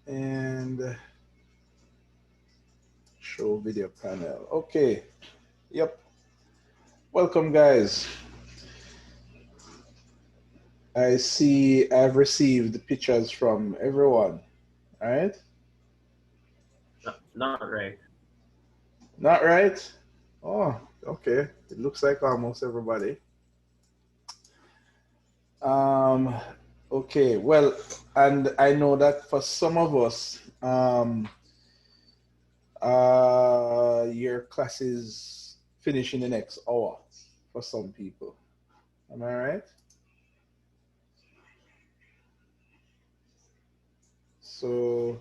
and show video panel. Okay. Yep. Welcome, guys. I see I've received pictures from everyone. All right. Not right. Not right? Oh, okay. It looks like almost everybody. Um, okay. Well, and I know that for some of us, your class is finishing the next hour for some people. Am I right? So,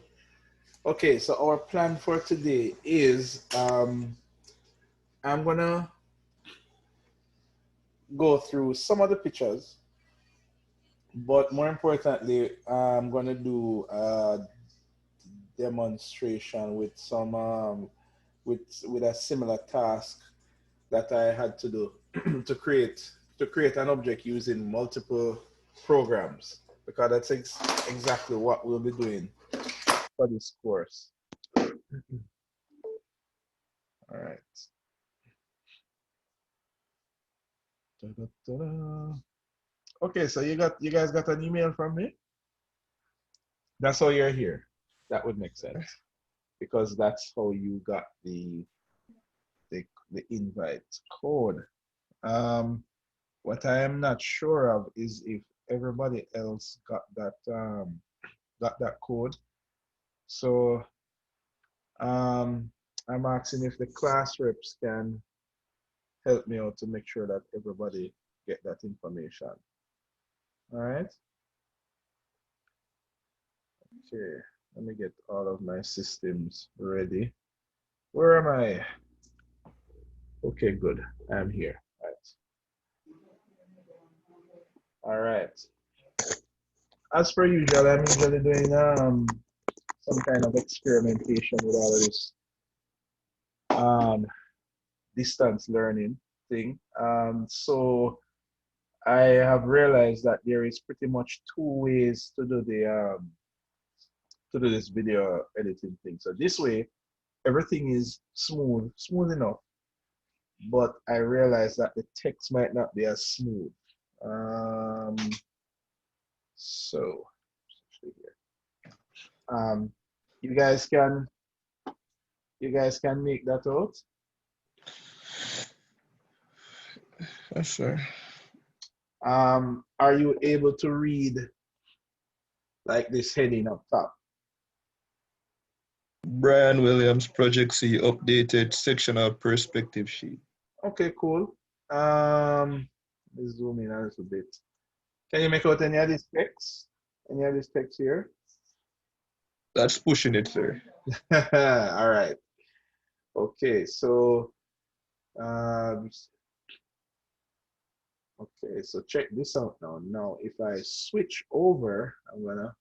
okay. So our plan for today is I'm gonna go through some of the pictures, but more importantly, I'm gonna do a demonstration with some with a similar task that I had to do to create an object using multiple programs, because that's exactly what we'll be doing for this course. All right. Ta-da-ta-da. Okay, so you guys got an email from me. That's how you're here. That would make sense because that's how you got the invite code. Um, what I am not sure of is if everybody else got that code. So um, I'm asking if the class reps can help me out to make sure that everybody get that information. All right. Okay. Let me get all of my systems ready. Where am I? Okay, good. I'm here. All right. As per usual, I'm usually doing some kind of experimentation with all of this um, distance learning thing. So I have realized that there is pretty much two ways to do this video editing thing. So this way, everything is smooth enough, but I realized that the text might not be as smooth. Um, so um, you guys can make that out. Yes, sir. Are you able to read like this heading up top? Brian Williams, Project C, updated sectional perspective sheet. Okay, cool. Let's zoom in a little bit. Can you make out any of these text? Any of these text here? That's pushing it, sir. All right. Okay, so um, okay, so check this out now. Now, if I switch over, I'm gonna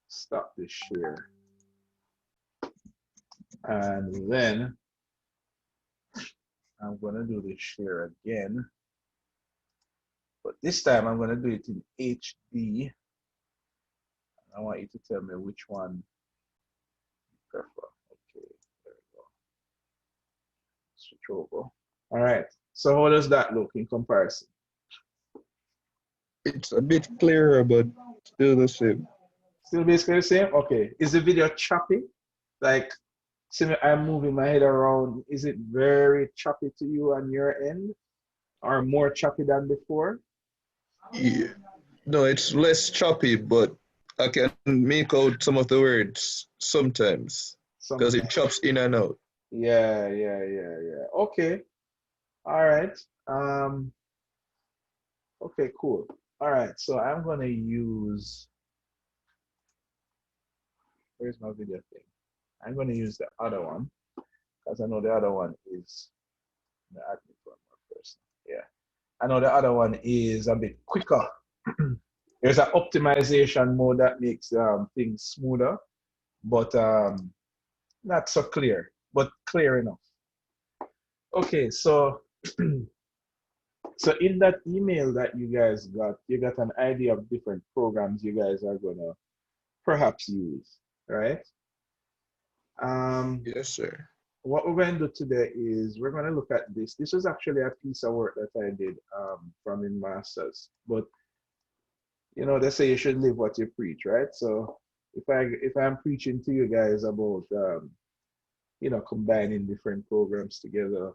stop this share, and then I'm gonna do this share again, but this time I'm gonna do it in HD. I want you to tell me which one you prefer. Okay, there we go. Switch over. All right. So how does that look in comparison? It's a bit clearer, but still the same. Still basically the same? Okay. Is the video choppy? Like, see me, I'm moving my head around. Is it very choppy to you on your end? Or more choppy than before? Yeah. No, it's less choppy, but I can make out some of the words sometimes because it Sometimes. chops in and out. Yeah. Okay. All right. Um, okay, cool. All right. So I'm gonna use, where's my video thing? I'm gonna use the other one because I know the other one is the admit one more first. Yeah. I know the other one is a bit quicker. There's an optimization mode that makes things smoother, but not so clear, but clear enough. Okay, so so in that email that you guys got, you got an idea of different programs you guys are gonna perhaps use, right? Yes, sir. What we're going to do today is we're going to look at this. This was actually a piece of work that I did from in masters, but you know they say you should live what you preach, right? So if I'm preaching to you guys about you know combining different programs together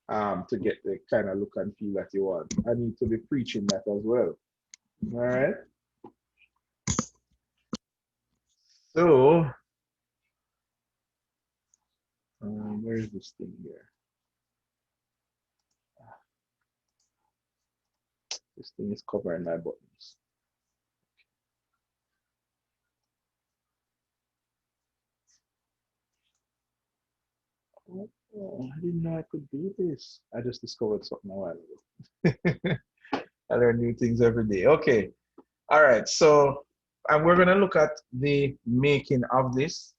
to get the kind of look and feel that you want, I need to be preaching that as well. All right. So where's this thing here? This thing is covering my buttons. Oh, I didn't know I could do this. I just discovered something a while ago. I learn new things every day. Okay. All right. So, and we're going to look at the making of this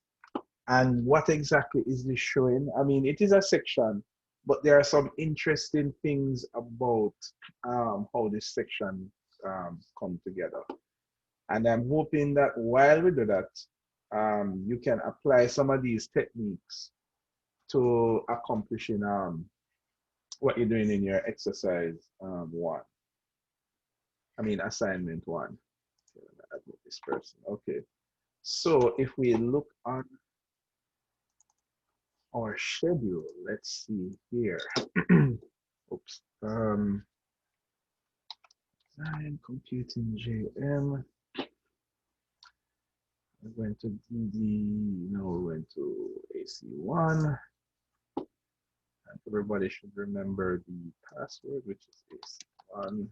and what exactly is this showing. I mean, it is a section, but there are some interesting things about how this section come together. And I'm hoping that while we do that, you can apply some of these techniques to accomplishing what you're doing in your exercise one. I mean, assignment one. Admit this person. Okay. So if we look on our schedule, let's see here. Oops. Design computing JM. We're going to DD. Now we're going to AC1. And everybody should remember the password, which is AC1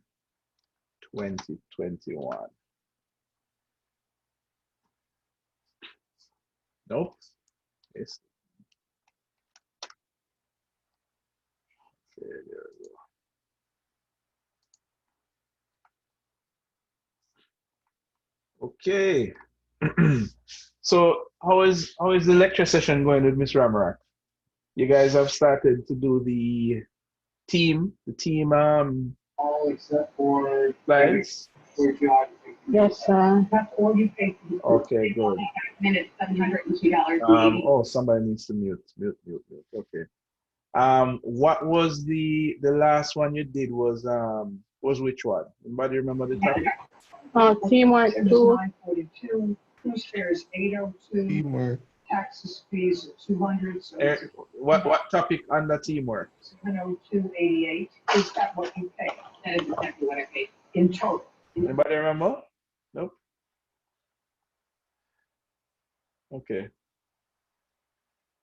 2021. Nope. It's, okay, there we go. Okay. So how is the lecture session going with Miss Ramarak? You guys have started to do the team all except for slides? Yes, sir. Okay, good. minutes, $702. Oh, somebody needs to mute. Okay. What was the last one you did was which one? Anybody remember the topic? Teamwork too. 942, cruise fares 802, Teamwork. taxes fees 200. So What topic under teamwork? 702.88. Is that what you pay? That is exactly what I paid in total. Anybody remember? Nope. Okay.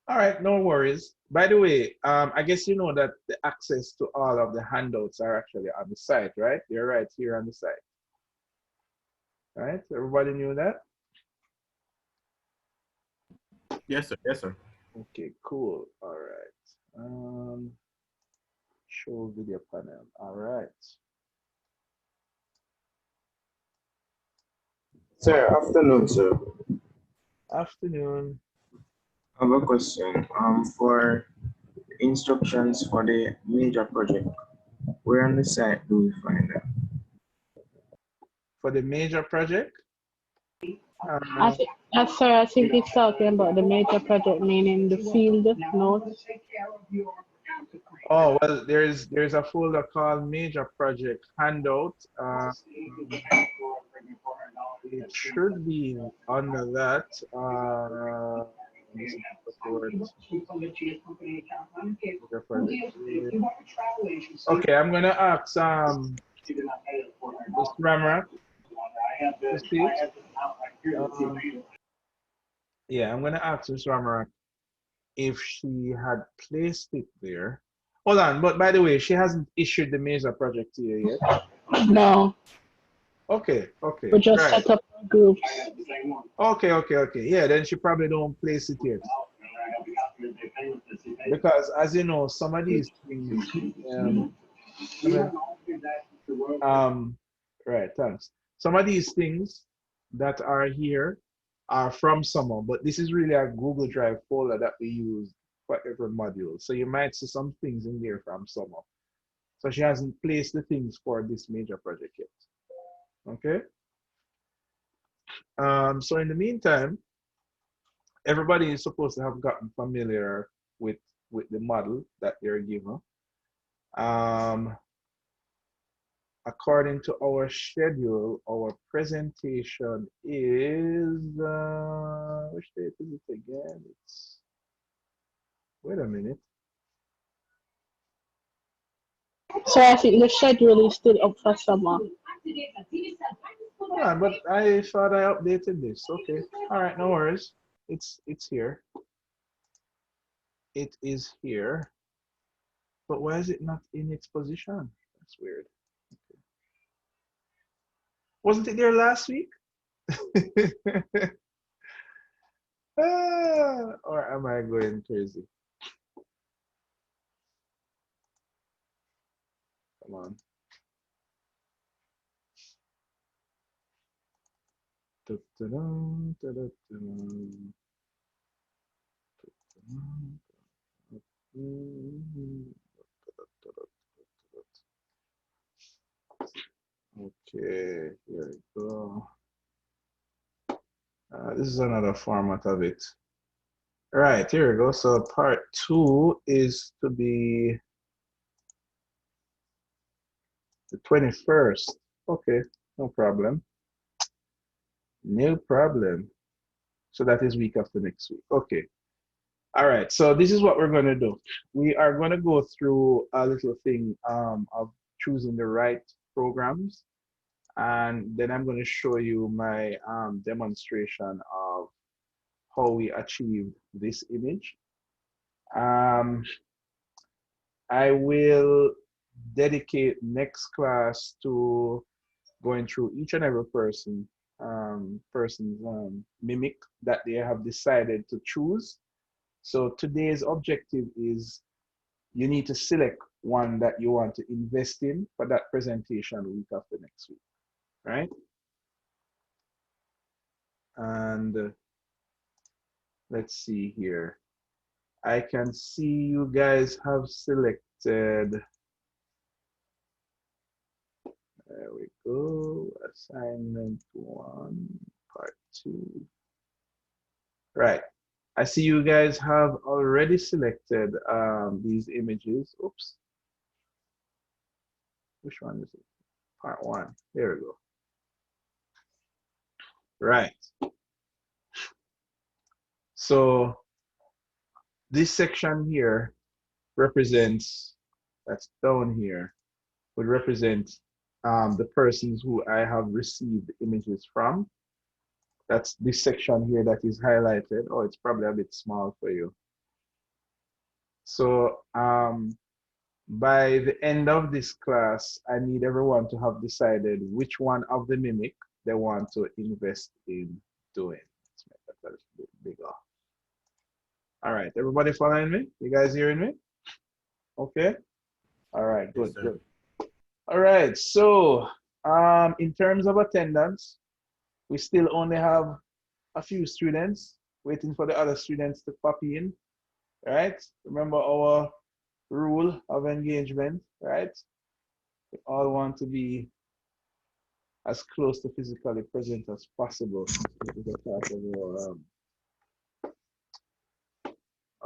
All right, no worries. By the way, I guess you know that the access to all of the handouts are actually on the site, right? They're right here on the site. All right, everybody knew that? Yes, sir. Yes, sir. Okay, cool. All right. Show video panel. All right. Sir, afternoon, sir. Afternoon. I have a question. For instructions for the major project, where on the site do we find that? For the major project? Sir, I think he's talking about the major project, meaning the field notes. Oh, well, there's a folder called Major Project Handout. It should be under that. Okay, I'm gonna ask Ms. Ramra to speak. Yeah, I'm gonna ask Ms. Ramra if she had placed it there. Hold on, but by the way, she hasn't issued the Major Project to you yet. No. Okay. We just right. set up groups. Okay. Yeah, then she probably don't place it yet. Because as you know, some of these things, right, thanks. Some of these things that are here are from someone, but this is really a Google Drive folder that we use for every module. So you might see some things in there from someone. So she hasn't placed the things for this major project yet. Okay? So in the meantime, everybody is supposed to have gotten familiar with the model that they're given. According to our schedule, our presentation is which date is it again? It's wait a minute. So I think the schedule is still up for summer. Yeah, but I thought I updated this. Okay. All right, no worries. It's here. It is here. But why is it not in its position? That's weird. Okay. Wasn't it there last week? Or am I going crazy? Come on. Okay, here we go. This is another format of it. All right, here we go. So part 2 is to be the 21st. Okay, no problem. No problem. So that is week after next week. Okay. All right. So this is what we're going to do. We are going to go through a little thing of choosing the right programs. And then I'm going to show you my demonstration of how we achieved this image. I will dedicate next class to going through each and every person's mimic that they have decided to choose. So today's objective is you need to select one that you want to invest in for that presentation week after next week, right? And let's see here. I can see you guys have selected, there we go, assignment 1, part 2. Right. I see you guys have already selected these images. Oops. Which one is it? Part 1. There we go. Right. So this section here represents, that's down here, would represent the persons who I have received images from. That's this section here that is highlighted. Oh, it's probably a bit small for you. So by the end of this class, I need everyone to have decided which one of the mimic they want to invest in doing. Let's make that a little bit bigger. All right, everybody following me? You guys hearing me? Okay. All right, good, Yes, good. All right, so in terms of attendance, we still only have a few students waiting for the other students to pop in, right? Remember our rule of engagement, right? We all want to be as close to physically present as possible. This is a part of our,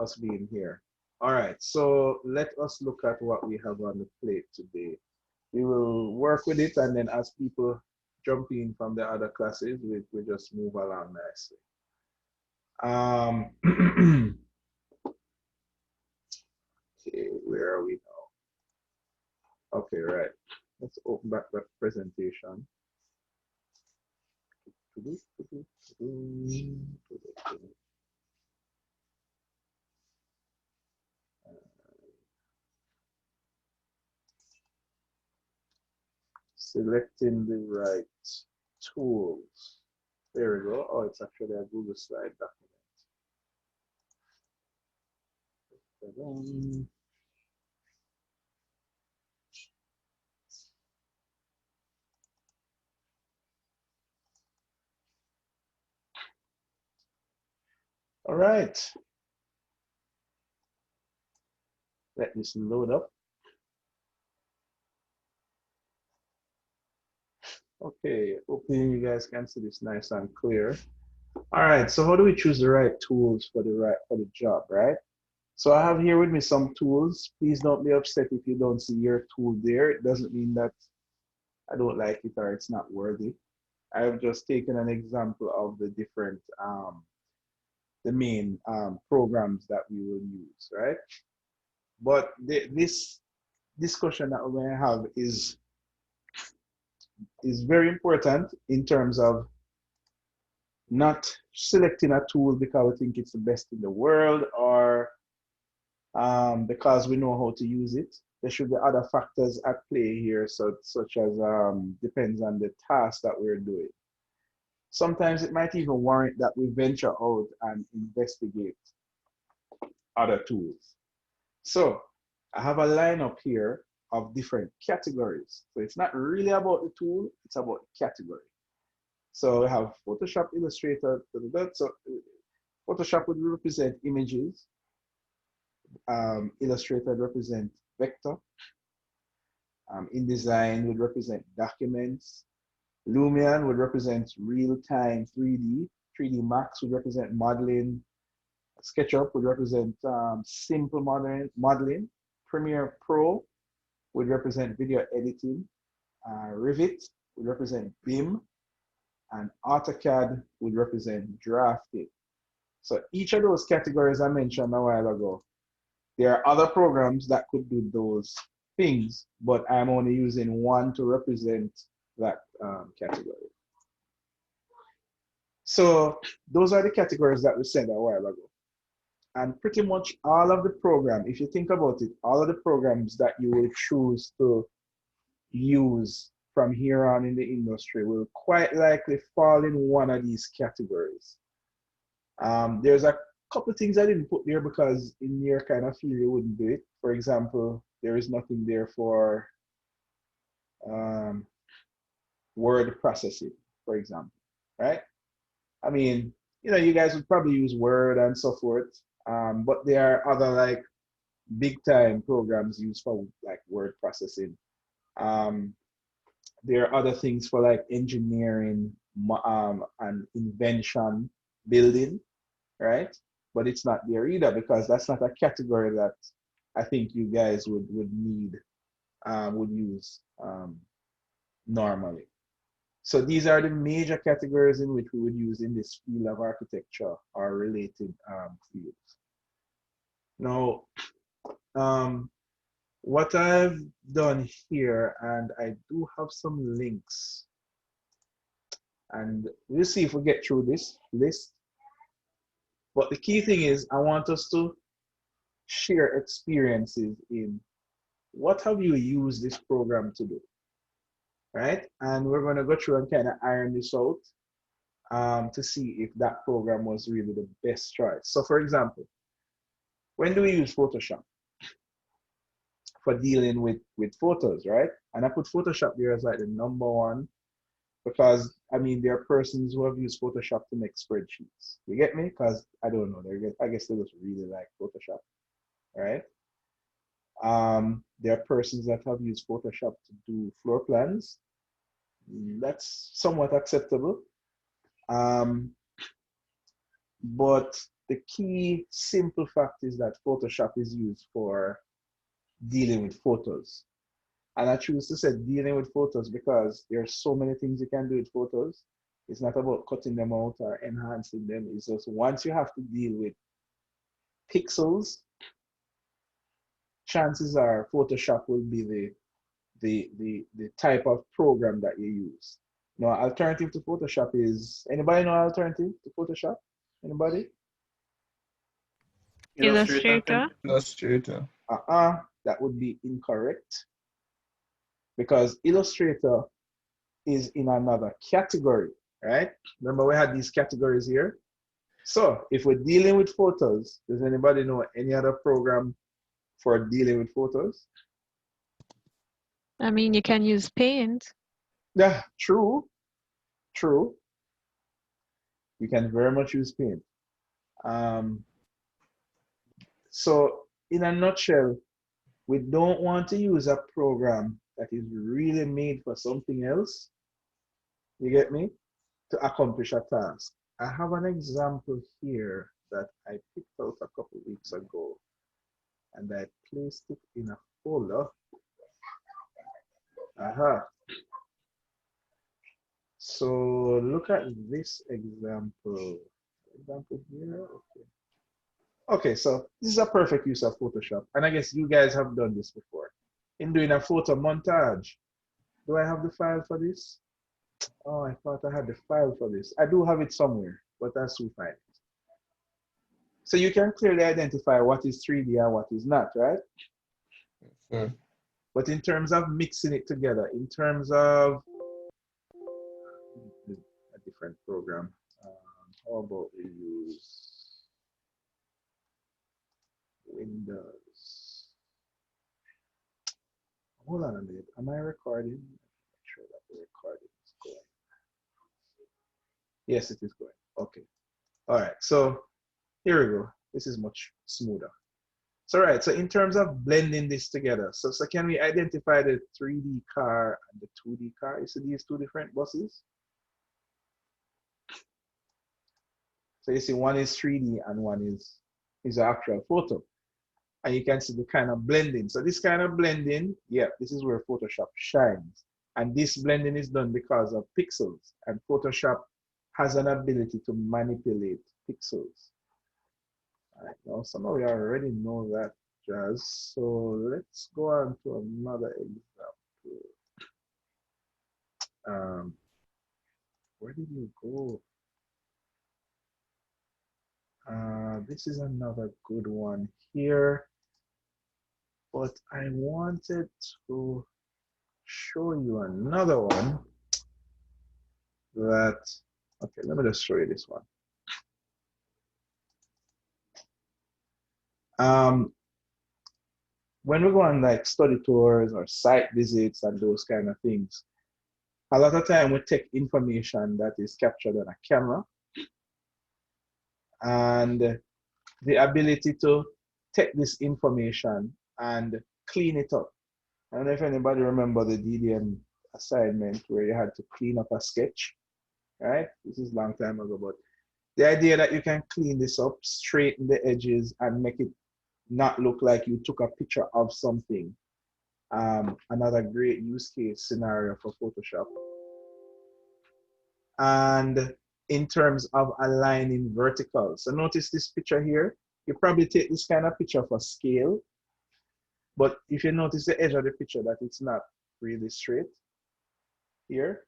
us being here. All right, so let us look at what we have on the plate today. We will work with it, and then as people jump in from the other classes, we just move along nicely. Okay, where are we now? Okay, right. Let's open back that presentation. Selecting the right tools. There we go. Oh, it's actually a Google Slide document. All right. Let this load up. Okay, hopefully you guys can see this nice and clear. All right, so how do we choose the right tools for the job, right? So I have here with me some tools. Please don't be upset if you don't see your tool there. It doesn't mean that I don't like it or it's not worthy. I have just taken an example of the different the main programs that we will use, right? But this discussion that we're going to have is very important in terms of not selecting a tool because we think it's the best in the world or because we know how to use it. There should be other factors at play here, such as depends on the task that we're doing. Sometimes it might even warrant that we venture out and investigate other tools. So I have a lineup here of different categories. So it's not really about the tool, it's about the category. So we have Photoshop, Illustrator. So Photoshop would represent images. Illustrator represent vector. InDesign would represent documents. Lumion would represent real-time 3D. 3D Max would represent modeling. SketchUp would represent simple modeling. Premiere Pro would represent video editing. Revit would represent BIM. And AutoCAD would represent drafting. So each of those categories I mentioned a while ago, there are other programs that could do those things, but I'm only using one to represent that category. So those are the categories that we said a while ago. And pretty much all of the program, if you think about it, all of the programs that you will choose to use from here on in the industry will quite likely fall in one of these categories. There's a couple things I didn't put there because in your kind of field you wouldn't do it. For example, there is nothing there for word processing, for example, right? I mean, you guys would probably use Word and so forth, but there are other like big time programs used for like word processing. There are other things for like engineering and invention building, right? But it's not there either because that's not a category that I think you guys would need, would use normally. So these are the major categories in which we would use in this field of architecture or related fields. Now, what I've done here, and I do have some links, and we'll see if we get through this list. But the key thing is I want us to share experiences in what have you used this program to do, right? And we're going to go through and kind of iron this out to see if that program was really the best choice. So for example, when do we use Photoshop? For dealing with photos, right? And I put Photoshop there as like the number one because I mean there are persons who have used Photoshop to make spreadsheets. You get me? Because I don't know, I guess they just really like Photoshop, right? There are persons that have used Photoshop to do floor plans. That's somewhat acceptable. But the key simple fact is that Photoshop is used for dealing with photos. And I choose to say dealing with photos because there are so many things you can do with photos. It's not about cutting them out or enhancing them. It's just once you have to deal with pixels, chances are Photoshop will be the type of program that you use. Now, alternative to Photoshop is, anybody know alternative to Photoshop? Anybody? Illustrator. Illustrator. That would be incorrect because Illustrator is in another category, right? Remember we had these categories here? So if we're dealing with photos, does anybody know any other program for dealing with photos? I mean, you can use Paint. Yeah, true. You can very much use Paint. So in a nutshell, we don't want to use a program that is really made for something else You get me? To accomplish a task. I have an example here that I picked out a couple weeks ago, and I placed it in a folder. Aha. So look at this example. Example here. Okay. Okay, so this is a perfect use of Photoshop. And I guess you guys have done this before. In doing a photo montage. Do I have the file for this? Oh, I thought I had the file for this. I do have it somewhere, but that's too fine. So you can clearly identify what is 3D and what is not, right? Mm. But in terms of mixing it together, in terms of a different program, how about we use Windows? Hold on a minute. Am I recording? Make sure that the recording is going. Yes, it is going. Okay. All right. So here we go. This is much smoother. So right. So in terms of blending this together, so can we identify the 3D car and the 2D car? You see these two different buses? So you see one is 3D and one is an actual photo. And you can see the kind of blending. So this kind of blending, yeah, this is where Photoshop shines. And this blending is done because of pixels. And Photoshop has an ability to manipulate pixels. All right, now some of you already know that jazz. So let's go on to another example. Where did you go? This is another good one here. But I wanted to show you another one that, okay, let me just show you this one. When we go on like study tours or site visits and those kind of things, a lot of time we take information that is captured on a camera and the ability to take this information and clean it up. I don't know if anybody remember the DDM assignment where you had to clean up a sketch, right? This is a long time ago, but the idea that you can clean this up, straighten the edges and make it not look like you took a picture of something. Another great use case scenario for Photoshop. And in terms of aligning vertical. So notice this picture here. You probably take this kind of picture for scale. But if you notice the edge of the picture that it's not really straight here.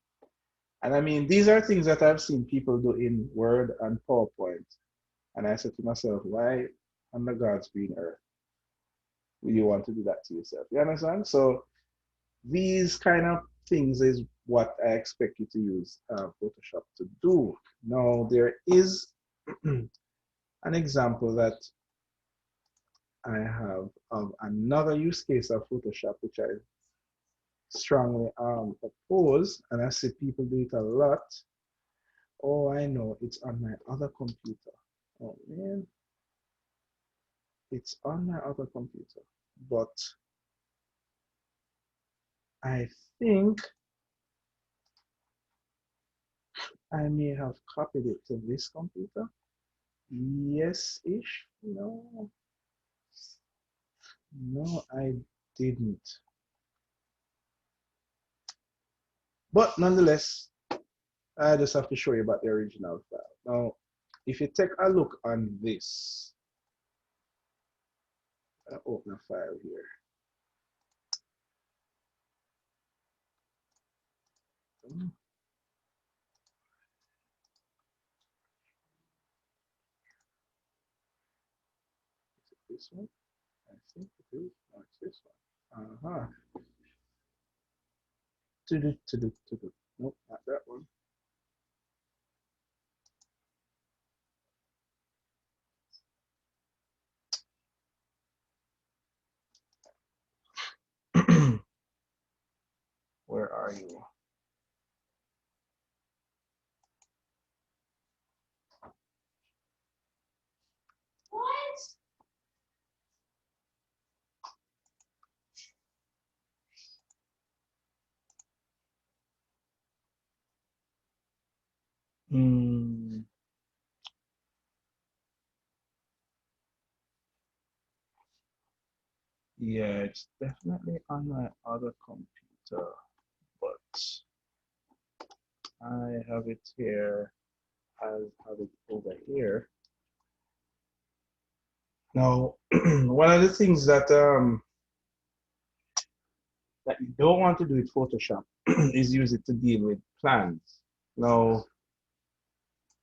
And I mean, these are things that I've seen people do in Word and PowerPoint. And I said to myself, why on the God's green earth will you want to do that to yourself? You understand? So these kind of things is what I expect you to use Photoshop to do. Now, there is an example that I have of another use case of Photoshop, which I strongly oppose, and I see people do it a lot. Oh, I know, it's on my other computer. Oh man, it's on my other computer, but I think I may have copied it to this computer. Yes-ish, no, I didn't. But nonetheless, I just have to show you about the original file. Now, if you take a look on this, I'll open a file here. Is it this one? I think it is. No, it's this one. Uh-huh. Nope, not that one. Where are you? Mm, yeah, it's definitely on my other computer, but I have it here. I have it over here. Now, one of the things that that you don't want to do with Photoshop is use it to deal with plans. Now,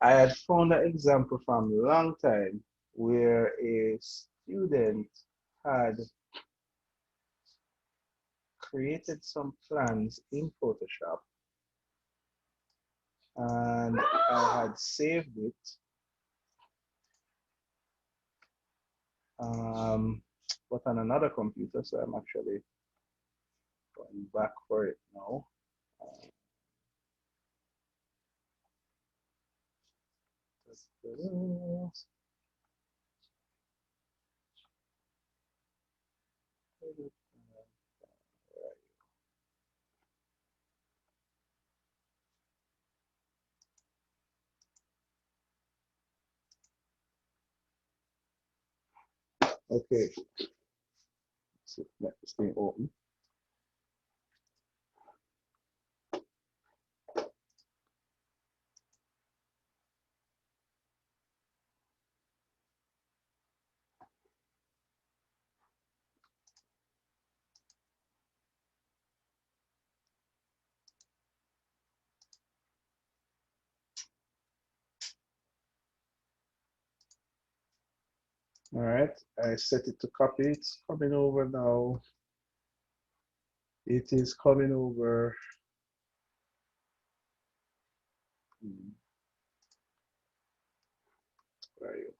I had found an example from a long time where a student had created some plans in Photoshop and I had saved it. But on another computer, so I'm actually going back for it now. Okay, so let this thing open. All right, I set it to copy. It's coming over now. It is coming over. Where are you?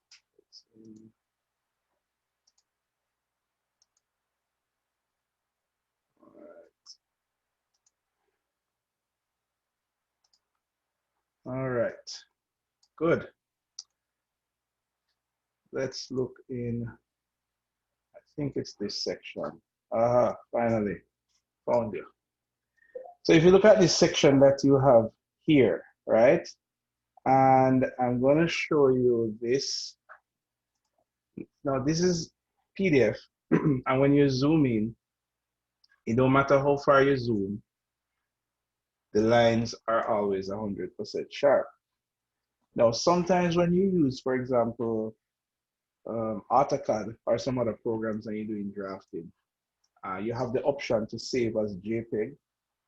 All right, good. Let's look in, I think it's this section. Aha, finally, found you. So if you look at this section that you have here, right? And I'm gonna show you this. Now this is PDF, and when you zoom in, it don't matter how far you zoom, the lines are always 100% sharp. Now, sometimes when you use, for example, AutoCAD or some other programs and you're doing drafting, you have the option to save as JPEG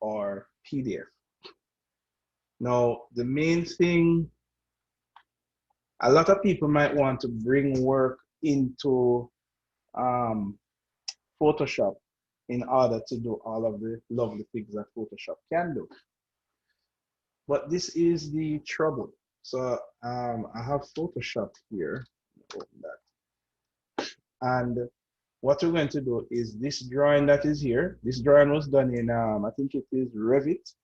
or PDF. Now, the main thing, a lot of people might want to bring work into Photoshop in order to do all of the lovely things that Photoshop can do. But this is the trouble. So I have Photoshop here. Open that. And what we're going to do is this drawing that is here. This drawing was done in, I think it is Revit.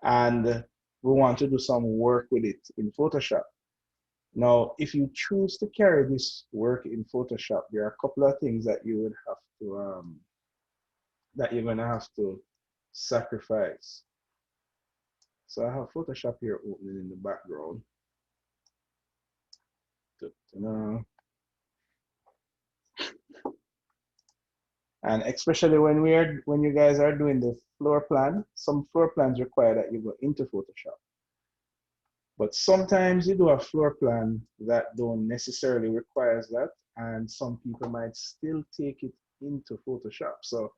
And we want to do some work with it in Photoshop. Now, if you choose to carry this work in Photoshop, there are a couple of things that you would have to, that you're gonna have to sacrifice. So I have Photoshop here opening in the background. And especially when you guys are doing the floor plan, some floor plans require that you go into Photoshop. But sometimes you do a floor plan that don't necessarily requires that, and some people might still take it into Photoshop. So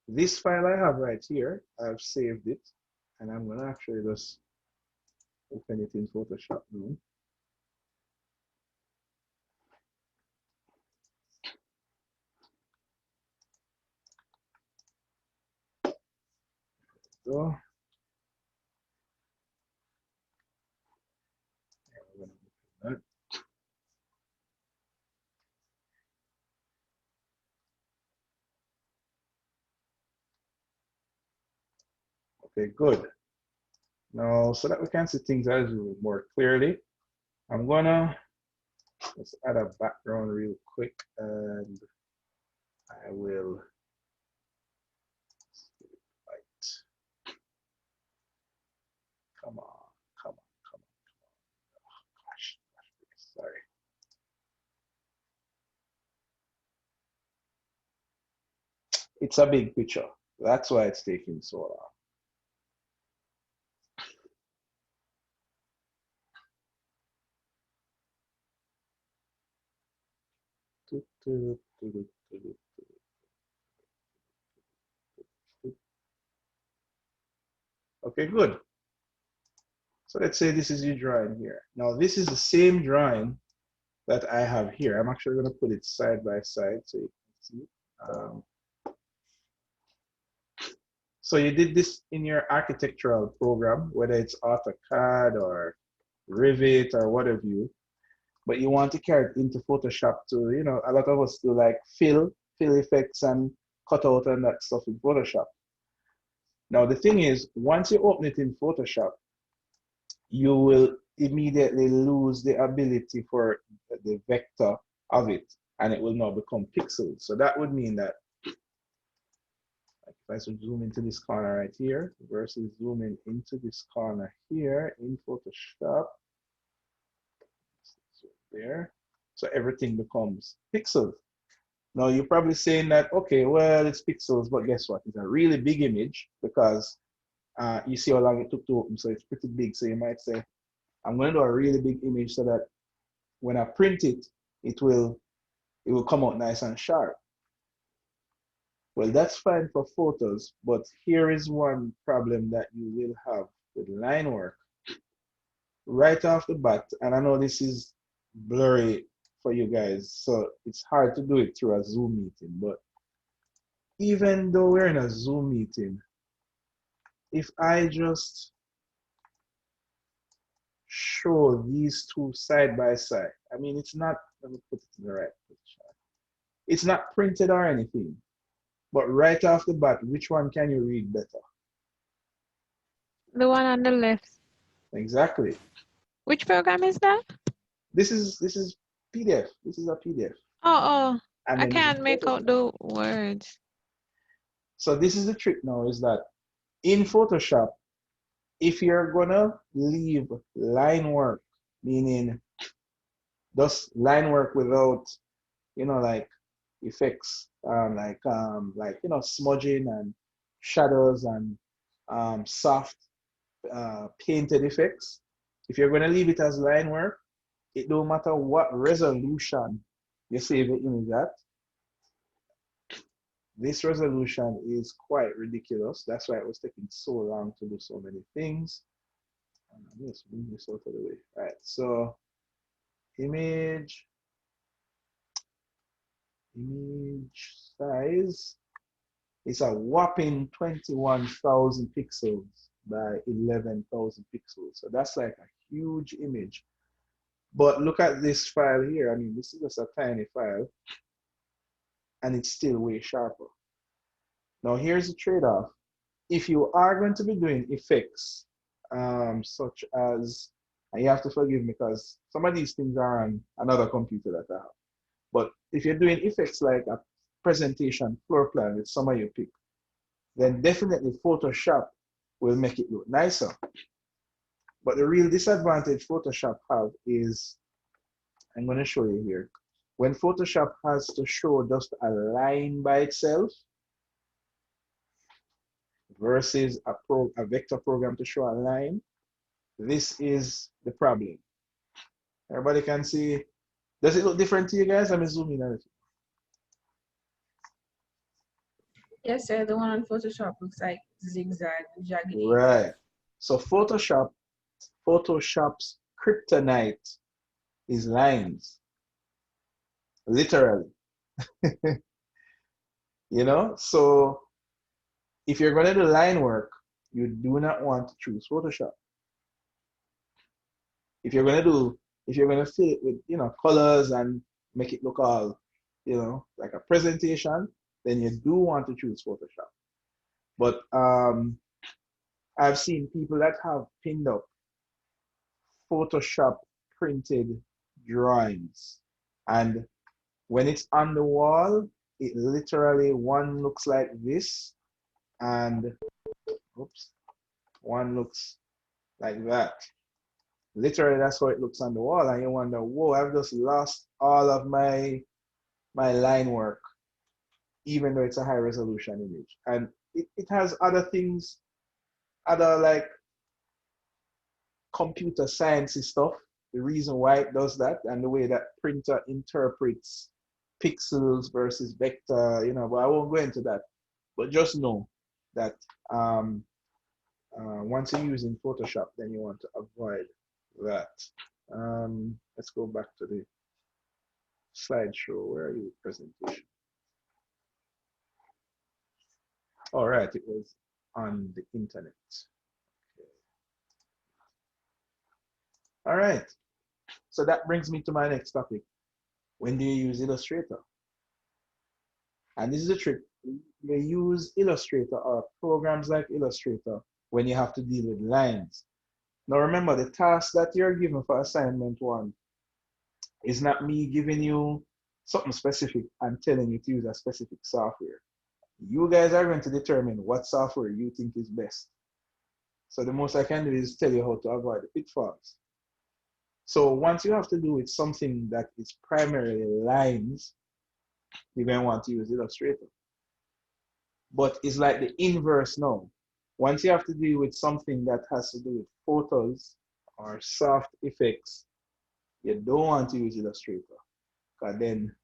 this file I have right here, I've saved it, and I'm gonna actually just open it in Photoshop now. So okay, good. Now, so that we can see things a little more clearly, I'm gonna let's add a background real quick, and I will light. Come on, come on, come on. It's a big picture. That's why it's taking so long. Okay, good. So let's say this is your drawing here. Now this is the same drawing that I have here. I'm actually going to put it side by side so you can see. So you did this in your architectural program, whether it's AutoCAD or Revit or whatever you, but you want to carry it into Photoshop to, you know, a lot of us do like fill effects and cut out and that stuff in Photoshop. Now the thing is, once you open it in Photoshop, you will immediately lose the ability for the vector of it, and it will now become pixels. So that would mean that if I should zoom into this corner right here versus zooming into this corner here in Photoshop, so there, so everything becomes pixels. Now you're probably saying that, okay, well, it's pixels, but guess what? It's a really big image because you see how long it took to open, so it's pretty big. So you might say, I'm going to do a really big image so that when I print it, it will come out nice and sharp. Well, that's fine for photos, but here is one problem that you will have with line work. Right off the bat, and I know this is blurry for you guys, so it's hard to do it through a Zoom meeting, but even though we're in a Zoom meeting, if I just show these two side by side, I mean, it's not, let me put it in the right picture. It's not printed or anything, but right off the bat, which one can you read better? The one on the left. Exactly. Which program is that? This is PDF. This is a PDF. Oh, And I then this is can't make out the words. So this is the trick now, is that in Photoshop, if you're gonna leave line work, meaning just line work without, you know, like effects, like you know, smudging and shadows and soft painted effects. If you're gonna leave it as line work, it don't matter what resolution you save the image at. This resolution is quite ridiculous. That's why it was taking so long to do so many things. Let's move this out of the way. All right, so image size is a whopping 21,000 pixels by 11,000 pixels. So that's like a huge image. But look at this file here. I mean, this is just a tiny file, and it's still way sharper. Now here's the trade-off. If you are going to be doing effects, such as, and you have to forgive me because some of these things are on another computer that I have. But if you're doing effects like a presentation floor plan with some of your pick, then definitely Photoshop will make it look nicer. But the real disadvantage Photoshop have is, I'm going to show you here. When Photoshop has to show just a line by itself versus a vector program to show a line, this is the problem. Everybody can see. Does it look different to you guys? Let me zoom in on it. Yes, sir. The one on Photoshop looks like zigzag, jaggedy. Right. So Photoshop's kryptonite is lines, literally. You know, so if you're going to do line work, you do not want to choose Photoshop. If you're going to fill it with, you know, colors and make it look all, you know, like a presentation, then you do want to choose Photoshop. But I've seen people that have pinned up Photoshop printed drawings, and when it's on the wall, it literally, one looks like this, and oops, one looks like that. Literally, that's how it looks on the wall, and you wonder, whoa, I've just lost all of my line work. even though it's a high resolution image. And it has other things, other like computer science stuff, the reason why it does that, and the way that printer interprets pixels versus vector, but I won't go into that. But just know that once you're using Photoshop, then you want to avoid that. Let's go back to the slideshow. Where are you, presentation? All right, it was on the internet. Okay. All right, so that brings me to my next topic. When do you use Illustrator? And this is a trick. You use Illustrator or programs like Illustrator when you have to deal with lines. Now remember, the task that you're given for assignment 1 is not me giving you something specific and telling you to use a specific software. You guys are going to determine what software you think is best. So the most I can do is tell you how to avoid the pitfalls. So once you have to do with something that is primarily lines, you're going to want to use Illustrator. But it's like the inverse now. Once you have to deal with something that has to do with photos or soft effects, you don't want to use Illustrator, because then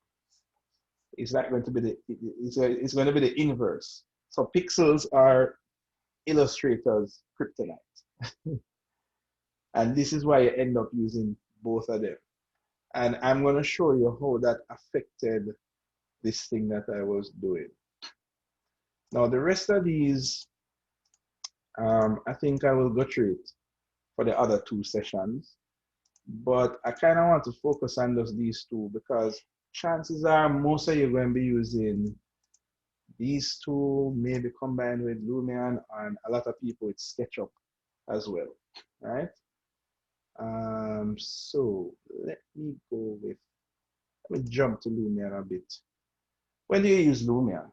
it's not going to be it's going to be the inverse. So pixels are Illustrator's kryptonite. And this is why you end up using both of them. And I'm going to show you how that affected this thing that I was doing. Now the rest of these, I think I will go through it for the other 2 sessions. But I kind of want to focus on just these 2 because chances are most of you are going to be using these 2, maybe combined with Lumion, and a lot of people with SketchUp as well, right? So let me jump to Lumion a bit. When do you use Lumion?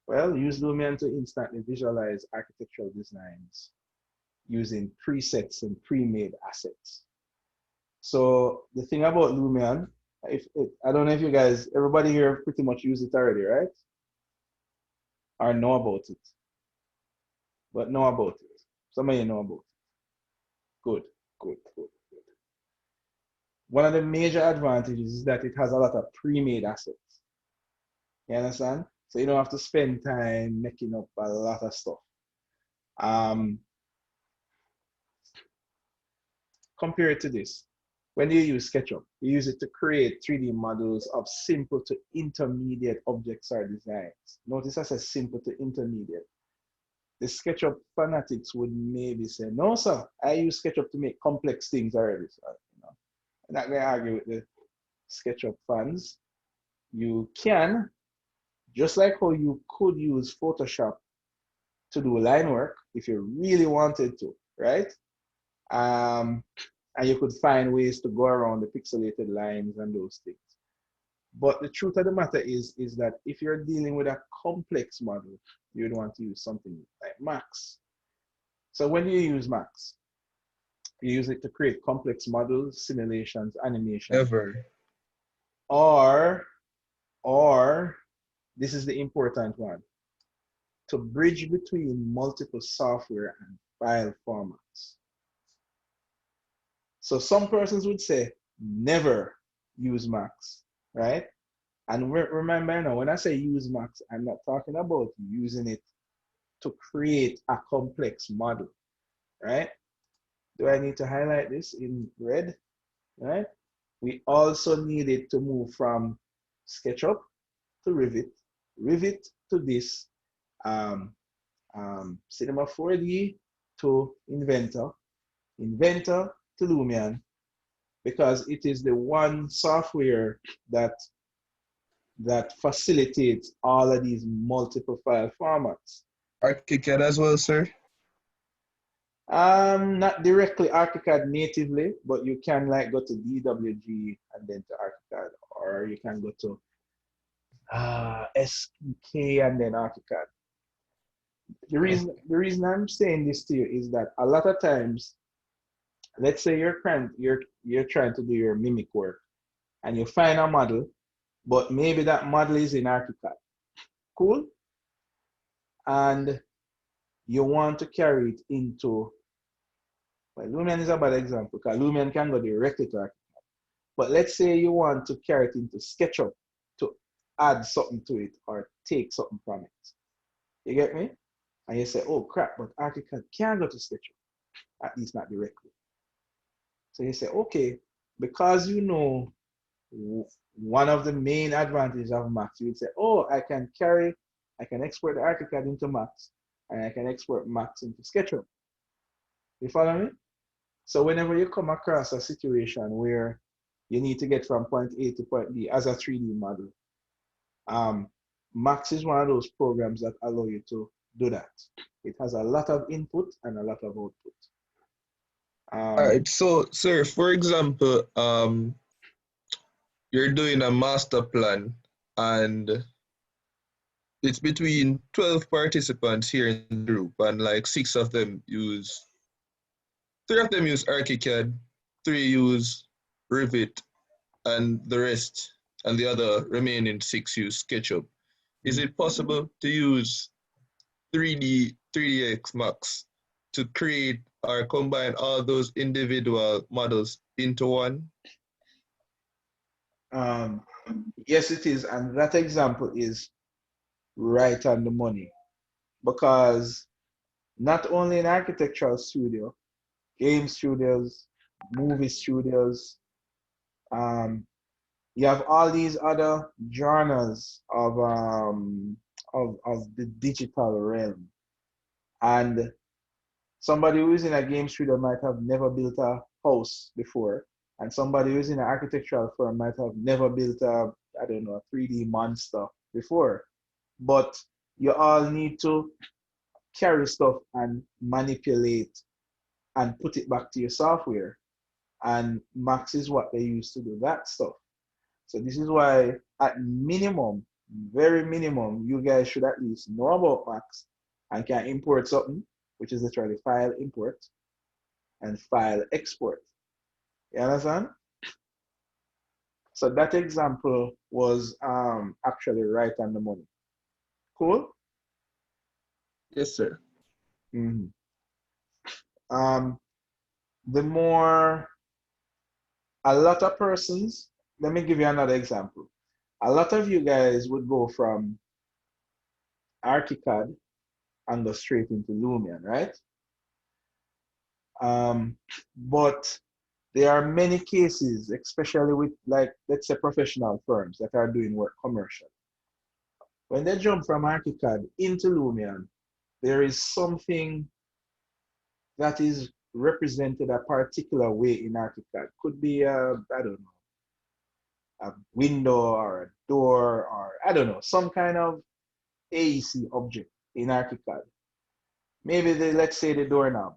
Well, use Lumion to instantly visualize architectural designs using presets and pre-made assets. So the thing about Lumion, I don't know if you guys, everybody here pretty much use it already, right? Or know about it. But know about it. Some of you know about it. Good, good, good, good. One of the major advantages is that it has a lot of pre-made assets. You understand? So you don't have to spend time making up a lot of stuff. Compare it to this. When you use SketchUp, you use it to create 3D models of simple to intermediate objects or designs. Notice I said simple to intermediate. The SketchUp fanatics would maybe say, no, sir, I use SketchUp to make complex things already. So, I'm not going to argue with the SketchUp fans. You can, just like how you could use Photoshop to do line work if you really wanted to, right? And you could find ways to go around the pixelated lines and those things. But the truth of the matter is that if you're dealing with a complex model, you'd want to use something like Max. So when you use Max, you use it to create complex models, simulations, animations. Ever. Or this is the important one, to bridge between multiple software and file formats. So some persons would say, never use Max, right? And remember now, when I say use Max, I'm not talking about using it to create a complex model, right? Do I need to highlight this in red, right? We also needed to move from SketchUp to Rivet, Rivet to this, Cinema 4D to Inventor, Inventor to Lumion, because it is the one software that facilitates all of these multiple file formats. ArchiCAD as well, sir? Not directly ArchiCAD natively, but you can like go to DWG and then to ArchiCAD, or you can go to SPK and then ArchiCAD. The reason I'm saying this to you is that a lot of times, let's say you're trying to do your mimic work, and you find a model but maybe that model is in ArchiCAD. Cool? And you want to carry it into, well, Lumion is a bad example because Lumion can go directly to ArchiCAD. But let's say you want to carry it into SketchUp to add something to it or take something from it. You get me? And you say, oh crap, but ArchiCAD can't go to SketchUp, at least not directly. So you say, okay, because you know one of the main advantages of Max, you would say, oh, I can export the ArchiCAD into Max, and I can export Max into SketchUp. You follow me? So whenever you come across a situation where you need to get from point A to point B as a 3D model, Max is one of those programs that allow you to do that. It has a lot of input and a lot of output. All right, so sir, for example, you're doing a master plan and it's between 12 participants here in the group, and like 3 of them use ArchiCAD, 3 use Revit, and the rest, and the other remaining 6 use SketchUp. Is it possible to use 3ds Max to create or combine all those individual models into one? Yes, it is, and that example is right on the money, because not only in architectural studio, game studios, movie studios, you have all these other genres of the digital realm, and somebody who is in a game studio might have never built a house before, and somebody who is in an architectural firm might have never built a, I don't know, a 3D monster before. But you all need to carry stuff and manipulate and put it back to your software. And Max is what they use to do that stuff. So this is why at minimum, very minimum, you guys should at least know about Max and can import something, which is literally file import and file export. You understand? So that example was actually right on the money. Cool? Yes, sir. Mm-hmm. The more, a lot of persons, let me give you another example. A lot of you guys would go from ArchiCAD and go straight into Lumion, right? But there are many cases, especially with, like, let's say professional firms that are doing work commercial. When they jump from ArchiCAD into Lumion, there is something that is represented a particular way in ArchiCAD. Could be I don't know, a window or a door, or I don't know, some kind of AEC object in ArchiCAD. Maybe let's say the doorknob,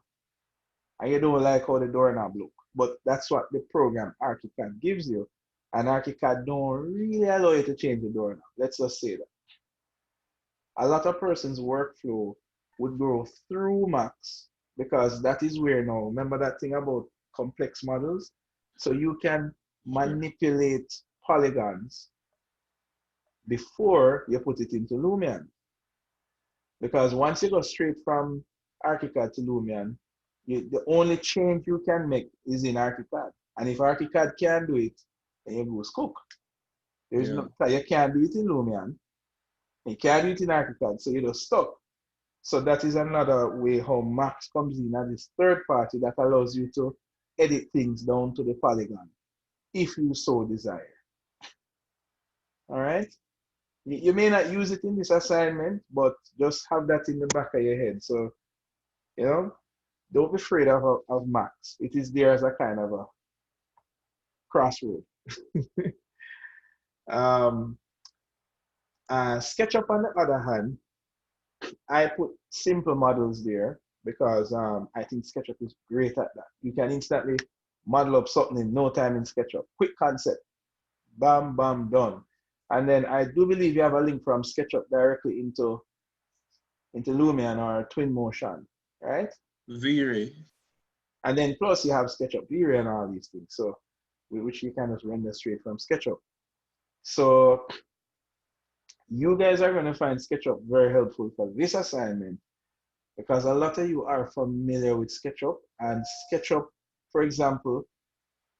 and you don't like how the doorknob look, but that's what the program ArchiCAD gives you, and ArchiCAD don't really allow you to change the doorknob. Let's just say that. A lot of persons' workflow would go through Max, because that is where now, remember that thing about complex models? So you can manipulate polygons before you put it into Lumion. Because once you go straight from ArchiCAD to Lumion, the only change you can make is in ArchiCAD. And if ArchiCAD can do it, then you go cook. There's no, you can't do it in Lumion. You can't do it in ArchiCAD, so you're just stuck. So that is another way how Max comes in as this third party that allows you to edit things down to the polygon, if you so desire. All right? You may not use it in this assignment, but just have that in the back of your head. So, you know, don't be afraid of Max. It is there as a kind of a crossroad. SketchUp, on the other hand, I put simple models there because I think SketchUp is great at that. You can instantly model up something in no time in SketchUp. Quick concept. Bam, bam, done. And then I do believe you have a link from SketchUp directly into Lumion or Twinmotion, right? V-Ray. And then plus you have SketchUp V-Ray and all these things. So which you can just render straight from SketchUp. So you guys are going to find SketchUp very helpful for this assignment because a lot of you are familiar with SketchUp, and SketchUp, for example,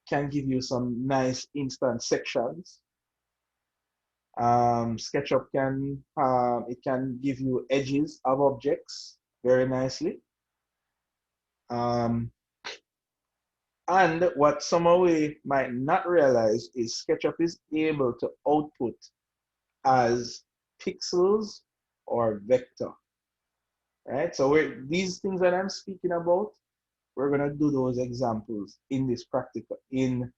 can give you some nice instant sections. SketchUp can it can give you edges of objects very nicely. And what some of we might not realize is SketchUp is able to output as pixels or vector, right? So these things that I'm speaking about, we're gonna do those examples in this practical, in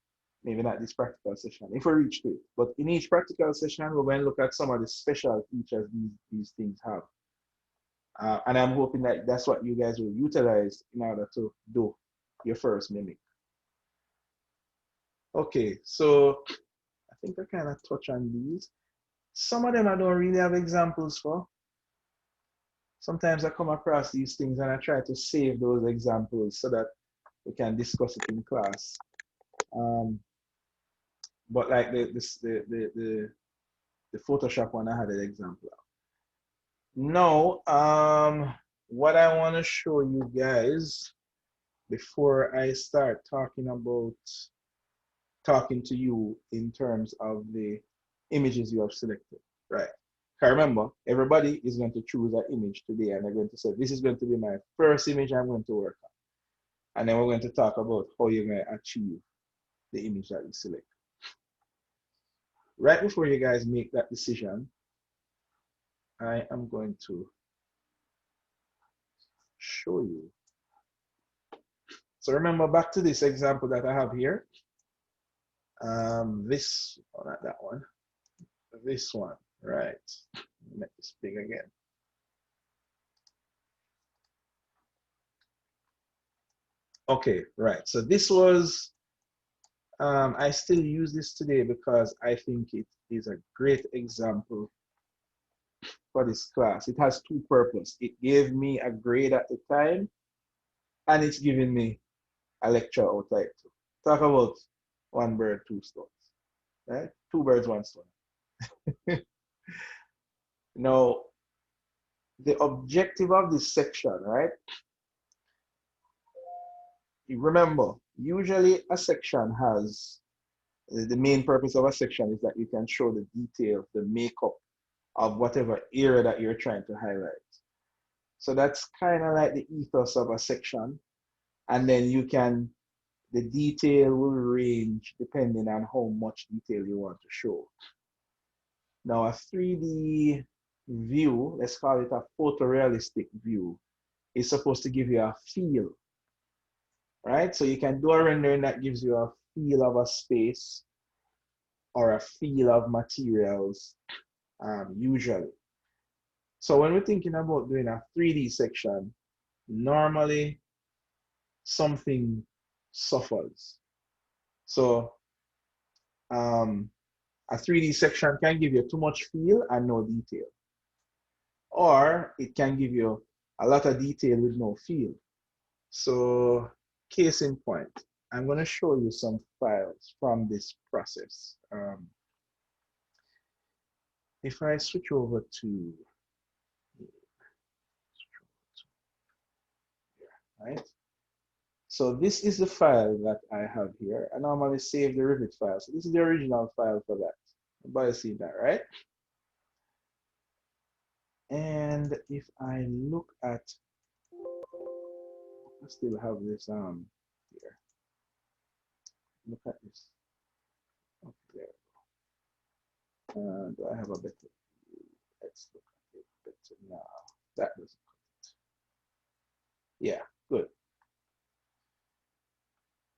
maybe not this practical session, if we reach to it, but in each practical session, we're going to look at some of the special features these things have. And I'm hoping that that's what you guys will utilize in order to do your first mimic. Okay, so I think I kind of touch on these. Some of them I don't really have examples for. Sometimes I come across these things and I try to save those examples so that we can discuss it in class. But like the Photoshop one, I had an example of. Now, what I want to show you guys before I start talking to you in terms of the images you have selected, right? Remember, everybody is going to choose an image today, and they're going to say, this is going to be my first image I'm going to work on. And then we're going to talk about how you're going to achieve the image that you select. Right before you guys make that decision, I am going to show you. So remember back to this example that I have here. This, oh, not that one, this one, right? Make this big again. Okay, right. So this was, I still use this today because I think it is a great example for this class. It has two purposes. It gave me a grade at the time, and it's giving me a lecture outside too. Talk about one bird, two stones, right? Two birds, one stone. Now, the objective of this section, right? Remember, usually a section has, the main purpose of a section is that you can show the detail, the makeup of whatever area that you're trying to highlight. So that's kind of like the ethos of a section. And then the detail will range depending on how much detail you want to show. Now a 3D view, let's call it a photorealistic view, is supposed to give you a feel, right? So you can do a rendering that gives you a feel of a space or a feel of materials, usually. So when we're thinking about doing a 3D section, normally something suffers. So a 3D section can give you too much feel and no detail. Or it can give you a lot of detail with no feel. So case in point, I'm going to show you some files from this process. If I switch over to, right? So this is the file that I have here. I normally save the Revit file. So this is the original file for that. Everybody see that, right? And if I look at, I still have this here. Look at this. Okay, there. Do I have a better view? Let's look at it better now. That doesn't cut it. Yeah, good.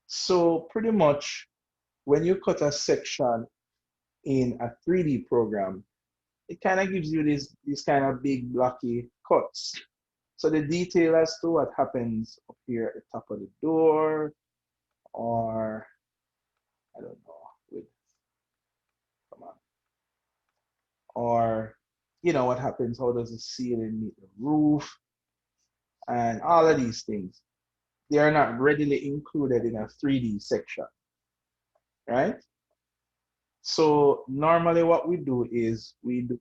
So pretty much when you cut a section in a 3D program, it kind of gives you these kind of big blocky cuts. So the detail as to what happens up here at the top of the door, or I don't know, come on, or you know what happens, how does the ceiling meet the roof, and all of these things, they are not readily included in a 3D section, right? So normally what we do is we do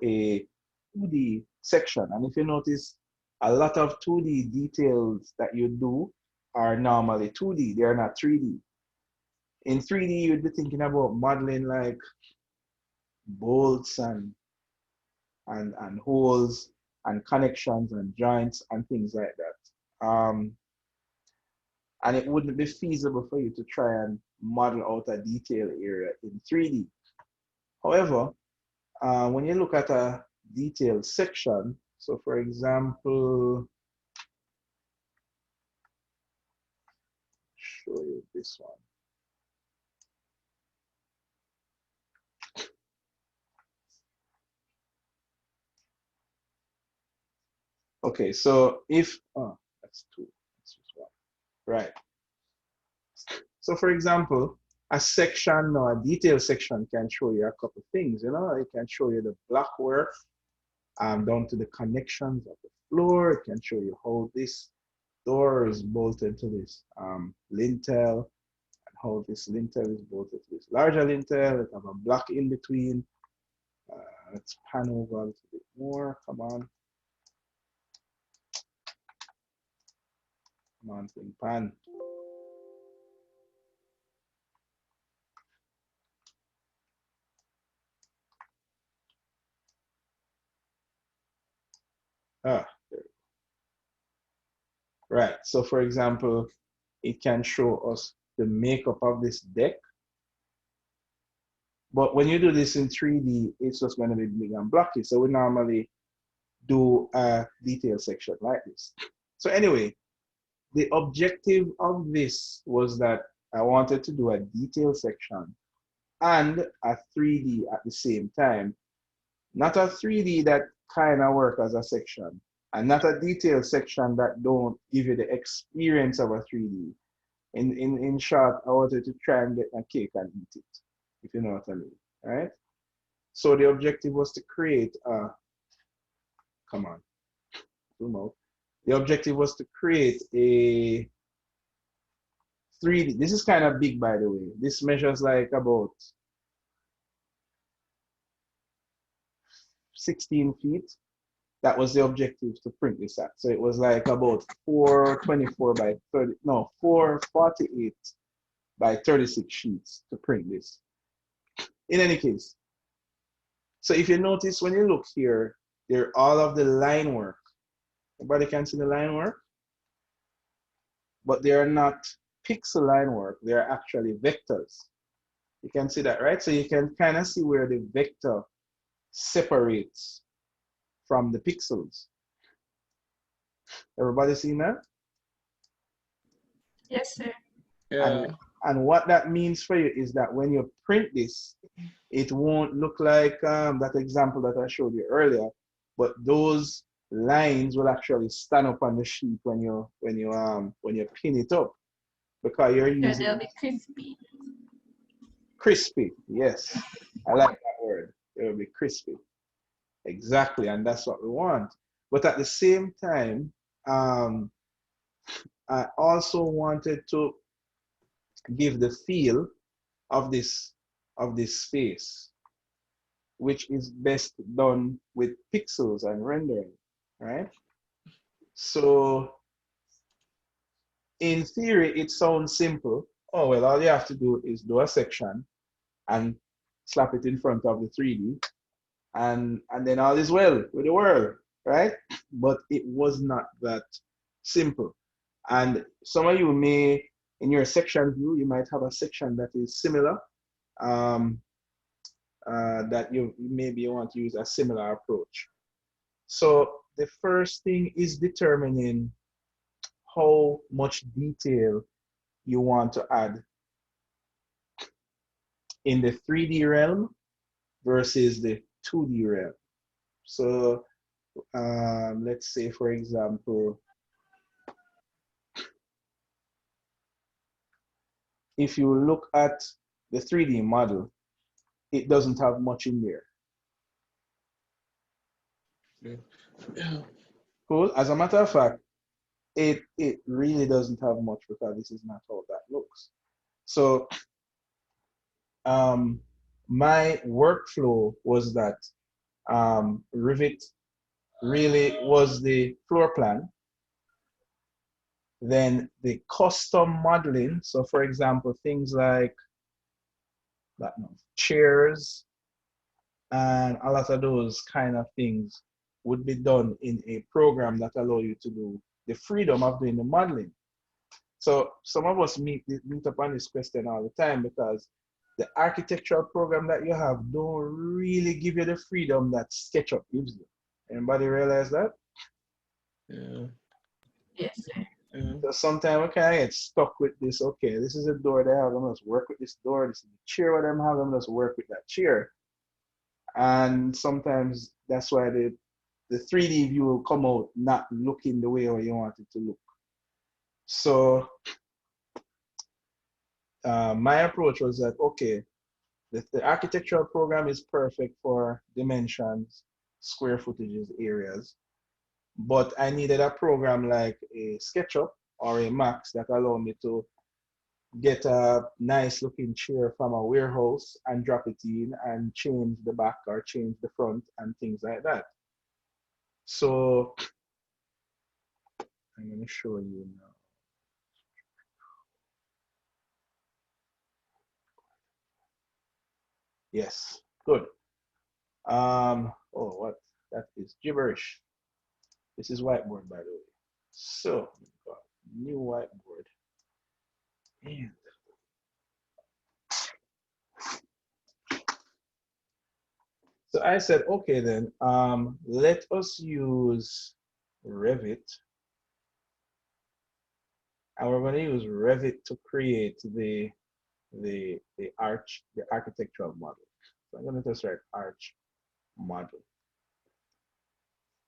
a 2D section. And if you notice, a lot of 2D details that you do are normally 2D, they are not 3D. In 3D, you'd be thinking about modeling like bolts and holes and connections and joints and things like that. And it wouldn't be feasible for you to try and model out a detail area in 3D. However, when you look at a detailed section, so for example, show you this one. Okay, so if, oh, that's two, that's just one, right. So for example, a section or a detail section can show you a couple things, you know, it can show you the block work down to the connections of the floor. It can show you how this door is bolted to this lintel, and how this lintel is bolted to this larger lintel. It have a block in between. Let's pan over a little bit more. Come on. Come on, thing pan. Ah, there. Right. So for example, it can show us the makeup of this deck. But when you do this in 3D, it's just going to be big and blocky. So we normally do a detail section like this. So anyway, the objective of this was that I wanted to do a detail section and a 3D at the same time. Not a 3D that kind of work as a section, and not a detail section that don't give you the experience of a 3D. In short, I wanted to try and get a cake and eat it, if you know what I mean, right? So the objective was to create a, come on, zoom out. The objective was to create a 3D. This is kind of big, by the way. This measures like about 16 feet. That was the objective to print this at. So it was like about 424 by 30, no, 448 by 36 sheets to print this. In any case, so if you notice when you look here, there all of the line work. Everybody can see the line work? But they are not pixel line work, they are actually vectors. You can see that, right? So you can kind of see where the vector separates from the pixels. Everybody seen that? Yes, sir. Yeah. And what that means for you is that when you print this, it won't look like that example that I showed you earlier, but those lines will actually stand up on the sheet when you pin it up, because you're Yeah, using they'll be crispy. crispy. Yes, I like that word. It will be crispy. Exactly, and that's what we want. But at the same time, I also wanted to give the feel of this space, which is best done with pixels and rendering, right? So in theory, it sounds simple. Oh, well, all you have to do is do a section and slap it in front of the 3D, and then all is well with the world, right? But it was not that simple. And some of you may, in your section view, you might have a section that is similar, that you maybe want to use a similar approach. So the first thing is determining how much detail you want to add in the 3D realm versus the 2D realm. So let's say, for example, if you look at the 3D model, it doesn't have much in there. Yeah. Cool. As a matter of fact, it really doesn't have much, because this is not how that looks. So my workflow was that Revit really was the floor plan. Then the custom modeling. So for example, things like chairs and a lot of those kind of things would be done in a program that allow you to do the freedom of doing the modeling. So some of us meet up on this question all the time because the architectural program that you have don't really give you the freedom that SketchUp gives you. Anybody realize that? Yeah. Yes, sir. Yeah. So sometimes we kind of get stuck with this. Okay, this is a door they have. I'm just work with this door. This is the chair what them have. I'm just work with that chair. And sometimes that's why the 3D view will come out not looking the way you want it to look. So my approach was that, okay, the architectural program is perfect for dimensions, square footages, areas, but I needed a program like a SketchUp or a Max that allow me to get a nice looking chair from a warehouse and drop it in and change the back or change the front and things like that. So I'm going to show you now. Yes, good. Oh, what? That is gibberish. This is whiteboard, by the way. So, new whiteboard. And so I said, okay, then let us use Revit. And we're going to use Revit to create the architectural model. So I'm going to just write arch model.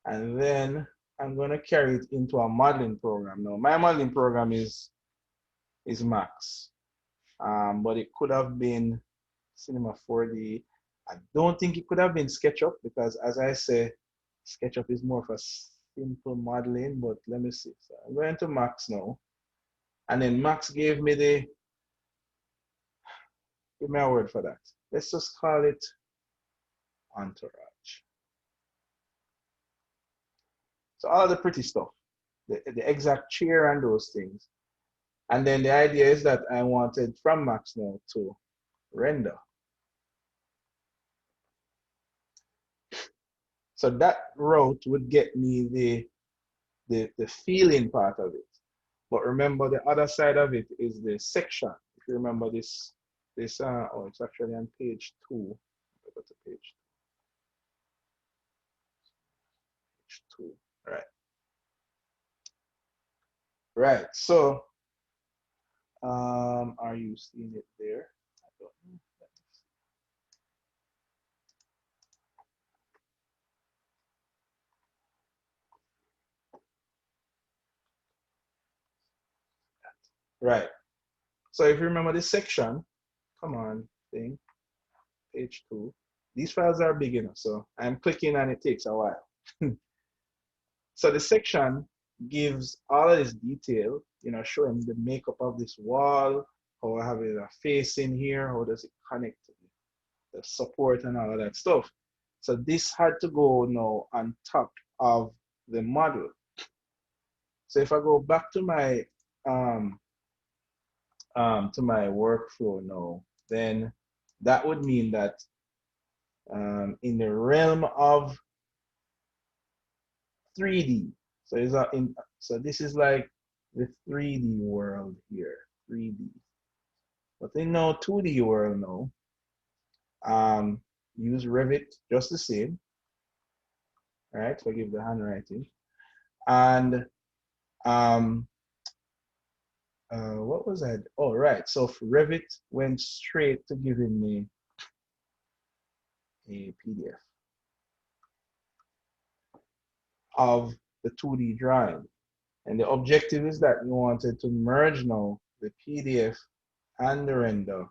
And then I'm going to carry it into a modeling program. Now, my modeling program is Max, but it could have been Cinema 4D. I don't think it could have been SketchUp because, as I say, SketchUp is more of a simple modeling, but let me see. So I'm going to Max now. And then Max gave me give me a word for that. Let's just call it entourage. So all the pretty stuff, the exact chair and those things. And then the idea is that I wanted from Max now to render. So that route would get me the feeling part of it. But remember the other side of it is the section. If you remember this, oh, it's actually on page 2. Go to page 2. Right. Right. So, are you seeing it there? I don't know. Right. So if you remember this section, come on, thing, page 2. These files are big enough, so I'm clicking and it takes a while. So the section gives all of this detail, showing the makeup of this wall, how I have it a face in here, how does it connect to the support and all of that stuff. So this had to go now on top of the model. So if I go back to my workflow now, then that would mean that in the realm of 3D, so this is like the 3D world here, 3D. But in now 2D world now, use Revit just the same, right? Forgive the handwriting. And what was that? Oh, right. So Revit went straight to giving me a PDF of the 2D drawing. And the objective is that you wanted to merge now the PDF and the render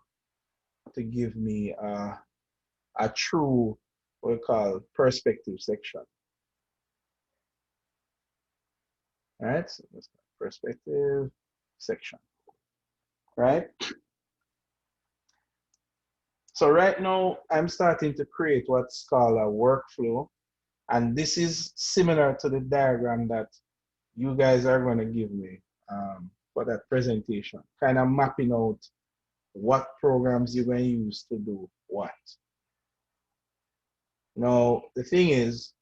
to give me a true, what we call perspective section. All right, so that's perspective section, right? So right now, I'm starting to create what's called a workflow. And this is similar to the diagram that you guys are going to give me for that presentation, kind of mapping out what programs you're going to use to do what. Now, the thing is,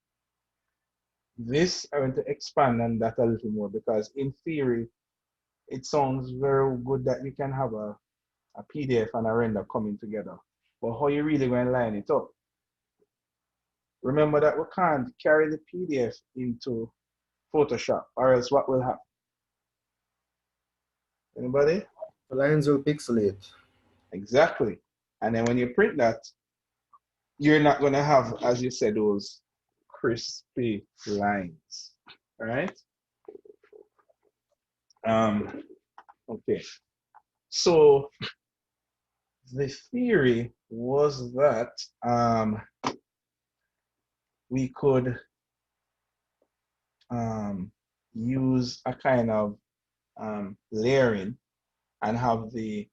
this I'm going to expand on that a little more because in theory, it sounds very good that you can have a PDF and a render coming together. But how you really going to line it up? Remember that we can't carry the PDF into Photoshop, or else what will happen? Anybody? The lines will pixelate. Exactly. And then when you print that, you're not going to have, as you said, those crispy lines, right? Okay. So the theory was that we could use a kind of layering and have the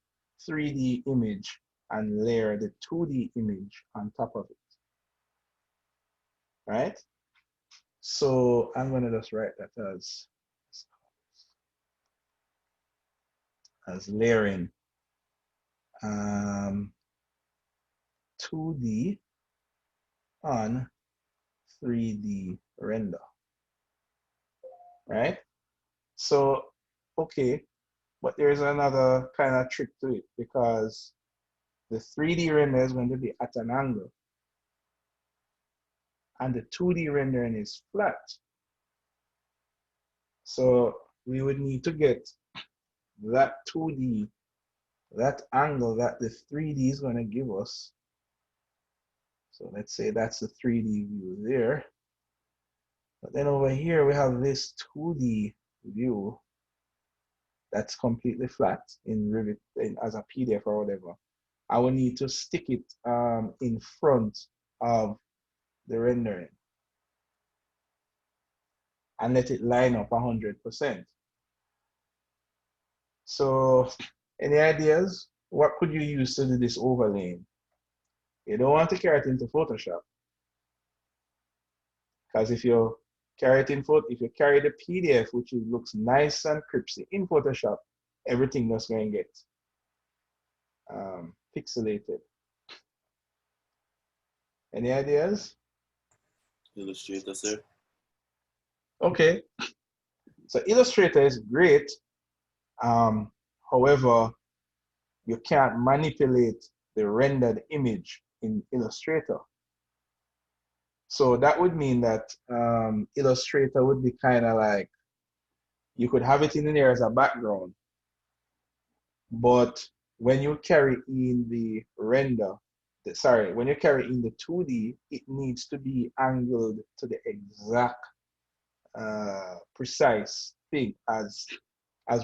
3D image and layer the 2D image on top of it, right? So I'm gonna just write that as layering 2D on 3D render, right? So, okay, but there's another kind of trick to it because the 3D render is going to be at an angle and the 2D rendering is flat. So we would need to get that 2D, that angle that the 3D is going to give us. So let's say that's the 3D view there. But then over here we have this 2D view that's completely flat in Revit as a PDF or whatever. I will need to stick it in front of the rendering and let it line up 100%. So any ideas? What could you use to do this overlaying? You don't want to carry it into Photoshop because if you carry it in if you carry the PDF, which looks nice and crispy in Photoshop, everything is going to get pixelated. Any ideas? Illustrator, sir. Okay, so Illustrator is great. However, you can't manipulate the rendered image in Illustrator. So that would mean that Illustrator would be kind of like, you could have it in there as a background, but when you carry in the render, when you carry in the 2D, it needs to be angled to the exact precise thing as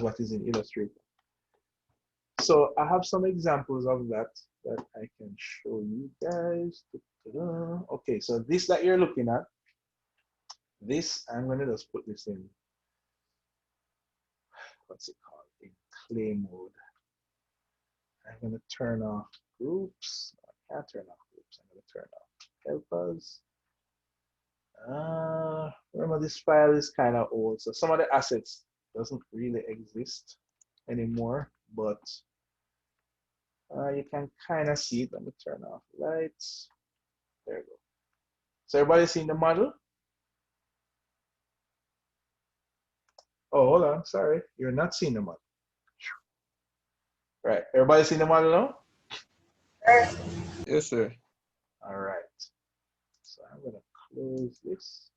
what is in Illustrator. So I have some examples of that I can show you guys. Okay, so this that you're looking at, this, I'm gonna just put this in, what's it called, in clay mode. I'm gonna turn off groups. I can't turn off groups. I'm gonna turn off helpers. Remember this file is kind of old, so some of the assets doesn't really exist anymore, but you can kind of see it. Let me turn off lights. There we go. So everybody seen the model? Oh, hold on, sorry, you're not seeing the model. Right, everybody seen the model now? Yes, sir. All right, so I'm gonna close this.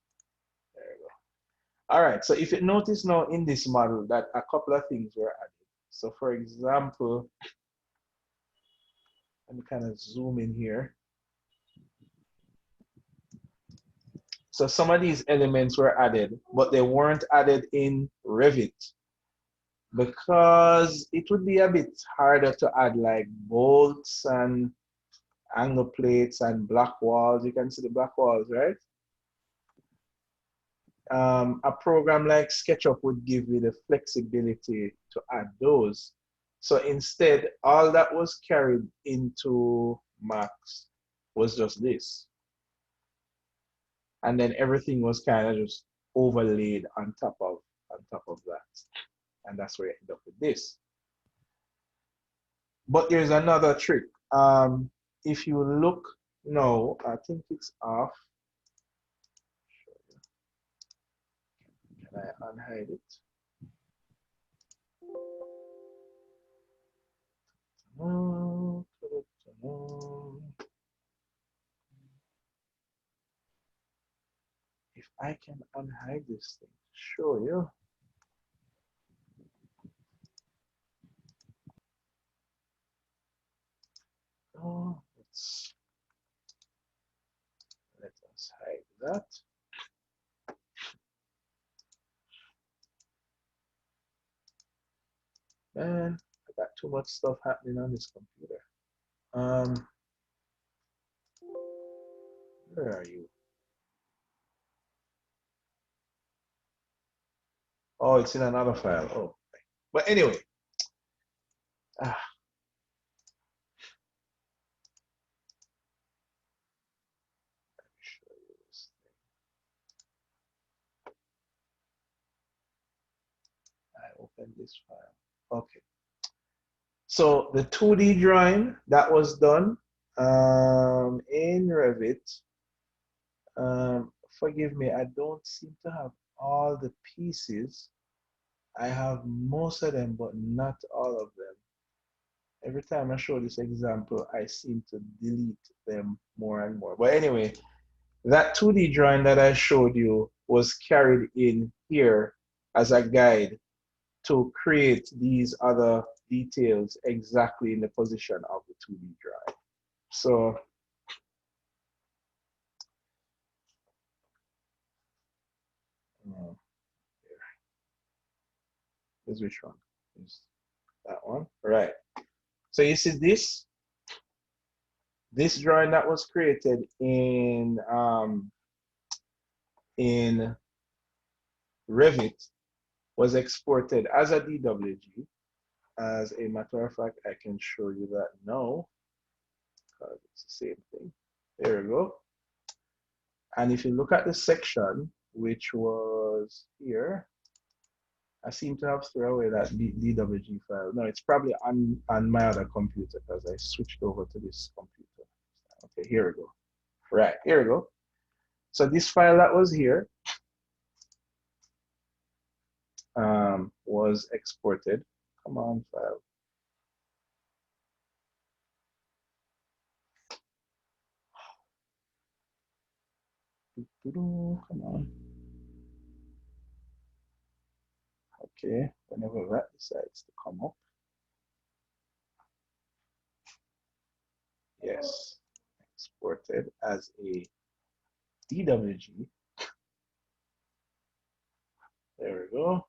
There we go. All right, so if you notice now in this model that a couple of things were added. So for example, let me kind of zoom in here. So some of these elements were added, but they weren't added in Revit because it would be a bit harder to add like bolts and angle plates and block walls. You can see the block walls, right? A program like SketchUp would give you the flexibility to add those. So instead, all that was carried into max was just this. And then everything was kind of just overlaid on top of that. And that's where I end up with this. But there's another trick. If you look now, I think it's off. Can I unhide it? If I can unhide this thing, show you. Oh, let us hide that. Man, I got too much stuff happening on this computer. Where are you? Oh, it's in another file. Oh, but anyway. Let me show you this thing. I opened this file. Okay. So the 2D drawing that was done in Revit. Forgive me, I don't seem to have all the pieces. I have most of them, but not all of them. Every time I show this example, I seem to delete them more and more. But anyway, that 2D drawing that I showed you was carried in here as a guide to create these other details exactly in the position of the 2D drawing. So here's which one? Is that one? Right. So you see this drawing that was created in Revit was exported as a DWG. As a matter of fact, I can show you that now because it's the same thing. There we go. And if you look at the section, which was here, I seem to have thrown away that DWG file. No, it's probably on my other computer because I switched over to this computer. Okay, here we go. Right, here we go. So this file that was here was exported. Come on, file. Come on. Okay, whenever that decides to come up. Yes, exported as a DWG. There we go.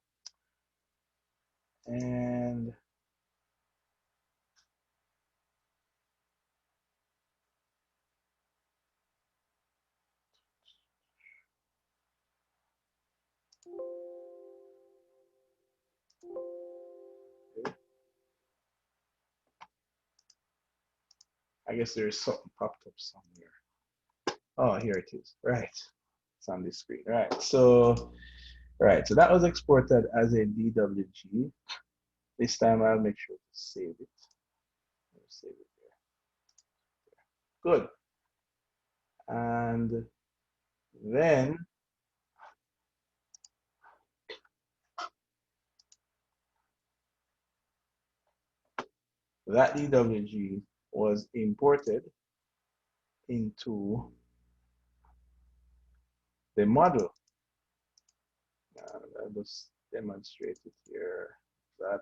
And I guess there's something popped up somewhere. Oh, here it is. Right. It's on this screen. Right. So, so that was exported as a DWG. This time I'll make sure to save it. Save it there. Good. And then that DWG was imported into the model. I'll just demonstrate it here. That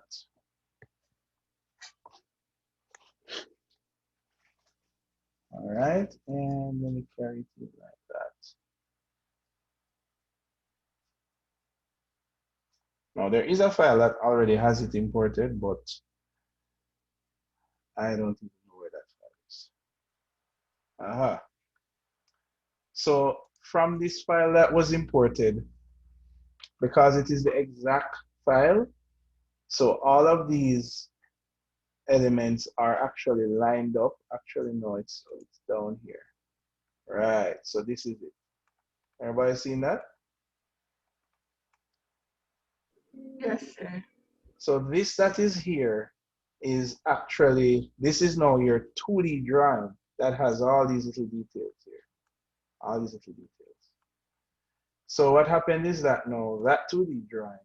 all right, and let me carry it like that. Now there is a file that already has it imported, but I don't even know where that file is. Aha. So from this file that was imported, because it is the exact file, so all of these elements are actually lined up. Actually, no, it's down here. Right, so this is it. Everybody seen that? Yes, sir. So this that is here is actually, this is now your 2D drawing that has all these little details here. All these little details. So what happened is that now that 2D drawing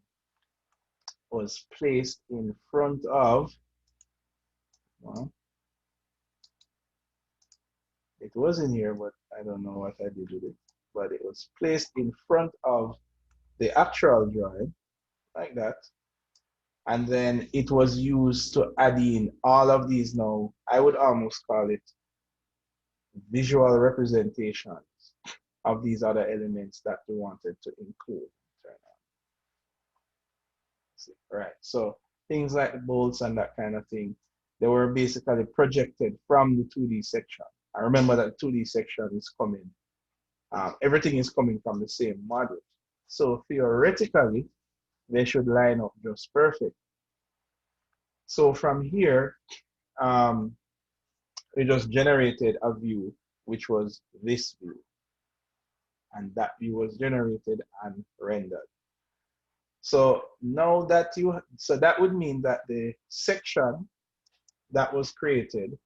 was placed in front of, well, it was in here, but I don't know what I did with it. But it was placed in front of the actual drawing, like that. And then it was used to add in all of these now, I would almost call it visual representations of these other elements that we wanted to include. Right, so things like bolts and that kind of thing, they were basically projected from the 2D section. I remember that 2D section is coming, everything is coming from the same model. So theoretically, they should line up just perfect. So from here, we just generated a view, which was this view. And that view was generated and rendered. So now that so that would mean that the section that was created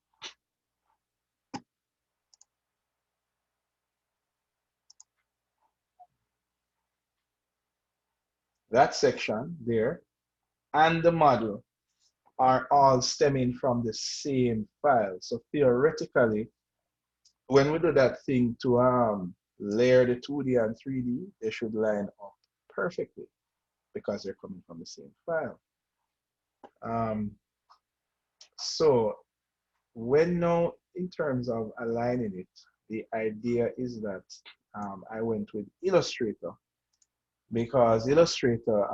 that section there and the model are all stemming from the same file. So theoretically, when we do that thing to layer the 2D and 3D, they should line up perfectly because they're coming from the same file. So when now in terms of aligning it, the idea is that I went with Illustrator because Illustrator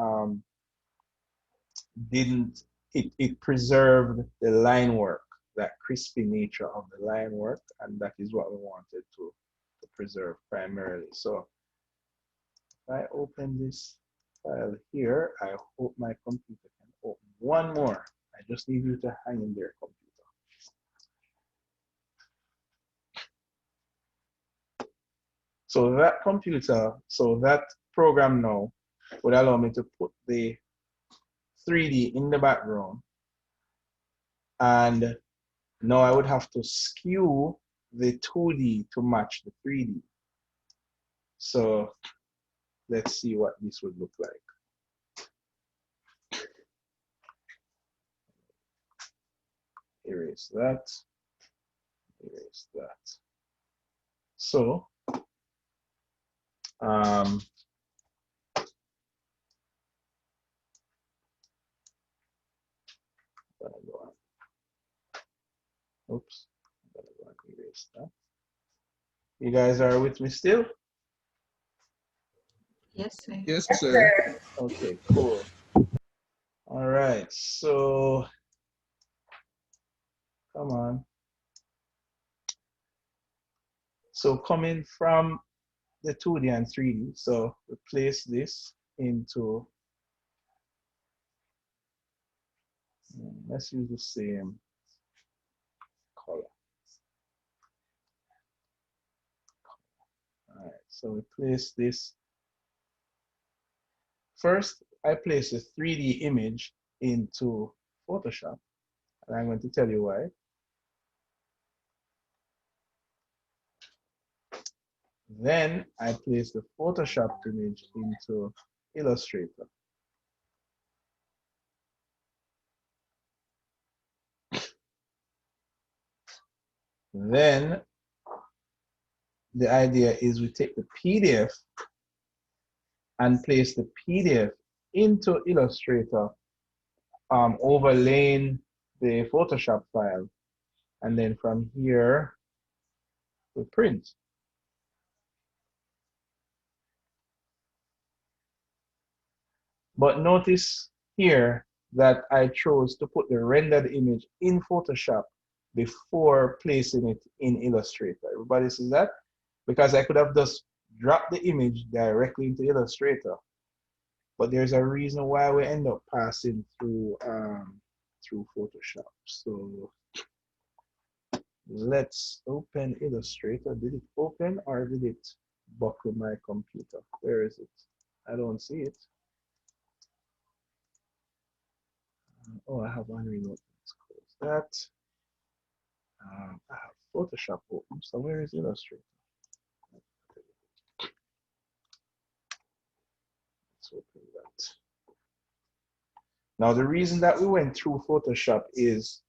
it preserved the line work, that crispy nature of the line work, and that is what we wanted to preserve primarily. So if I open this file here, I hope my computer can open one more. I just need you to hang in there, computer. So that computer, so that program now would allow me to put the 3D in the background, and now I would have to skew the 2D to match the 3D. So let's see what this would look like. Erase that, erase that. So oops, I'm gonna go and erase that. You guys are with me still? Yes, sir. Yes, sir. Okay, cool. All right, so come on. So coming from the 2D and 3D, so replace this into, let's use the same color. All right, so we place this. First, I place the 3D image into Photoshop, and I'm going to tell you why. Then I place the Photoshop image into Illustrator. Then the idea is we take the PDF and place the PDF into Illustrator, overlaying the Photoshop file. And then from here, we print. But notice here that I chose to put the rendered image in Photoshop before placing it in Illustrator. Everybody sees that? Because I could have just dropped the image directly into Illustrator. But there's a reason why we end up passing through through Photoshop. So let's open Illustrator. Did it open or did it buckle my computer? Where is it? I don't see it. Oh, I have one remote. Let's close that. I have Photoshop open. So where is Illustrator? Let's open that. Now, the reason that we went through Photoshop is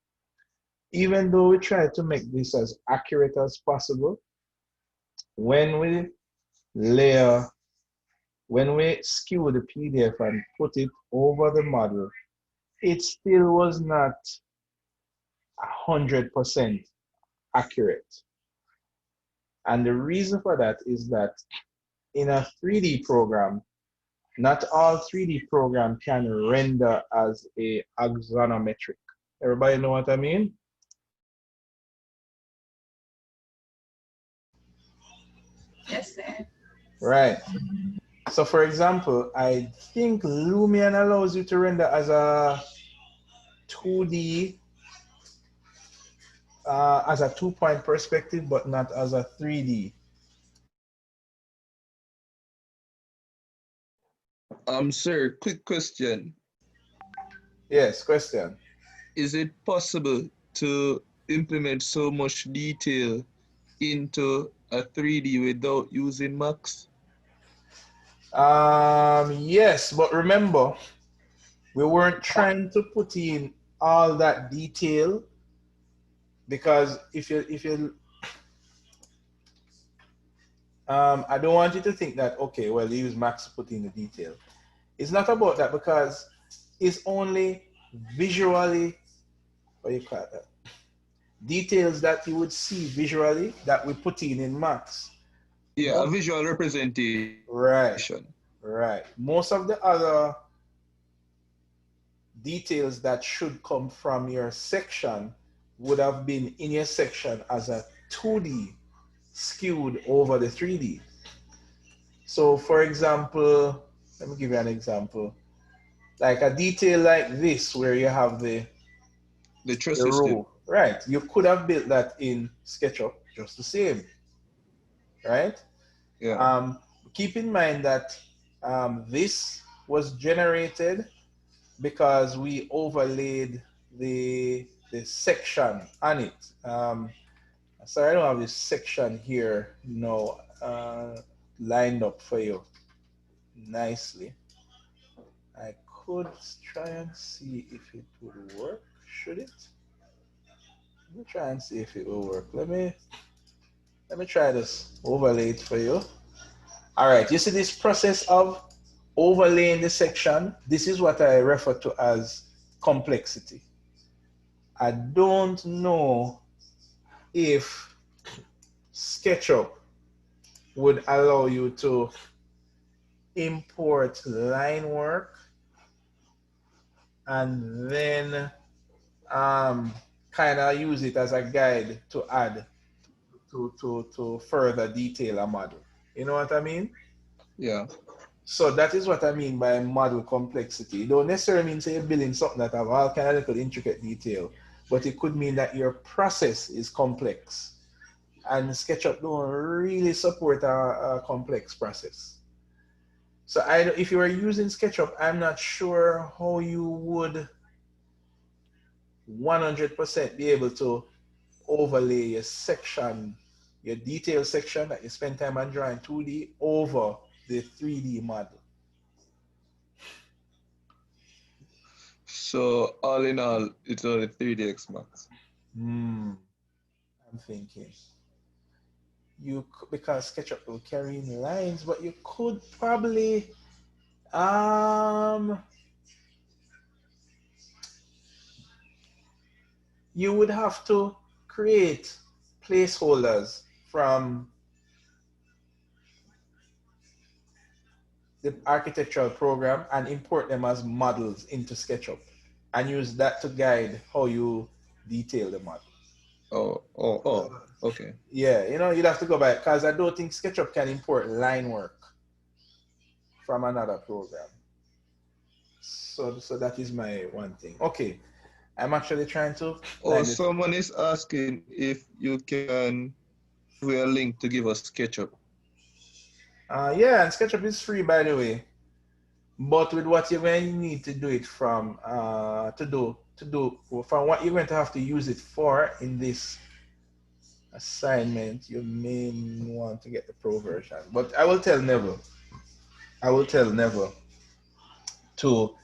even though we try to make this as accurate as possible, when we skew the PDF and put it over the model, it still was not 100% accurate. And the reason for that is that in a 3D program, not all 3D program can render as a axonometric. Everybody know what I mean? Yes, sir. Right. So for example, I think Lumion allows you to render as a 2D, as a 2-point perspective, but not as a 3D. Sir, quick question. Yes, question. Is it possible to implement so much detail into a 3D without using Max? Yes, but remember, we weren't trying to put in all that detail because if you I don't want you to think that okay, well, you use Max to put in the detail. It's not about that because it's only visually, what you call that, details that you would see visually that we put in Max. Yeah, a visual representation. Right, right. Most of the other details that should come from your section would have been in your section as a 2D skewed over the 3D. So for example, let me give you an example. Like a detail like this where you have the truss the system. row. Right. You could have built that in SketchUp just the same. Right? Yeah. Keep in mind that this was generated because we overlaid the section on it. Sorry, I don't have this section here no lined up for you nicely. I could try and see if it would work. Should it? Let me try and see if it will work. Let me try this overlay it for you. All right, you see this process of overlaying the section? This is what I refer to as complexity. I don't know if SketchUp would allow you to import line work and then kind of use it as a guide to add to further detail a model. You know what I mean? Yeah. So that is what I mean by model complexity. It don't necessarily mean say you're building something that have all kind of little intricate detail, but it could mean that your process is complex. And SketchUp don't really support a complex process. So if you were using SketchUp, I'm not sure how you would 100% be able to overlay your section, your detail section that you spend time on drawing 2D over the 3D model. So all in all, it's only 3DX Max. I'm thinking because SketchUp will carry in lines, but you could probably you would have to create placeholders from the architectural program and import them as models into SketchUp and use that to guide how you detail the model. Oh, okay. Yeah, you'd have to go back because I don't think SketchUp can import line work from another program. So that is my one thing. Okay, I'm actually trying to Oh, find it. someone is asking if you can give a link to give us SketchUp. Yeah, and SketchUp is free, by the way. But with what you're going to need to do it from, from what you're going to have to use it for in this assignment, you may want to get the pro version. But I will tell Neville. I will tell Neville to.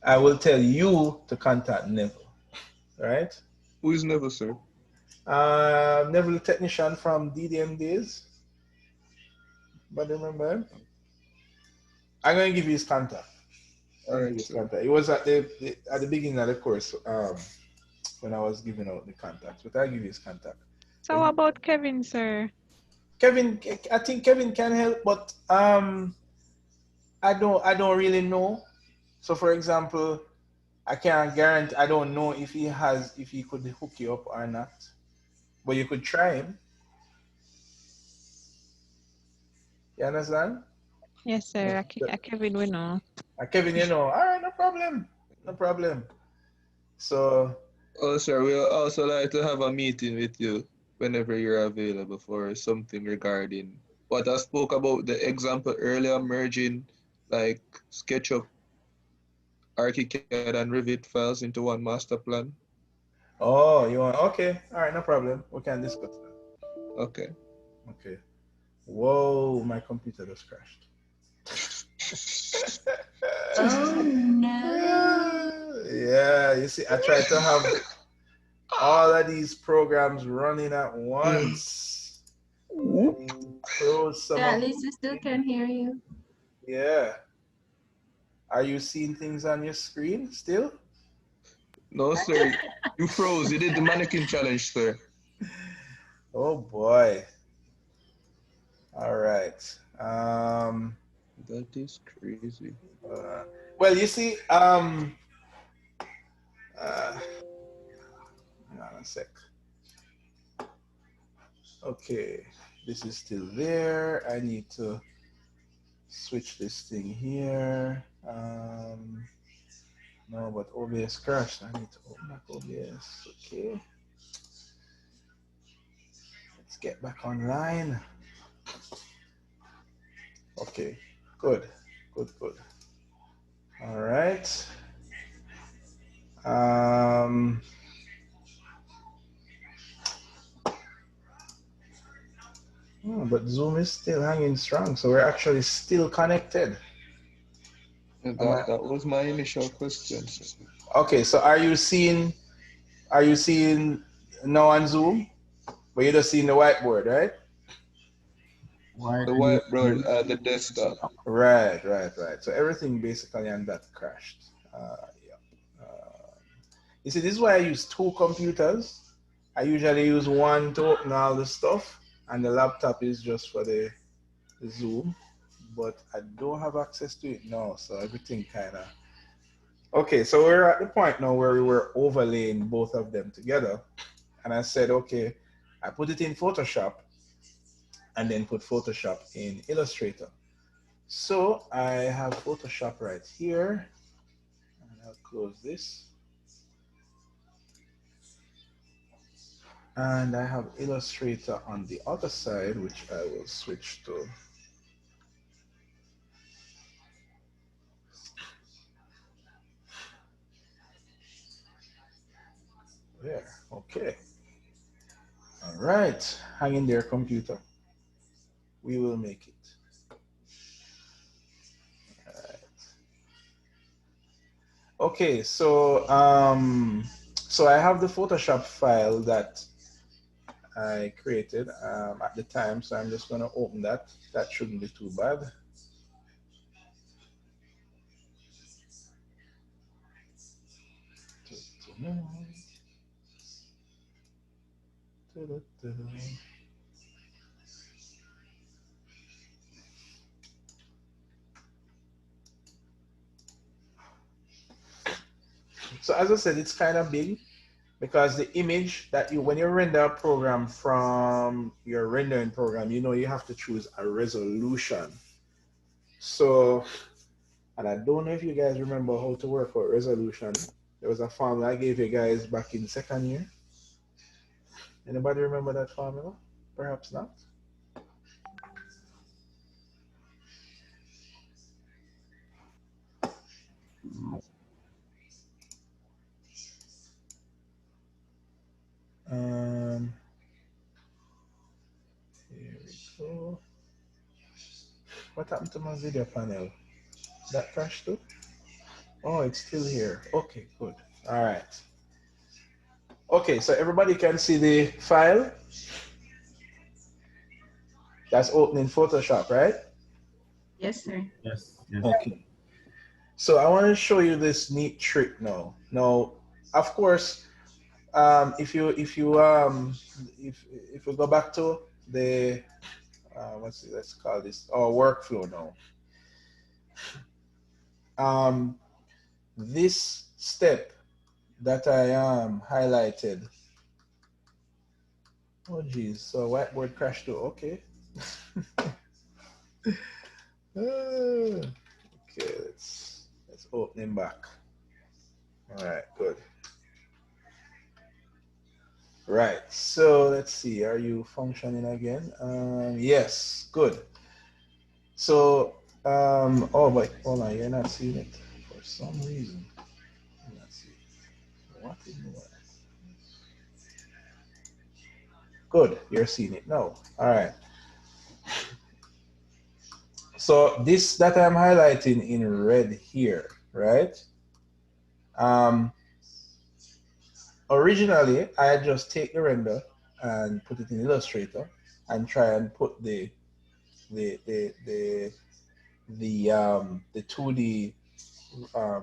I will tell you to contact Neville. Right? Who is Never, sir? Neville, the technician from DDM days. But remember him? I'm going to give you his contact. All right, sir. It was at the beginning of the course when I was giving out the contacts, but I'll give you his contact. So how about Kevin, sir? Kevin, I think Kevin can help, but I don't really know. So for example, I can't guarantee. I don't know if he could hook you up or not, but you could try him. You understand? Yes, sir. Kevin, we know. Kevin, you know. All right, no problem, no problem. So. Oh, sir, we'll also like to have a meeting with you whenever you're available for something regarding what I spoke about the example earlier, merging like SketchUp, ArchiCAD, and Revit files into one master plan. Oh, you want? Okay, all right, no problem. We can discuss that. Okay. Okay. Whoa, my computer just crashed. Oh no. Yeah, you see, I tried to have all of these programs running at once. At least I still can hear you. Yeah. Are you seeing things on your screen still? No, sir. You froze. You did the mannequin challenge, sir. Oh boy. All right. That is crazy. Well, you see, hang on a sec. Okay, this is still there. I need to switch this thing here. No, but OBS crashed. I need to open up OBS. Okay. Let's get back online. Okay, good, good, good. All right. But Zoom is still hanging strong, so we're actually still connected. That was my initial question, sir. Okay, so are you seeing now on Zoom? But you're just seeing the whiteboard, right? The whiteboard at the desktop. Right. So everything basically on that crashed. You see, this is why I use two computers. I usually use one to open all the stuff, and the laptop is just for the Zoom. But I don't have access to it now, so everything kind of. Okay, so we're at the point now where we were overlaying both of them together. And I said, okay, I put it in Photoshop and then put Photoshop in Illustrator. So I have Photoshop right here. And I'll close this. And I have Illustrator on the other side, which I will switch to. There, okay. All right, hang in there, computer. We will make it. All right. Okay, so so I have the Photoshop file that I created at the time, so I'm just going to open that. That shouldn't be too bad. So as I said, it's kind of big because the image that when you render a program from your rendering program, you have to choose a resolution. So, and I don't know if you guys remember how to work out resolution. There was a formula I gave you guys back in second year. Anybody remember that formula? Perhaps not. Here we go. What happened to my video panel? That crashed too? Oh, it's still here. Okay, good. All right. Okay, so everybody can see the file that's open in Photoshop, right? Yes, sir. Yes. Yes. Okay. So I want to show you this neat trick now. Now, of course, if you go back to the let's call this our workflow now. This step that I highlighted. Oh geez, so whiteboard crashed too. Okay. Okay, let's open him back. All right, good. Right, so let's see. Are you functioning again? Yes, good. So, oh, but hold on, you're not seeing it for some reason. I'm not seeing it. What in the world? Good, you're seeing it now. All right. So this that I'm highlighting in red here, right? Originally, I just take the render and put it in Illustrator and try and put the 2D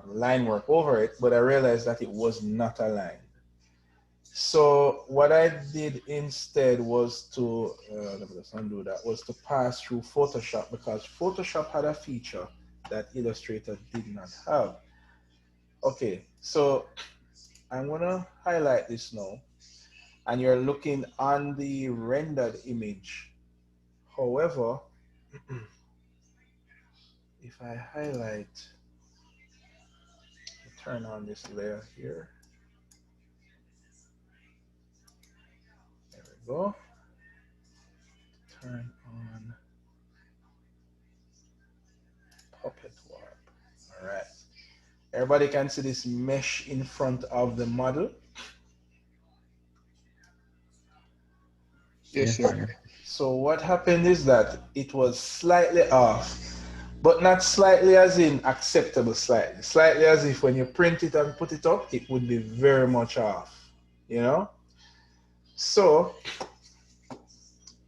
line work over it, but I realized that it was not aligned. So what I did instead was to let me just undo that. Was to pass through Photoshop, because Photoshop had a feature that Illustrator did not have. Okay, so I'm gonna highlight this now, and you're looking on the rendered image. However, if I highlight, turn on this layer here. There we go. Turn on Puppet Warp. All right. Everybody can see this mesh in front of the model. Yes, sir. So what happened is that it was slightly off, but not slightly as in acceptable slightly. Slightly as if when you print it and put it up, it would be very much off, you know? So,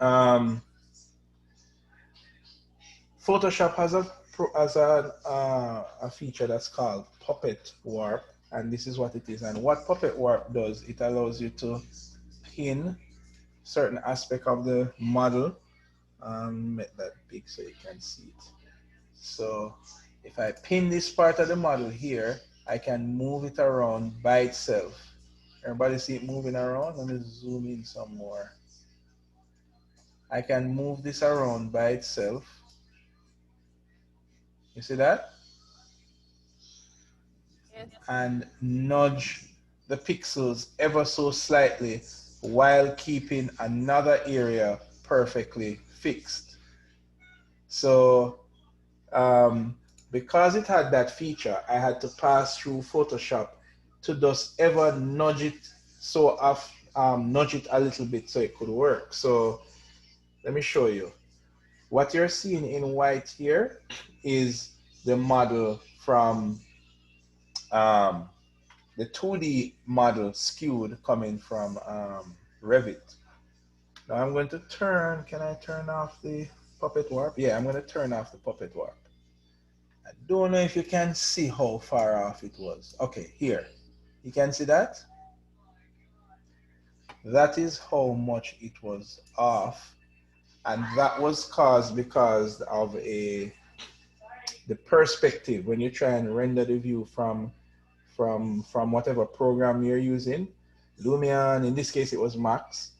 Photoshop has a feature that's called Puppet Warp, and this is what it is. And what Puppet Warp does, it allows you to pin certain aspect of the model. Make that big so you can see it. So if I pin this part of the model here, I can move it around by itself. Everybody see it moving around? Let me zoom in some more. I can move this around by itself. You see that? Yes. And nudge the pixels ever so slightly while keeping another area perfectly fixed. So because it had that feature, I had to pass through Photoshop to just ever nudge it nudge it a little bit so it could work. So let me show you. What you're seeing in white here is the model from the 2D model skewed coming from Revit. Now I'm going to can I turn off the Puppet Warp? Yeah, I'm going to turn off the Puppet Warp. I don't know if you can see how far off it was. Okay, here. You can see that? That is how much it was off. And that was caused because of the perspective. When you try and render the view from whatever program you're using, Lumion, in this case it was Max.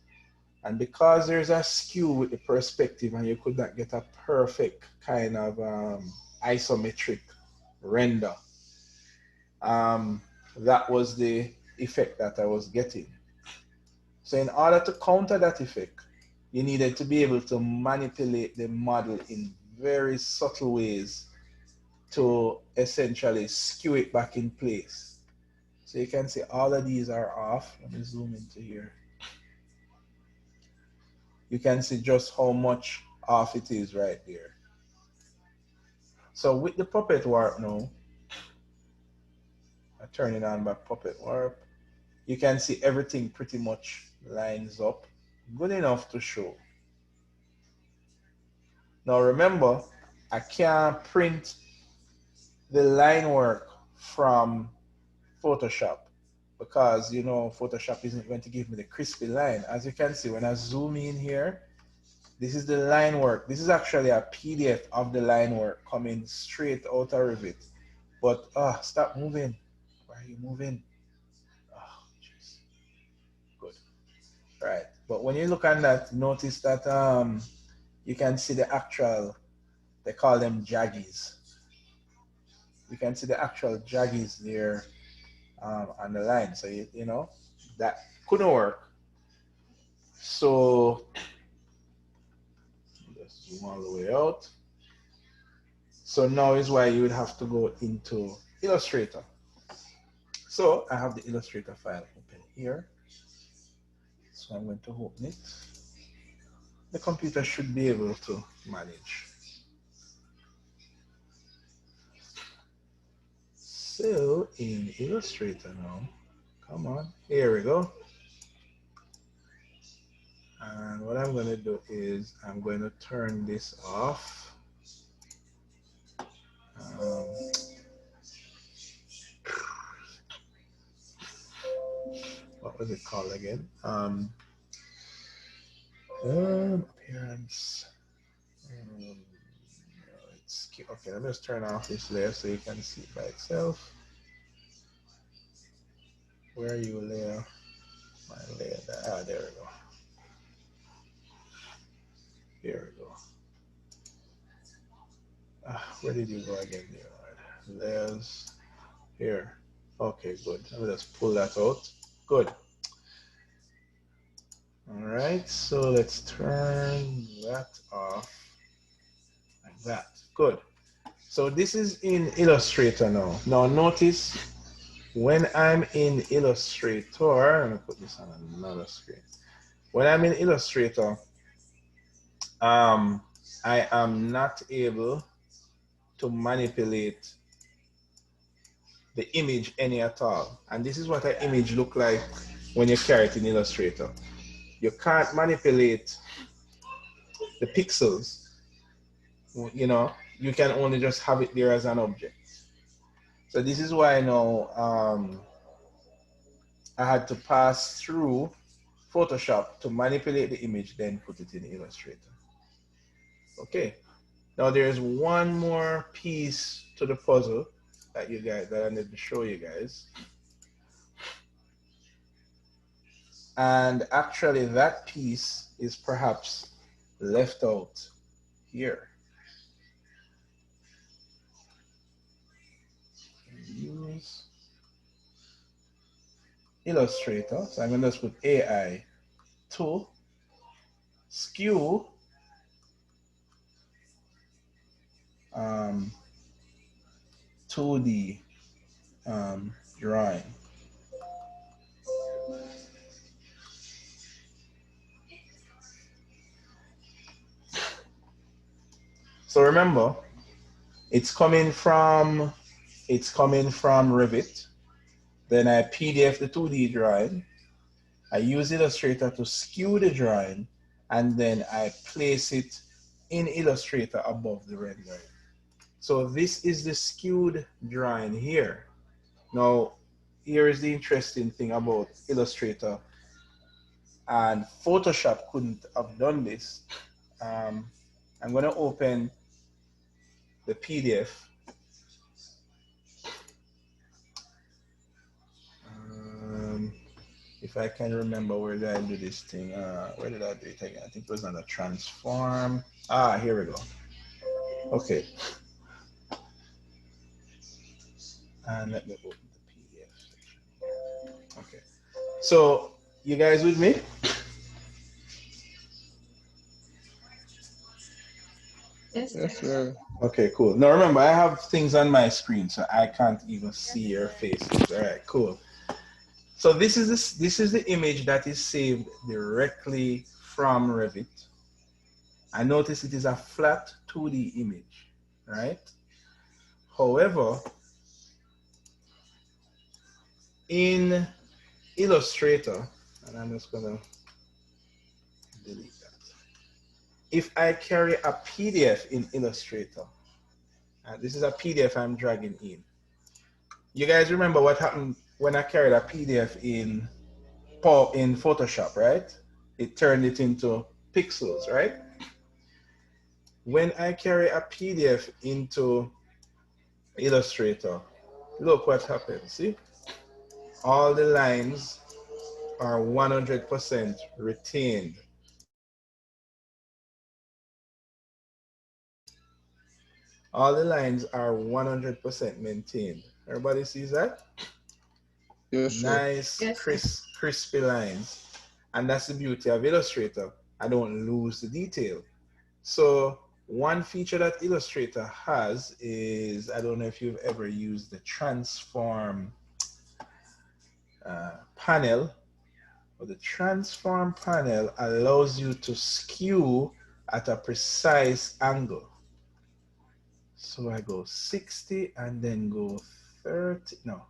And because there's a skew with the perspective and you could not get a perfect kind of isometric render, that was the effect that I was getting. So in order to counter that effect, you needed to be able to manipulate the model in very subtle ways to essentially skew it back in place. So you can see all of these are off. Let me zoom into here. You can see just how much off it is right there. So with the puppet warp now, I turn it on by puppet warp. You can see everything pretty much lines up good enough to show. Now remember, I can't print the line work from Photoshop because you know Photoshop isn't going to give me the crispy line. As you can see when I zoom in here, this is the line work. This is actually a PDF of the line work coming straight out of Revit. But stop moving. Why are you moving? Oh, jeez. Good. Right. But when you look at that, notice that you can see the actual, they call them jaggies. You can see the actual jaggies there on the line. So, you know, that couldn't work. So, just zoom all the way out. So now is why you would have to go into Illustrator. So I have the Illustrator file open here. So I'm going to open it. The computer should be able to manage. So in Illustrator now, come on, here we go. And what I'm going to do is I'm going to turn this off. What was it called again? Appearance. Okay, let me just turn off this layer so you can see it by itself. Where are you, layer? My layer. There we go. Here we go. Where did you go again, Lord? Layers. Here. Okay, good. Let me just pull that out. Good. All right, so let's turn that off like that. Good. So this is in Illustrator now. Now notice when I'm in Illustrator, let me put this on another screen. When I'm in Illustrator, I am not able to manipulate the image any at all. And this is what an image look like when you carry it in Illustrator. You can't manipulate the pixels. You know, you can only just have it there as an object. So this is why now I had to pass through Photoshop to manipulate the image, then put it in Illustrator. Okay. Now there's one more piece to the puzzle that I need to show you guys. And actually that piece is perhaps left out here. Use Illustrator. So I'm going to just put AI to skew 2D drawing. So remember, it's coming from Revit. Then I PDF the 2D drawing. I use Illustrator to skew the drawing, and then I place it in Illustrator above the rendering. So this is the skewed drawing here. Now, here is the interesting thing about Illustrator, and Photoshop couldn't have done this. I'm going to open the PDF. If I can remember, where did I do this thing? Where did I do it again? I think it was on the transform. Here we go. Okay. And let me open the PDF section. So you guys with me? Yes, Yes, sir. sir. Okay, cool. Now remember, I have things on my screen, so I can't even see your faces. All right, cool. So this is the image that is saved directly from Revit. I notice it is a flat 2D image, right? However, in Illustrator, and I'm just gonna delete that. If I carry a PDF in Illustrator, this is a PDF I'm dragging in. You guys remember what happened when I carried a PDF in Photoshop, right? It turned it into pixels, right? When I carry a PDF into Illustrator, look what happens. See? All the lines are 100% retained. All the lines are 100% maintained. Everybody sees that? Yes, sir. Nice, Yes, sir. crispy lines. And that's the beauty of Illustrator. I don't lose the detail. So one feature that Illustrator has is, I don't know if you've ever used the transform panel, but the transform panel allows you to skew at a precise angle. So I go 60 and then go 30. No,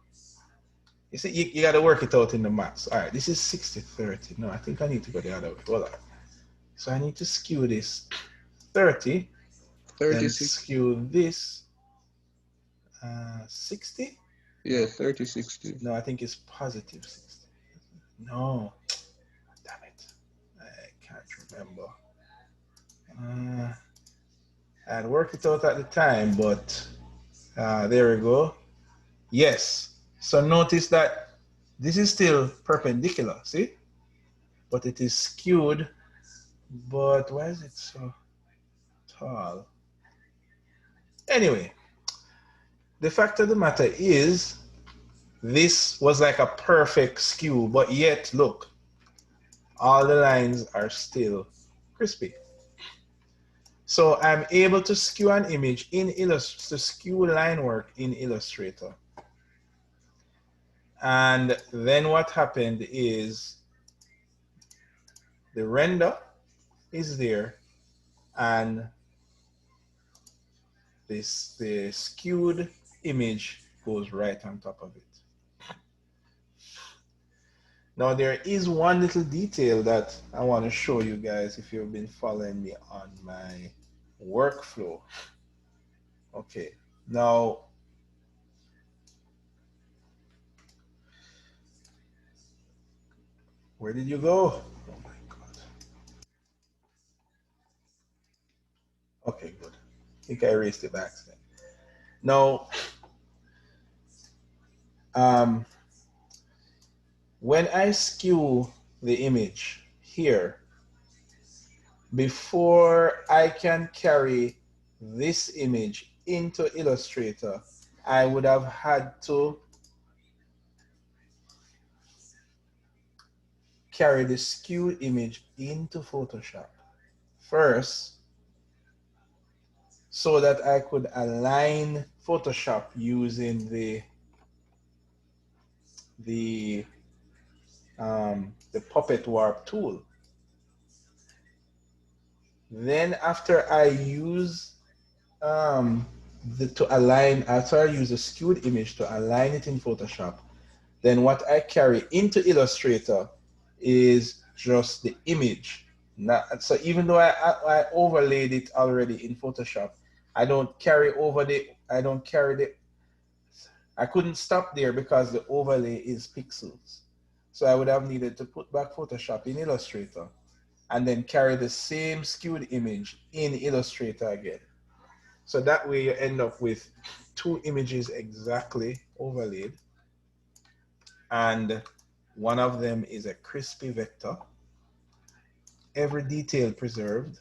you see, you got to work it out in the maths. All right, this is 60, 30. No, I think I need to go the other way. Hold on. So I need to skew this 30, then 36. skew this 60. Yeah, 3060. No, I think it's positive 60. No, damn it. I can't remember. I'd worked it out at the time, but there we go. Yes. So notice that this is still perpendicular, see? But it is skewed. But why is it so tall? Anyway, the fact of the matter is, this was like a perfect skew, but yet, look, all the lines are still crispy. So I'm able to skew an image in Illustrator, to skew line work in Illustrator. And then what happened is the render is there and the skewed image goes right on top of it. Now there is one little detail that I want to show you guys if you've been following me on my workflow. Okay, now where did you go? Oh my God. Okay, good. I think I erased it by accident. Now, when I skew the image here, before I can carry this image into Illustrator, I would have had to carry the skewed image into Photoshop first so that I could align Photoshop using the puppet warp tool. Then after I use to align, after I use a skewed image to align it in Photoshop, then what I carry into Illustrator is just the image. Not, so even though I overlaid it already in Photoshop, I don't carry I couldn't stop there because the overlay is pixels. So I would have needed to put back Photoshop in Illustrator and then carry the same skewed image in Illustrator again. So that way you end up with two images exactly overlaid, and one of them is a crispy vector, every detail preserved,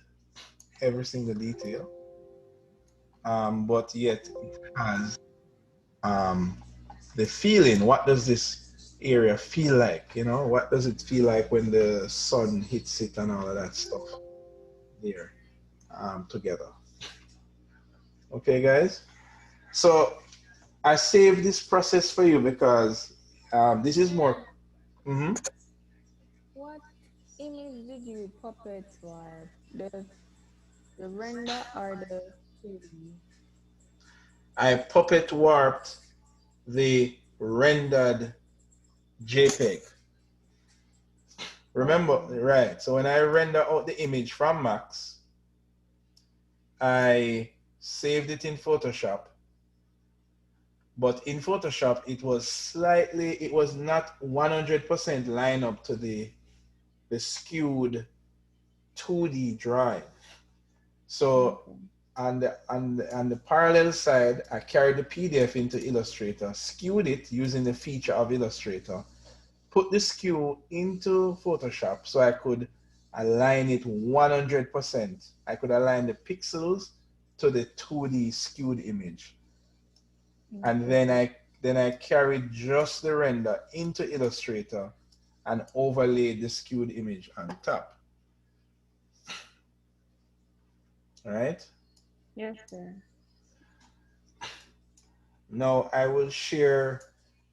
every single detail, but yet it has the feeling. What does this area feel like? You know, what does it feel like when the sun hits it and all of that stuff there together? Okay, guys. So I saved this process for you because this is more. Mhm. What image did you puppet warp? The render or the 2D? I puppet warped the rendered JPEG. Remember, Okay. right? So when I render out the image from Max, I saved it in Photoshop. But in Photoshop, it was not 100% line up to the skewed 2D drawing. So Okay. on the parallel side, I carried the PDF into Illustrator, skewed it using the feature of Illustrator, put the skew into Photoshop so I could align it 100%. I could align the pixels to the 2D skewed image. And Okay. then I carried just the render into Illustrator and overlaid the skewed image on top. All right. Yes, sir. Now I will share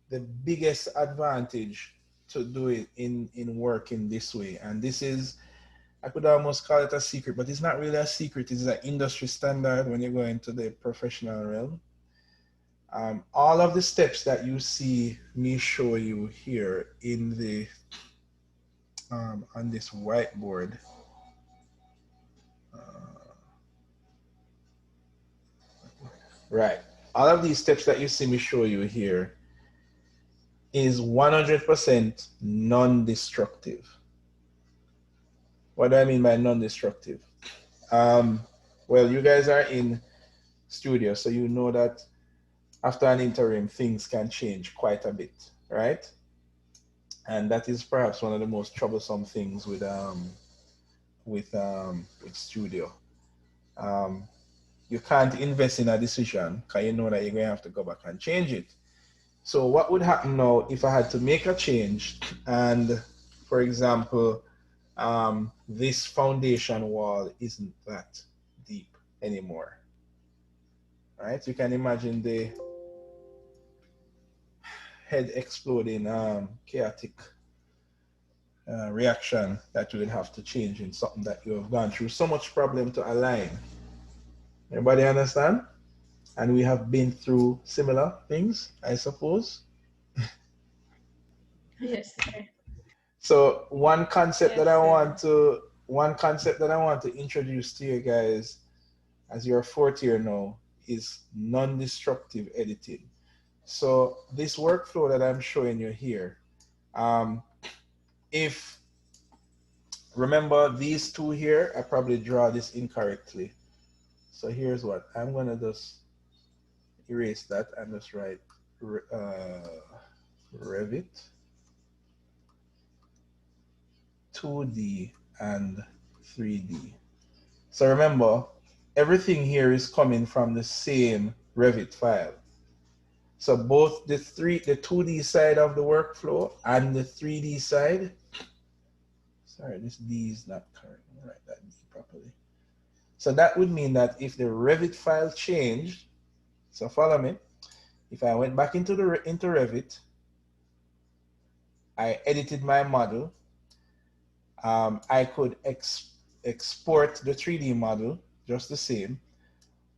the biggest advantage to do it in working this way. And this is, I could almost call it a secret, but it's not really a secret. It's an industry standard when you go into the professional realm. All of the steps that you see me show you here in the on this whiteboard, right? All of these steps that you see me show you here is 100% non-destructive. What do I mean by non-destructive? Well, you guys are in studio, so you know that after an interim, things can change quite a bit, right? And that is perhaps one of the most troublesome things with studio. Um, you can't invest in a decision because you know that you're going to have to go back and change it. So what would happen now if I had to make a change and, for example, this foundation wall isn't that deep anymore, right? You can imagine the head exploding chaotic reaction that you would have to change in something that you have gone through so much problem to align. Everybody understand? And we have been through similar things, I suppose. Yes, sir. So one concept that Yes, I sir. want to introduce to you guys as your fourth year now is non-destructive editing. So this workflow that I'm showing you here, if remember these two here, I probably draw this incorrectly. So here's what I'm gonna just erase that and just write Revit 2D and 3D. So remember, everything here is coming from the same Revit file. So both the 2D side of the workflow and the 3D side, sorry, this D is not correct. I'll write that D properly. So that would mean that if the Revit file changed, so follow me, if I went back into Revit, I edited my model, I could export the 3D model just the same.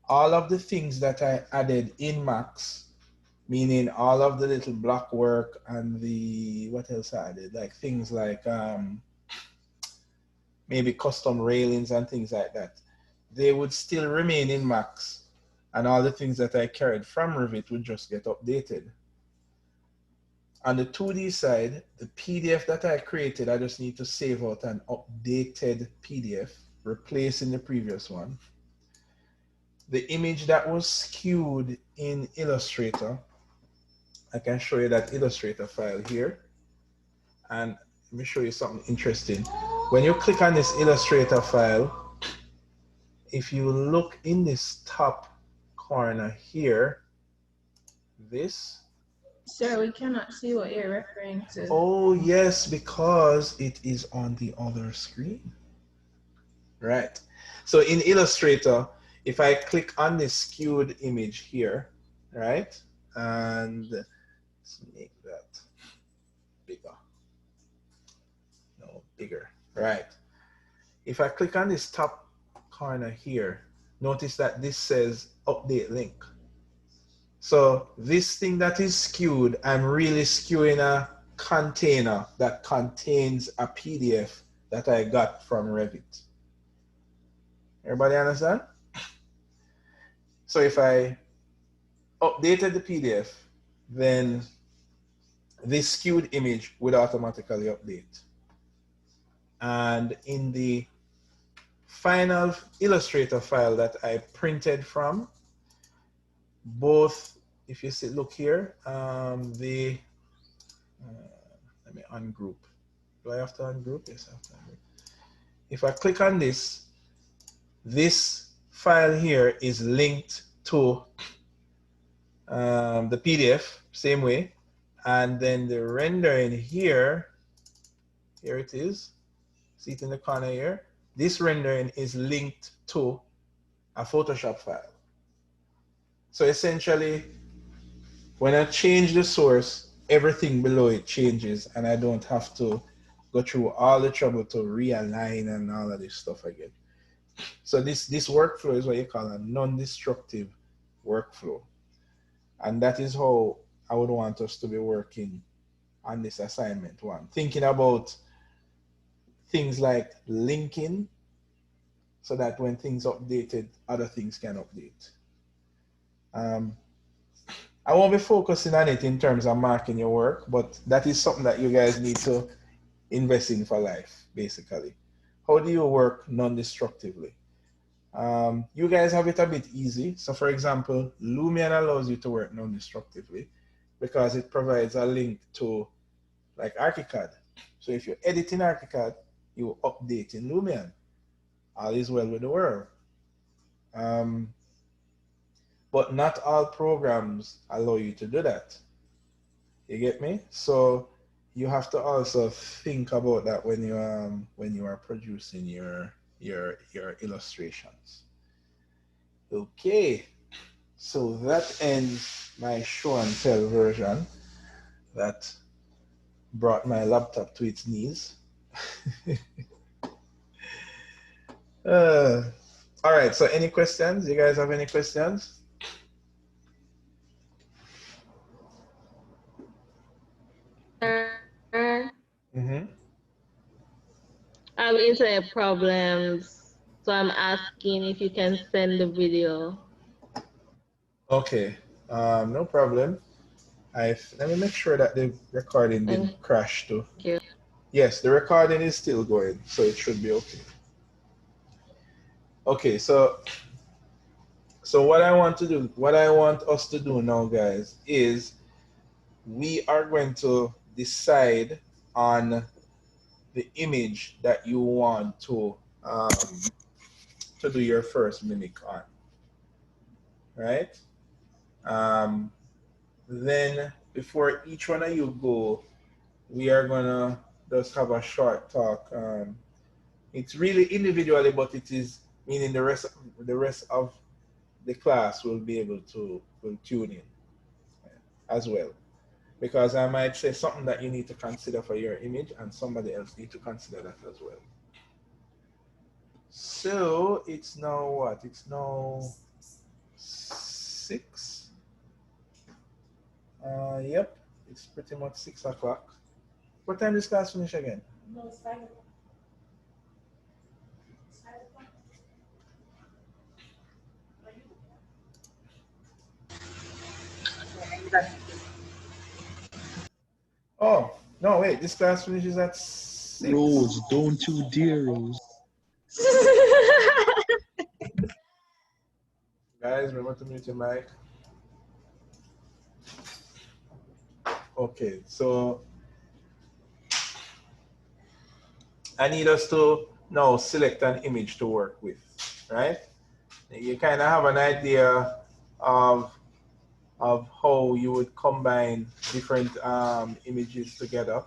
All of the things that I added in Max, meaning all of the little block work and the, what else I added? Like things like maybe custom railings and things like that. They would still remain in Max, and all the things that I carried from Revit would just get updated. On the 2D side, the PDF that I created, I just need to save out an updated PDF, replacing the previous one. The image that was skewed in Illustrator, I can show you that Illustrator file here. And let me show you something interesting. When you click on this Illustrator file, if you look in this top corner here, this, Sir, we cannot see what you're referring to. Oh, yes, because it is on the other screen. Right. So in Illustrator, if I click on this skewed image here, right, and let's make that bigger. No, bigger. Right. If I click on this top corner here, notice that this says update link. So this thing that is skewed, I'm really skewing a container that contains a PDF that I got from Revit. Everybody understand? So if I updated the PDF, then this skewed image would automatically update. And in the final Illustrator file that I printed from, both, if you see, look here, let me ungroup. Do I have to ungroup? Yes, I have to ungroup. If I click on this, this file here is linked to the PDF, same way. And then the rendering here it is. See it in the corner here? This rendering is linked to a Photoshop file. So essentially, when I change the source, everything below it changes, and I don't have to go through all the trouble to realign and all of this stuff again. So this workflow is what you call a non-destructive workflow. And that is how I would want us to be working on this assignment one. Thinking about things like linking, so that when things updated, other things can update. I won't be focusing on it in terms of marking your work, but that is something that you guys need to invest in for life, basically. How do you work non-destructively? You guys have it a bit easy. So for example, Lumion allows you to work non-destructively because it provides a link to like ArchiCAD. So if you edit in ArchiCAD, you update in Lumion. All is well with the world. But not all programs allow you to do that. You get me? So you have to also think about that when you are producing your illustrations. Okay, so that ends my show and tell version that brought my laptop to its knees. All right, so any questions? You guys have any questions? Mm-hmm. I have internet problems, so I'm asking if you can send the video. Okay, no problem. Let me make sure that the recording didn't crash too. Thank you. Yes, the recording is still going, so it should be okay. Okay, so what I want us to do now, guys, is we are going to decide on the image that you want to do your first mimic on, right? Then before each one of you go, we are gonna just have a short talk. It's really individually, but it is meaning the rest of the class will be able to tune in as well, because I might say something that you need to consider for your image, and somebody else need to consider that as well. So it's now what? It's now 6. Yep, it's pretty much 6 o'clock. What time does class finish again? No, it's 5 o'clock. It's 5 o'clock. Oh, no, wait, this class finishes at 6. Rose, don't you dare, Rose. Guys, remember to mute your mic. Okay, so I need us to now select an image to work with, right? You kind of have an idea of of how you would combine different images together.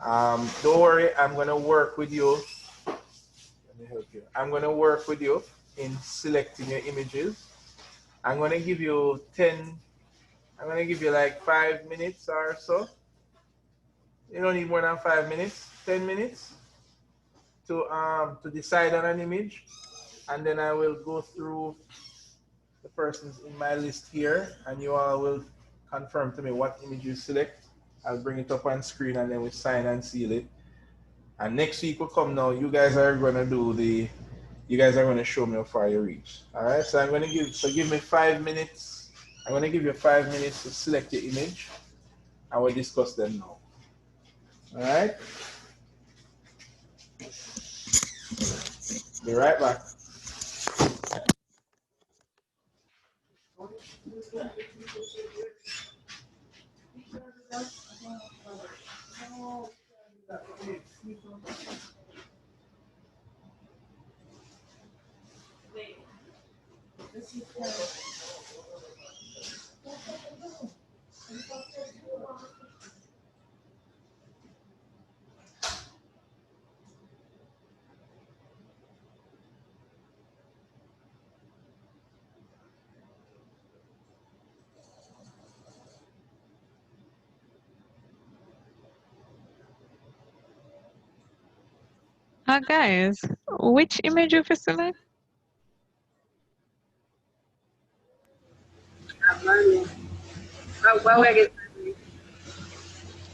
Don't worry, I'm gonna work with you. Let me help you. I'm gonna work with you in selecting your images. I'm gonna give you like 5 minutes or so. You don't need more than 5 minutes, 10 minutes to decide on an image. And then I will go through the persons in my list here, and you all will confirm to me what image you select. I'll bring it up on screen, and then we sign and seal it. And next week will come now. You guys are gonna show me how far you reach. All right. So give me 5 minutes. I'm gonna give you 5 minutes to select your image, and we'll discuss them now. All right. Be right back. Guys, which image you select?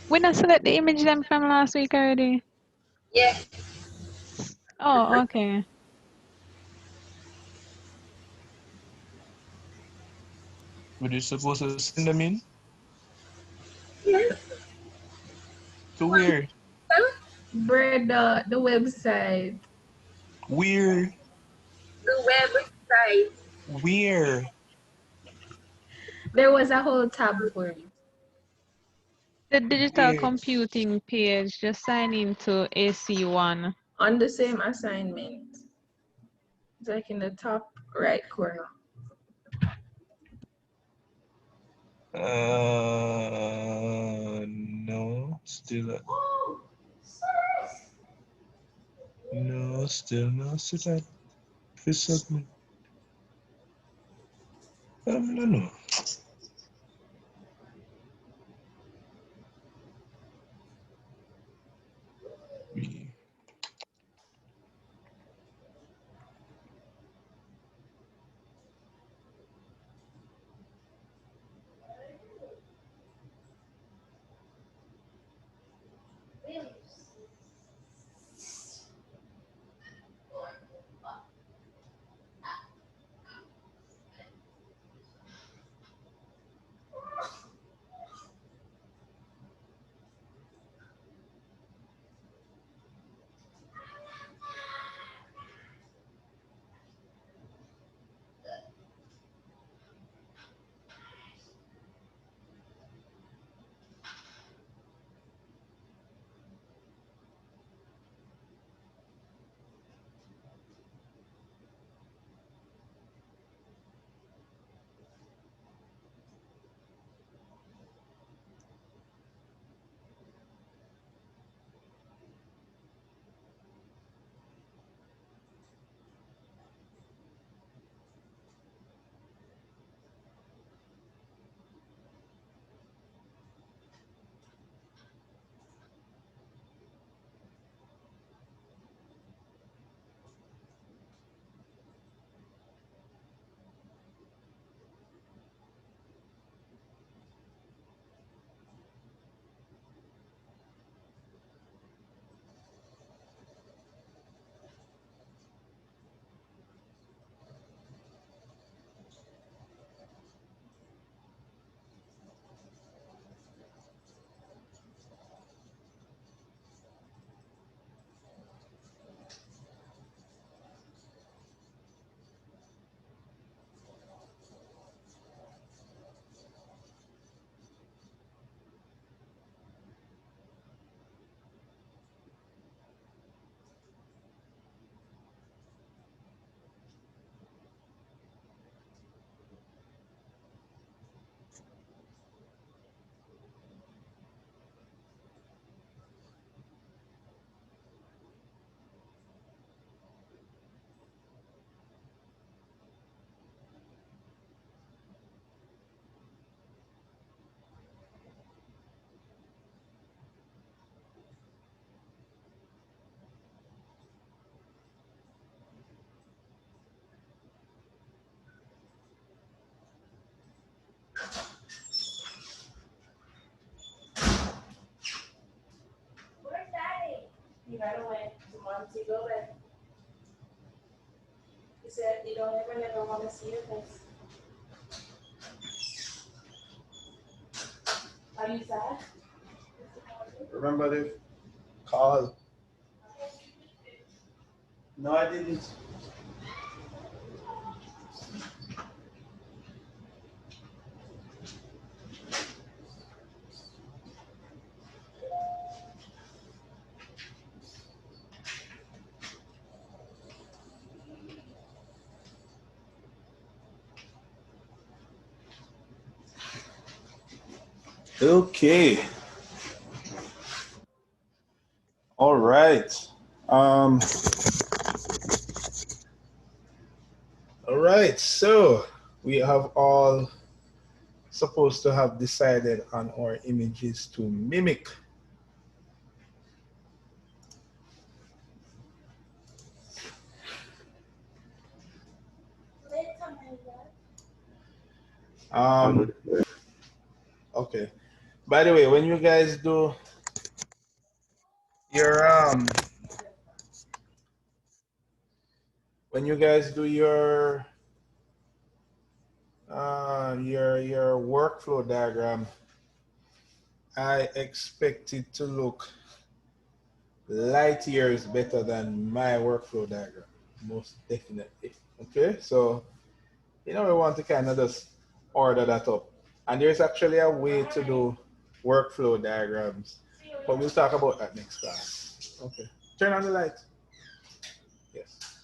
We not select the image them from last week already. Yeah. Oh, okay. Were you supposed to send them in? Yes. To where? Brenda, the website. Where? The website. Where? There was a whole tab for it. The digital Where? computing page, just sign into AC1. On the same assignment. It's like in the top right corner. No, still. No, still no. Still that. For submit. No. I went 2 months ago, but he said you don't ever want to see your face. Are you sad? Remember the call? No, I didn't. Okay. All right. All right. So we have all supposed to have decided on our images to mimic. Okay. By the way, when you guys do your when you guys do your workflow diagram, I expect it to look light years better than my workflow diagram, most definitely. Okay, so we want to kind of just order that up. And there's actually a way to do workflow diagrams, but we'll talk about that next class. Okay, turn on the light. Yes,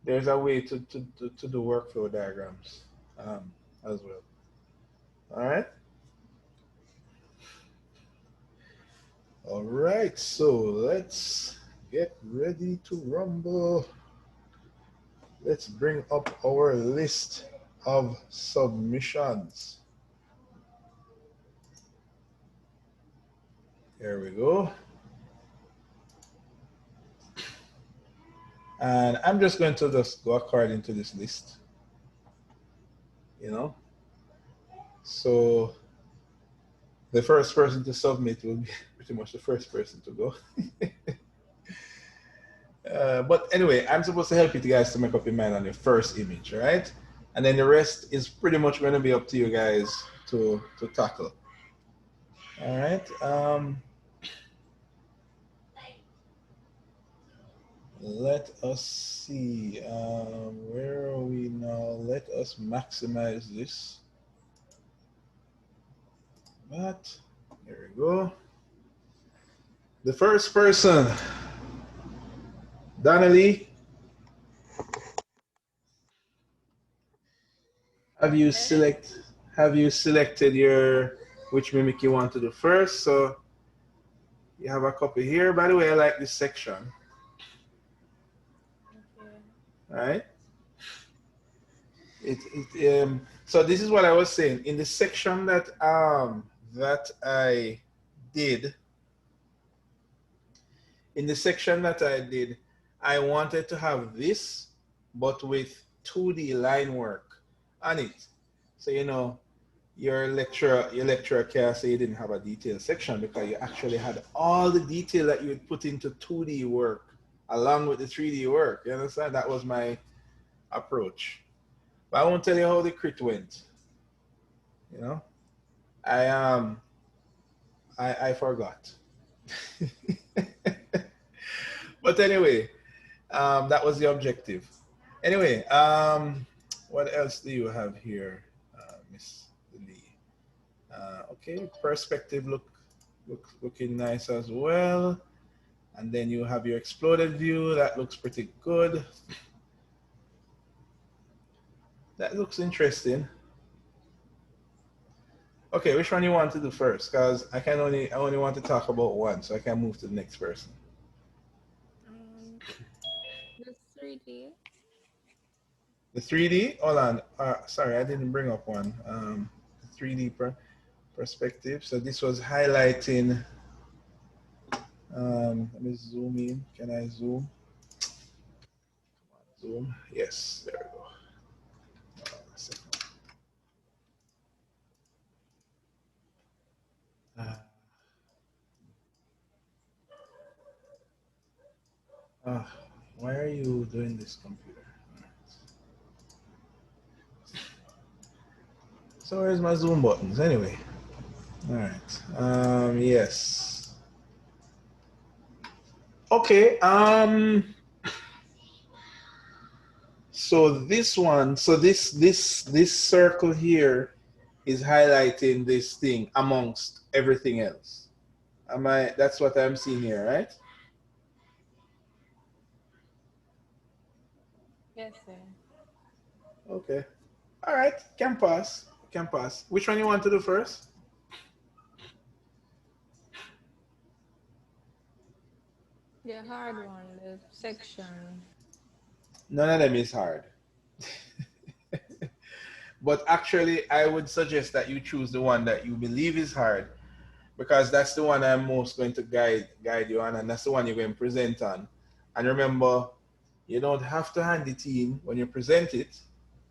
there's a way to do workflow diagrams as well. All right. All right, so let's get ready to rumble. Let's bring up our list of submissions. There we go. And I'm just going to just go according to this list, So the first person to submit will be pretty much the first person to go. But anyway, I'm supposed to help you guys to make up your mind on your first image, right? And then the rest is pretty much going to be up to you guys to tackle. All right. Let us see. Where are we now? Let us maximize this. But there we go. The first person, Donnelly. Have you selected your which mimic you want to do first? So you have a copy here. By the way, I like this section. Okay. All right. So this is what I was saying in the section that I did. In the section that I did, I wanted to have this, but with 2D line work on it. So your lecturer can't say you didn't have a detailed section because you actually had all the detail that you would put into 2D work along with the 3D work. You understand? That was my approach. But I won't tell you how the crit went. I forgot. But anyway, that was the objective. Anyway, what else do you have here, Miss Lee? Okay, perspective looking nice as well. And then you have your exploded view. That looks pretty good. That looks interesting. Okay, which one you want to do first? Because I only want to talk about one, so I can move to the next person. The 3D. The 3D? Hold on. Sorry, I didn't bring up one. The 3D perspective. So this was highlighting. Let me zoom in. Can I zoom? Zoom. Yes, there we go. Why are you doing this, computer? So where's my zoom buttons anyway? All right. Yes. Okay. So this one, so this circle here is highlighting this thing amongst everything else. That's what I'm seeing here, right? Yes, sir. Okay. All right. Can pass. Can pass. Which one you want to do first? The hard one, the section. None of them is hard. But actually, I would suggest that you choose the one that you believe is hard, because that's the one I'm most going to guide you on, and that's the one you're going to present on. And remember, you don't have to hand it in when you present it.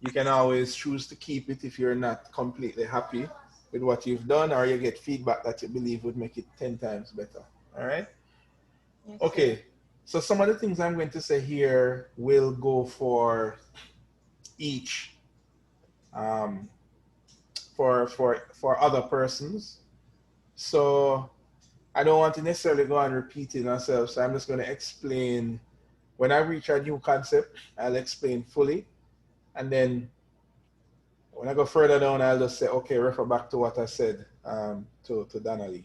You can always choose to keep it if you're not completely happy with what you've done, or you get feedback that you believe would make it 10 times better. All right? Yes, Okay. sir. So some of the things I'm going to say here will go for each um, for other persons. So I don't want to necessarily go on repeating ourselves. So I'm just going to explain. When I reach a new concept, I'll explain fully. And then when I go further down, I'll just say, okay, refer back to what I said to Donnelly.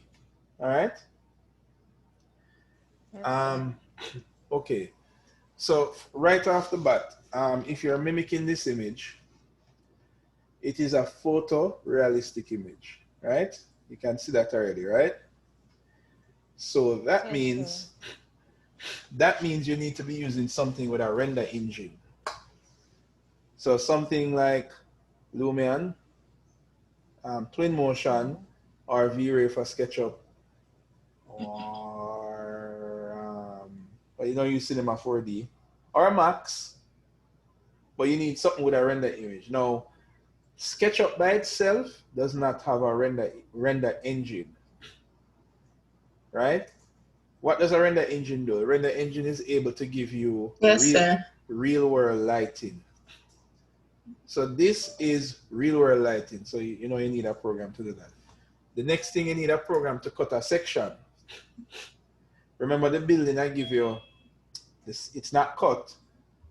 All right? Yes, sir. Okay. So right off the bat, if you're mimicking this image, it is a photorealistic image, right? You can see that already, right? So that Yes, means you need to be using something with a render engine. So something like Lumion, Twinmotion, or V-Ray for SketchUp, or but you know you Cinema 4D, or Max, but you need something with a render image. Now, SketchUp by itself does not have a render engine, right? What does a render engine do? A render engine is able to give you Yes, sir. real world lighting. So this is real world lighting. So you know you need a program to do that. The next thing, you need a program to cut a section. Remember the building I give you, this, it's not cut.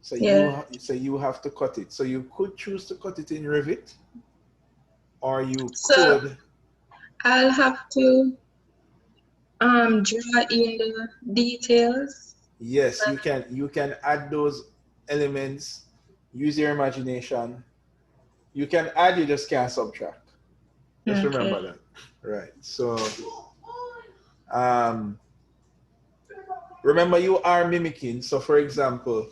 So Yeah. you have to cut it. So you could choose to cut it in Revit, or you So could. I'll have to draw in the details. Yes, you can add those elements, use your imagination. You can add, you just can't subtract. Just Okay. remember that. Right. So um remember you are mimicking. So for example,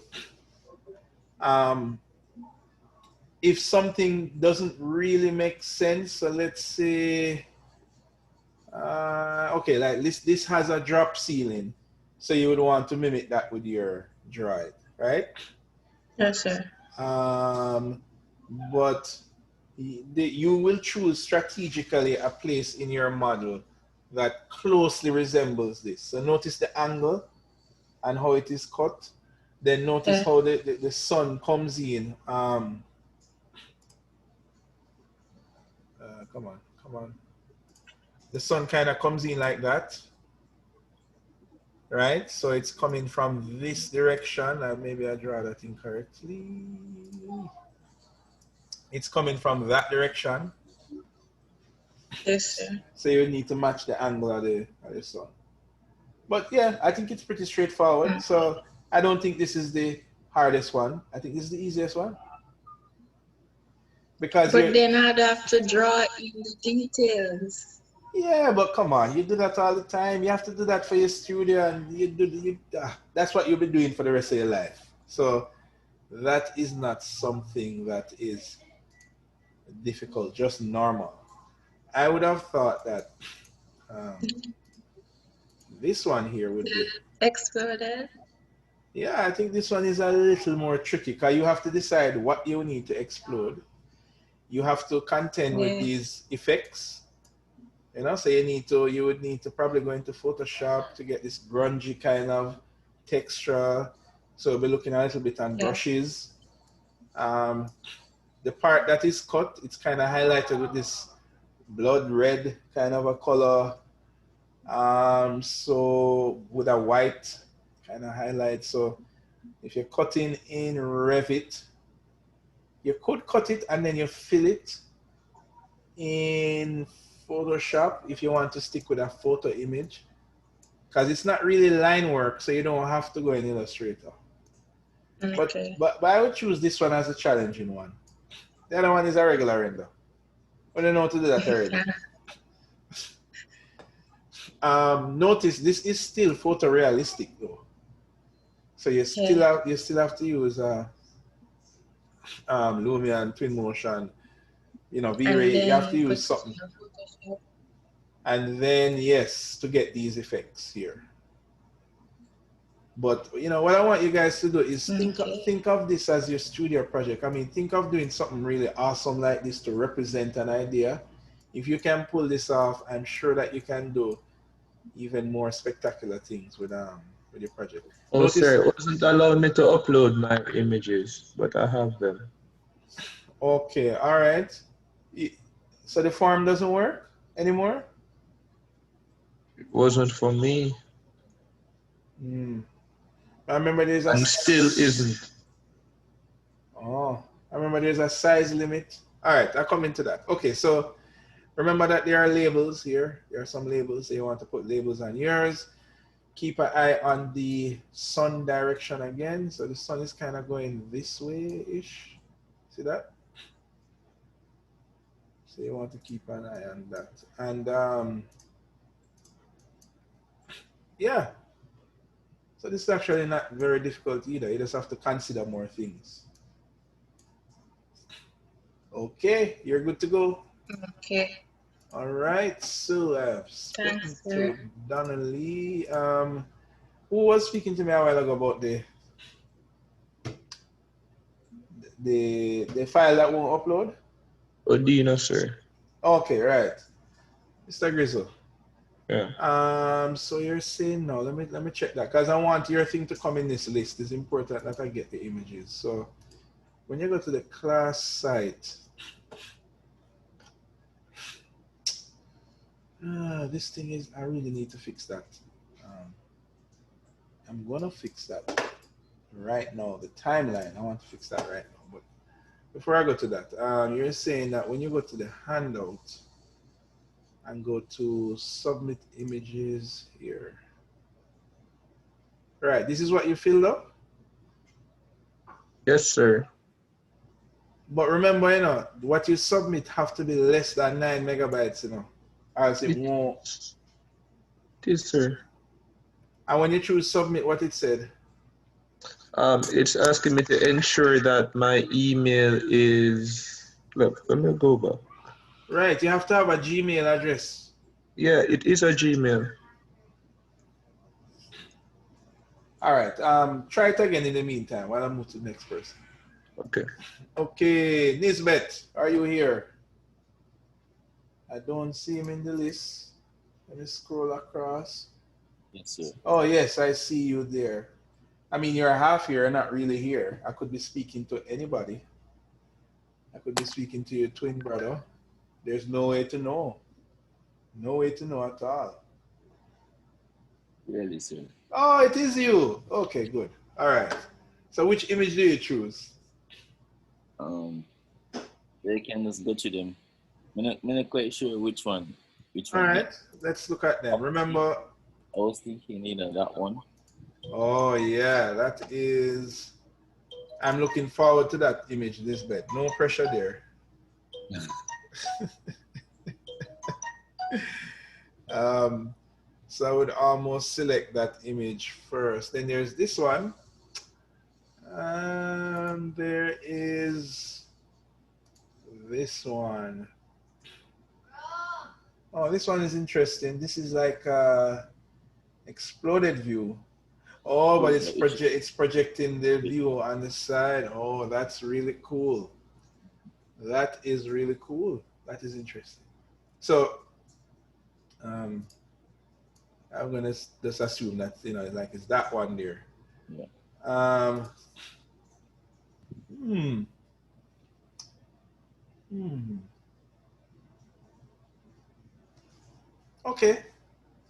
if something doesn't really make sense, so let's say okay, like this has a drop ceiling. So you would want to mimic that with your droid, right? Yes, sir. But you will choose strategically a place in your model that closely resembles this. So notice the angle and how it is cut. Then notice how the sun comes in. Come on, come on. The sun kind of comes in like that, right? So it's coming from this direction. Maybe I draw that incorrectly. It's coming from that direction. Yes, sir. So you need to match the angle of the sun. But yeah, I think it's pretty straightforward. So I don't think this is the hardest one. I think this is the easiest one. Because But then I'd have to draw in the details. yeah, but come on, you do that all the time. You have to do that for your studio, and that's what you'll be doing for the rest of your life. So that is not something that is difficult, just normal. I would have thought that this one here would be Exploded. yeah, I think this one is a little more tricky because you have to decide what you need to explode. You have to contend with these effects. You know, so you would need to probably go into Photoshop to get this grungy kind of texture. So we'll be looking a little bit on Yeah. brushes. The part that is cut, it's kind of highlighted with this blood red kind of a color. So with a white kind of highlight. So if you're cutting in Revit, you could cut it and then you fill it in Photoshop if you want to stick with a photo image, because it's not really line work, so you don't have to go in Illustrator. Okay. But I would choose this one as a challenging one. The other one is a regular render. But I know how to do that already. Notice this is still photorealistic though. So you still have to use Lumia and Twinmotion, you know, V-Ray. You have to use something. And then yes, to get these effects here. But you know what I want you guys to do is think of this as your studio project. I mean, think of doing something really awesome like this to represent an idea. If you can pull this off, I'm sure that you can do even more spectacular things with your project. Oh, Notice, sir, it wasn't allowing me to upload my images, but I have them. Okay, all right. So the form doesn't work anymore? It wasn't for me. I remember there's a... And still isn't. Oh, I remember there's a size limit. All right, I'll come into that. Okay, so remember that there are labels here. There are some labels. So you want to put labels on yours. Keep an eye on the sun direction again. So the sun is kind of going this way-ish. See that? So you want to keep an eye on that. And yeah. So this is actually not very difficult either. You just have to consider more things. Okay, you're good to go. Okay. All right, so I've spoken Thanks, to sir. Donnelly. Who was speaking to me a while ago about the file that won't upload? Odina, sir. Okay, right. Mr. Grizzle. Yeah. So you're saying no, let me check that because I want your thing to come in this list. It's important that I get the images. So when you go to the class site, this thing is, I really need to fix that. I'm gonna fix that right now. The timeline, I want to fix that right now. But before I go to that, you're saying that when you go to the handout and go to submit images here. Right, this is what you filled up? Yes, sir. But remember, you know, what you submit have to be less than 9 megabytes, you know, or else it won't. It is, sir. And when you choose submit, what it said? It's asking me to ensure that my email is, look, let me go back. Right, you have to have a Gmail address. Yeah, it is a Gmail. All right, try it again in the meantime while I move to the next person. Okay. Okay, Nisbet, are you here? I don't see him in the list. Let me scroll across. Yes, sir. Oh, yes, I see you there. I mean, you're half here, not really here. I could be speaking to anybody. I could be speaking to your twin brother. There's no way to know. No way to know at all. Really, sir. Oh, it is you. Okay, good. All right. So which image do you choose? They can just go to them. I'm not quite sure which one. All right, let's look at them. Remember, I was thinking, that one. oh yeah, that is, I'm looking forward to that image, this bed. No pressure there. So I would almost select that image first. Then there's this one. There is this one. Oh, this one is interesting. This is like a exploded view. Oh, but it's projecting the view on the side. Oh, that's really cool. That is really cool. That is interesting. So I'm gonna just assume that, like it's that one there. Yeah. Um, hmm. Hmm. Okay,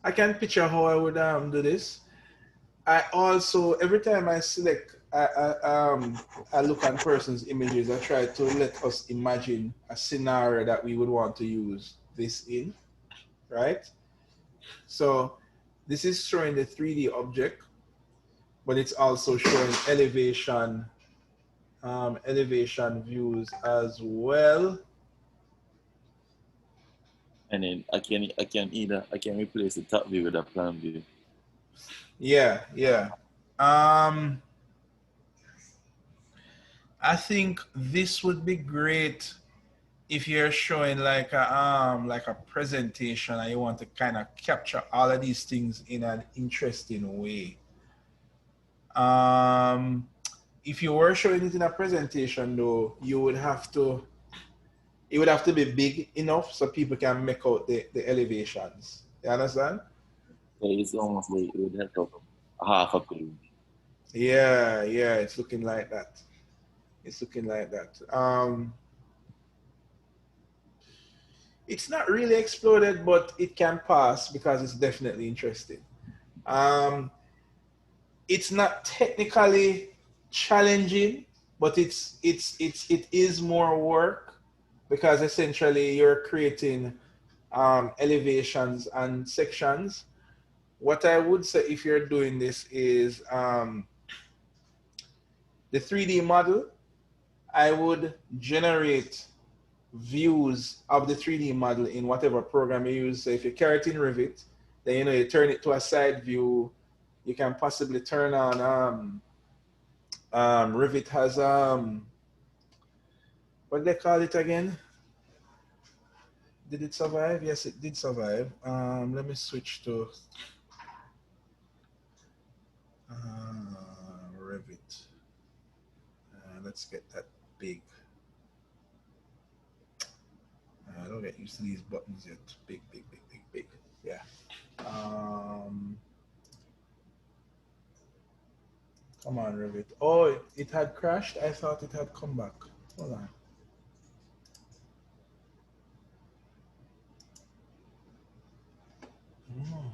I can picture how I would do this. I also every time I select, I look on person's images. I try to let us imagine a scenario that we would want to use this in, right? So this is showing the 3D object, but it's also showing elevation views as well. And then I can replace the top view with a plan view. Yeah, yeah. Um, I think this would be great if you're showing like a presentation and you want to kind of capture all of these things in an interesting way. Um, if you were showing it in a presentation though, it would have to be big enough so people can make out the elevations. You understand? So it's almost like it would help up half a page. Yeah, yeah, it's looking like that. It's looking like that. It's not really exploded, but it can pass because it's definitely interesting. Um, it's not technically challenging, but it is more work because essentially you're creating elevations and sections. What I would say if you're doing this is the 3D model. I would generate views of the 3D model in whatever program you use. So if you carry it in Revit, then you turn it to a side view. You can possibly turn on Revit has what do they call it again? Did it survive? Yes, it did survive. Let me switch to Revit. Let's get that big. I don't get used to these buttons yet. Big, big, big, big, big. Yeah. Come on, Revit. Oh, it had crashed. I thought it had come back. Hold on. Oh.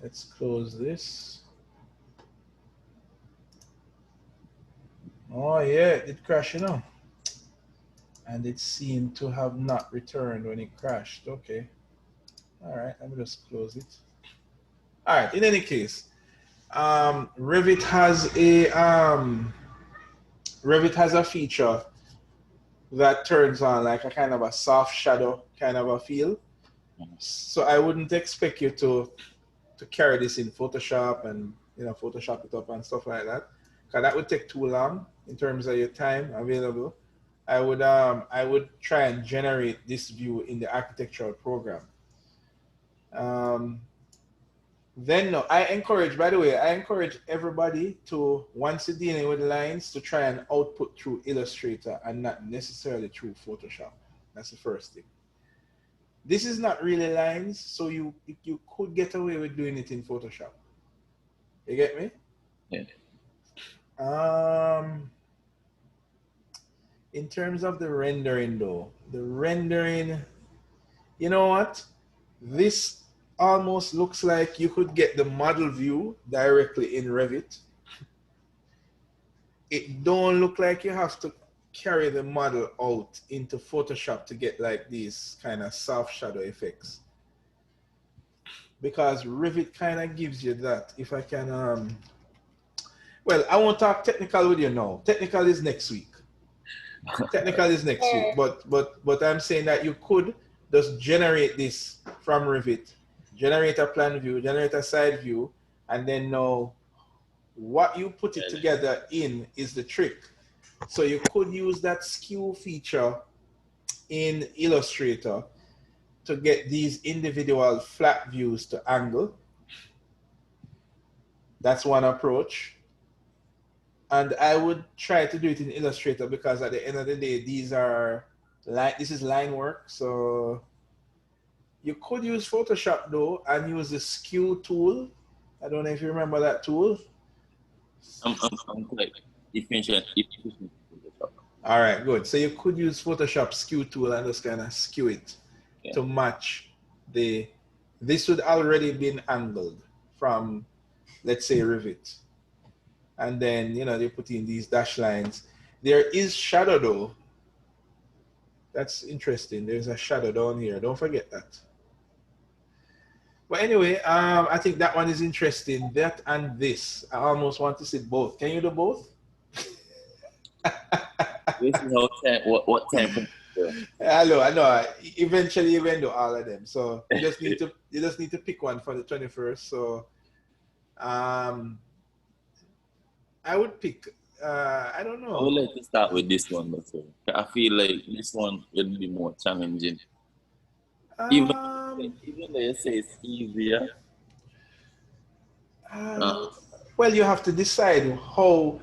Let's close this. Oh yeah, it crashed, and it seemed to have not returned when it crashed. Okay. All right, let me just close it. All right. In any case, Revit has a feature that turns on like a kind of a soft shadow kind of a feel. So I wouldn't expect you to carry this in Photoshop and Photoshop it up and stuff like that, because that would take too long in terms of your time available. I would try and generate this view in the architectural program. Um, then no, by the way, I encourage everybody to, once you're dealing with lines, to try and output through Illustrator and not necessarily through Photoshop. That's the first thing. This is not really lines, so you could get away with doing it in Photoshop. You get me? Yeah. In terms of the rendering though, you know what? This almost looks like you could get the model view directly in Revit. It don't look like you have to carry the model out into Photoshop to get like these kind of soft shadow effects. Because Revit kind of gives you that. If I can, well, I won't talk technical with you now. Technical is next week. But I'm saying that you could just generate this from Revit, generate a plan view, generate a side view, and then know what you put it together in is the trick. So you could use that skew feature in Illustrator to get these individual flat views to angle. That's one approach. And I would try to do it in Illustrator because at the end of the day, this is line work. So you could use Photoshop though and use the skew tool I don't know if you remember that tool. I'm quite efficient. All right, good. So you could use Photoshop skew tool and just kind of skew it to match this would already been angled from, let's say, Rivet. And then, you know, they put in these dash lines. There is shadow though. That's interesting. There's a shadow down here. Don't forget that. But anyway, I think that one is interesting. That and this. I almost want to see both. Can you do both? This is what time. I know. Eventually, you can do all of them. So you just need to pick one for the 21st. So, I would pick. I don't know. I would like to start with this one, but I feel like this one will be more challenging. Even though you say it's easier. Well, you have to decide how.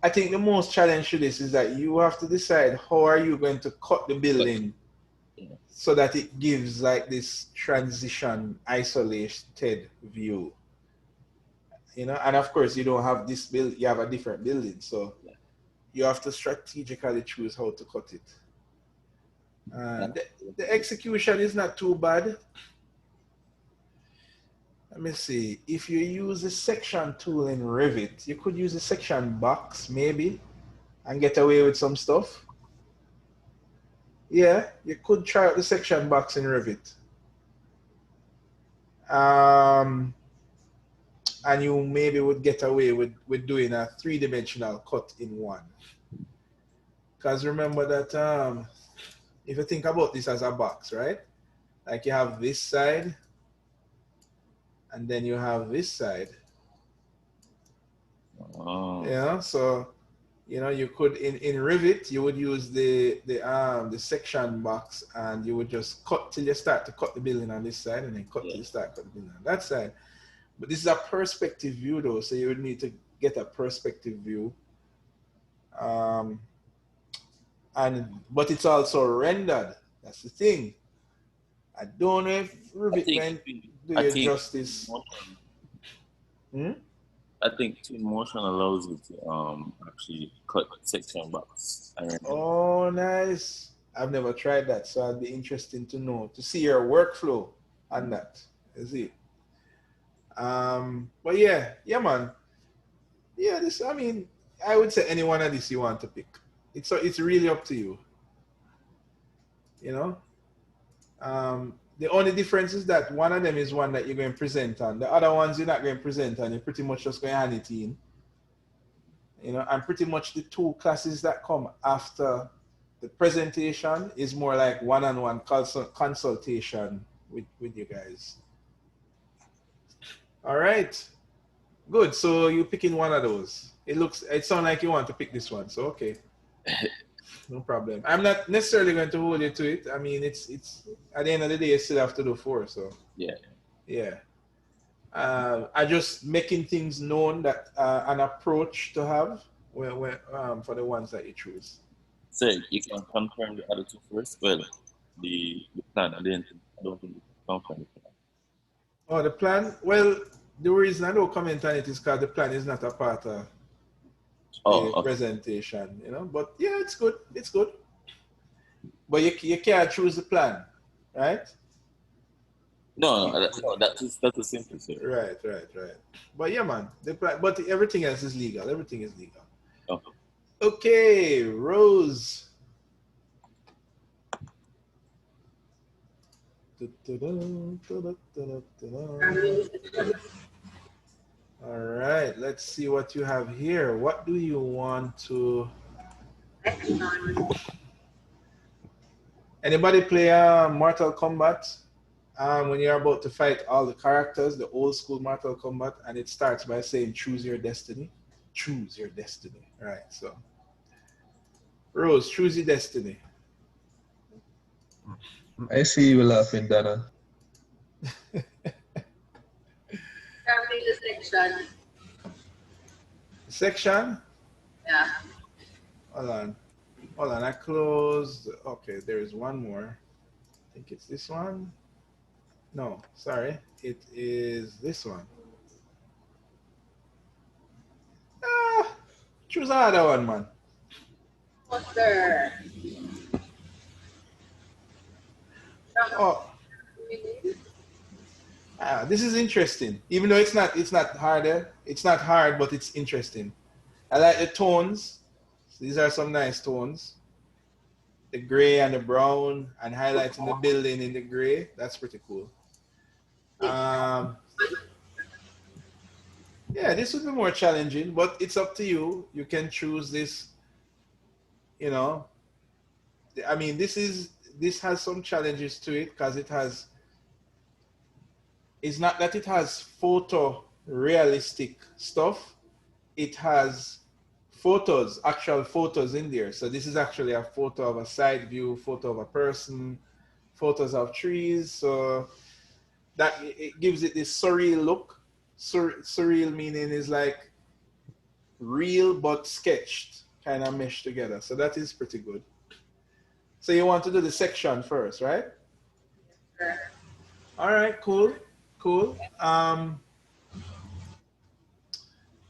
I think the most challenge to this is that you have to decide how are you going to cut the building so that it gives like this transition isolated view. You know, and of course you don't have this build, you have a different building, so you have to strategically choose how to cut it. The execution is not too bad. Let me see. If you use the section tool in Revit, you could use the section box maybe and get away with some stuff. Yeah, you could try out the section box in Revit. And you maybe would get away with doing a 3-dimensional cut in one. Because remember that if you think about this as a box, right? Like you have this side, and then you have this side. Oh. Yeah, so you know you could in Revit you would use the section box, and you would just cut till you start to cut the building on this side, and then cut till you start to cut the building on that side. But this is a perspective view though, so you would need to get a perspective view. But it's also rendered. That's the thing. I don't know if Revit can do you justice. I think Twinmotion allows you to actually cut section box. Oh, nice. I've never tried that, so it'd be interesting to know, to see your workflow on that. Is it? But yeah, man. Yeah, I mean, I would say any one of these you want to pick. It's really up to you. You know? The only difference is that one of them is one that you're going to present on. The other ones you're not going to present on. You're pretty much just going to hand it in. You know, and pretty much the two classes that come after the presentation is more like one-on-one consultation with you guys. All right. Good. So you're picking one of those. It sounds like you want to pick this one. So okay. No problem. I'm not necessarily going to hold you to it. I mean, it's at the end of the day, you still have to do 4. So yeah. I just making things known that an approach to have for the ones that you choose. So you can confirm the other two first. Well, the plan. I don't think you can confirm the plan. Oh, the plan. Well, the reason I don't comment on it is because the plan is not a part of the presentation, you know. But yeah, it's good. It's good. But you can't choose the plan, right? No, that's a simple thing. Right. But yeah, man, the plan. But everything else is legal. Everything is legal. Okay, Rose. All right, let's see what you have here. What do you want to... Anybody play Mortal Kombat? When you're about to fight all the characters, the old school Mortal Kombat, and it starts by saying, choose your destiny. Choose your destiny. All right, so. Rose, choose your destiny. I see you laughing, Dana. Section. Section? Yeah. Hold on, I closed. Okay, there is one more. I think it's this one. No, sorry. It is this one. Choose another one, man. What's the Oh, this is interesting. Even though it's not harder. It's not hard, but it's interesting. I like the tones. These are some nice tones. The gray and the brown and highlighting the building in the gray. That's pretty cool. Yeah, this would be more challenging, but it's up to you. You can choose this, you know. I mean, this has some challenges to it because it's not that it has photo realistic stuff. It has photos, actual photos in there. So this is actually a photo of a side view, photo of a person, photos of trees. So that it gives it this surreal look. Surreal meaning is like real but sketched, kind of meshed together. So that is pretty good. So you want to do the section first, right? All right, cool.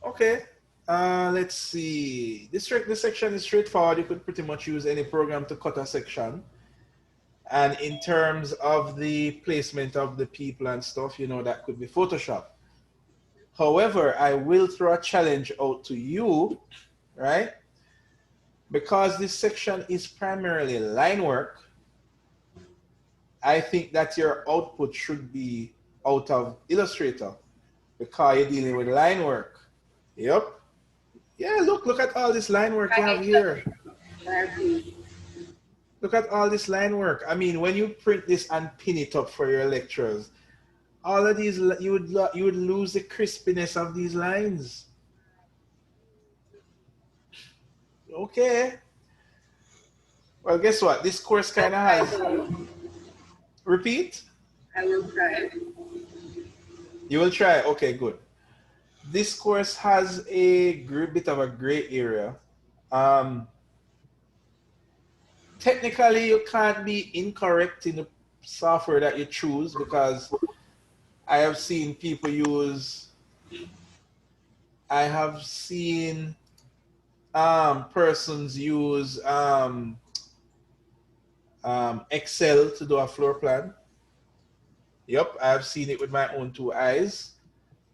Okay. Let's see. This section is straightforward. You could pretty much use any program to cut a section. And in terms of the placement of the people and stuff, you know, that could be Photoshop. However, I will throw a challenge out to you, right? Because this section is primarily line work, I think that your output should be out of Illustrator because you're dealing with line work. Yep. Yeah, look at all this line work you have here. Look at all this line work. I mean, when you print this and pin it up for your lectures, all of these, you would lose the crispiness of these lines. Okay. Well, guess what? This course kind of has... Repeat? I will try. You will try? Okay, good. This course has a bit of a gray area. Technically, you can't be incorrect in the software that you choose because I have seen people use... I have seen persons use Excel to do a floor plan. Yep, I've seen it with my own two eyes.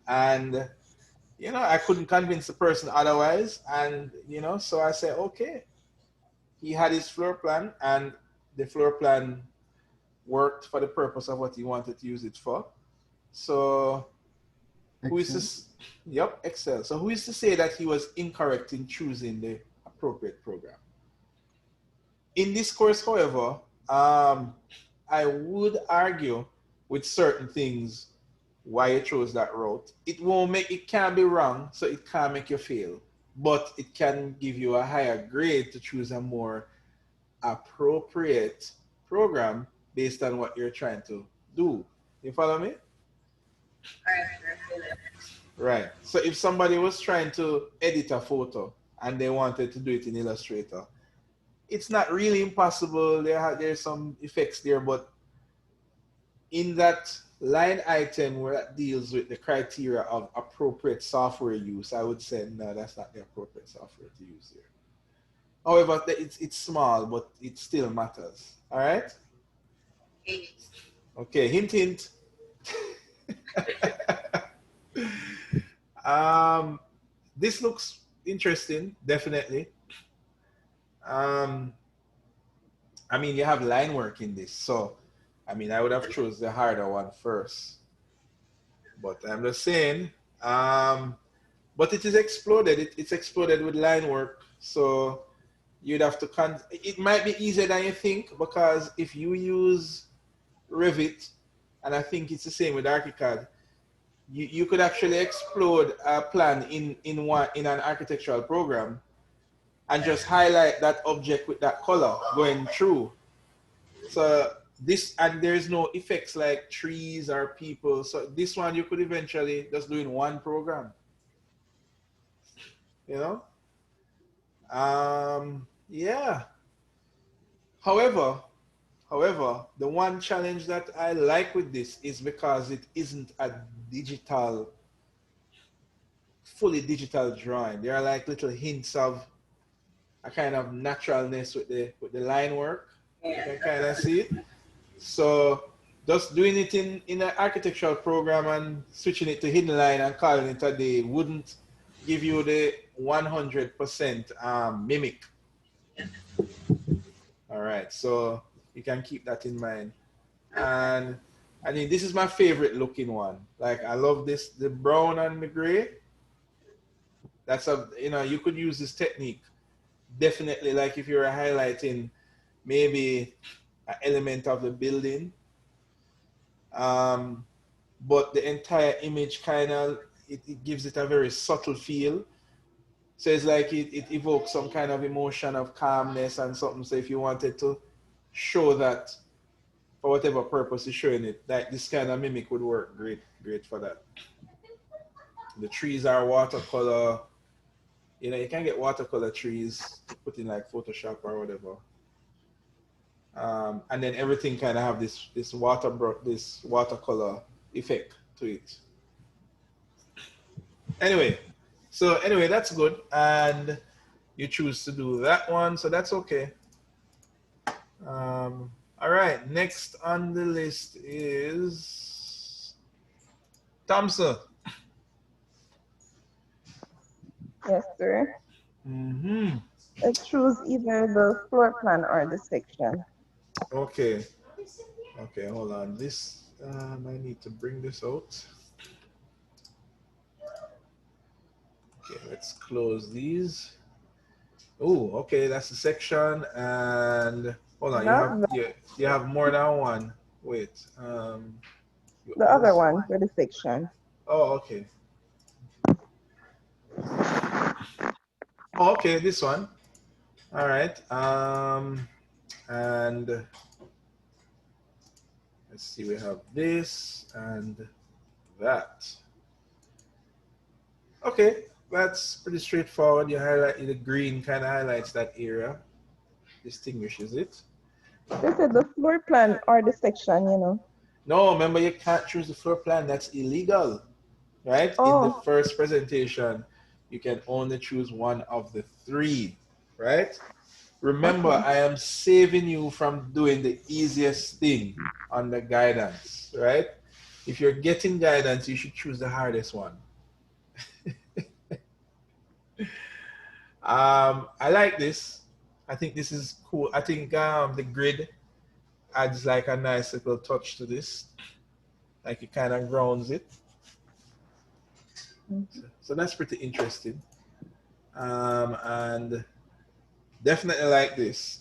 And, you know, I couldn't convince the person otherwise. And, you know, so I said, okay. He had his floor plan and the floor plan worked for the purpose of what he wanted to use it for. So who is this? Yep, Excel. So who is to say that he was incorrect in choosing the appropriate program? In this course, however, I would argue with certain things why you chose that route. It can't be wrong, so it can't make you fail, but it can give you a higher grade to choose a more appropriate program based on what you're trying to do. You follow me? Right. So if somebody was trying to edit a photo and they wanted to do it in Illustrator, it's not really impossible. There's some effects there, but in that line item where that deals with the criteria of appropriate software use, I would say, no, that's not the appropriate software to use here. However, it's small, but it still matters. All right? Okay, hint, hint. This looks interesting, definitely. I mean, you have line work in this, so I mean, I would have chose the harder one first. But I'm just saying, but it is exploded. It's exploded with line work, so you'd have to it might be easier than you think because if you use Revit, and I think it's the same with ArchiCAD, you could actually explode a plan in an architectural program and just highlight that object with that color going through. So and there's no effects like trees or people. So this one you could eventually just do in one program. You know? Yeah. However, the one challenge that I like with this is because it isn't a digital fully digital drawing. There are like little hints of a kind of naturalness with the line work. You can kind of see it. So just doing it in an architectural program and switching it to hidden line and calling it a day wouldn't give you the 100% mimic. All right, so you can keep that in mind. And I mean, this is my favorite looking one. Like I love this, the brown and the gray. That's a, you know, you could use this technique. Definitely, like if you're highlighting maybe an element of the building, but the entire image kind of, it gives it a very subtle feel. So it's like it evokes some kind of emotion of calmness and something. So if you wanted to show that for whatever purpose you're showing it, like this kind of mimic would work great for that. The trees are watercolor. You know, you can get watercolor trees put in like Photoshop or whatever. And then everything kind of have this watercolor effect to it. Anyway, that's good. And you choose to do that one, so that's okay. All right, next on the list is Thompson. Yes, sir. Mm-hmm. Let's choose either the floor plan or the section. Okay, hold on. This, I need to bring this out. Okay, let's close these. Oh, okay, that's the section. And hold on, you have more than one. Wait, the other one for the section. Oh, okay. Oh, okay, this one. All right. And let's see, we have this and that. Okay, that's pretty straightforward. You highlight the green, kind of highlights that area, distinguishes it. They said the floor plan or the section, you know. No, remember you can't choose the floor plan. That's illegal, right? Oh. In the first presentation, you can only choose one of the three, right? Remember, Okay. I am saving you from doing the easiest thing on the guidance, right? If you're getting guidance, you should choose the hardest one. I like this. I think this is cool. I think the grid adds like a nice little touch to this. Like it kind of grounds it. So that's pretty interesting. And definitely like this.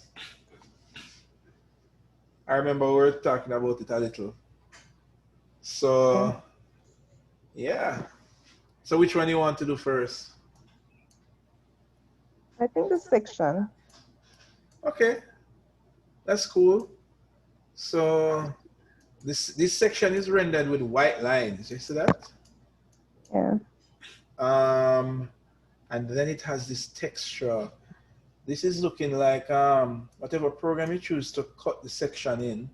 I remember we were talking about it a little. So yeah. So which one you want to do first? I think the section. Okay, that's cool. So this section is rendered with white lines. You see that? Yeah. And then it has this texture. This is looking like whatever program you choose to cut the section in.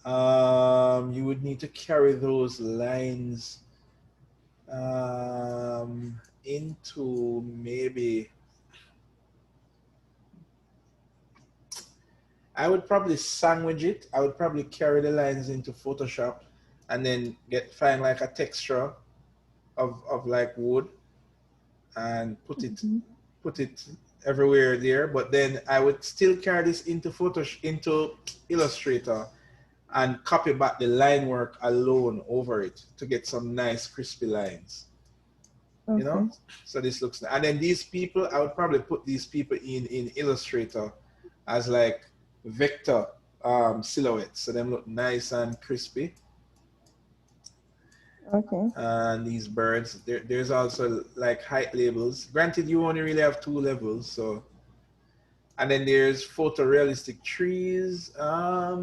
You would need to carry those lines into maybe, I would probably sandwich it. I would probably carry the lines into Photoshop and then find like a texture of like wood and put it everywhere there. But then I would still carry this into into Illustrator and copy back the line work alone over it to get some nice crispy lines. You know, so this looks, and then these people, I would probably put these people in Illustrator as like vector silhouettes, so them look nice and crispy. Okay. And these birds, there's also like height labels. Granted, you only really have 2 levels, so. And then there's photorealistic trees. I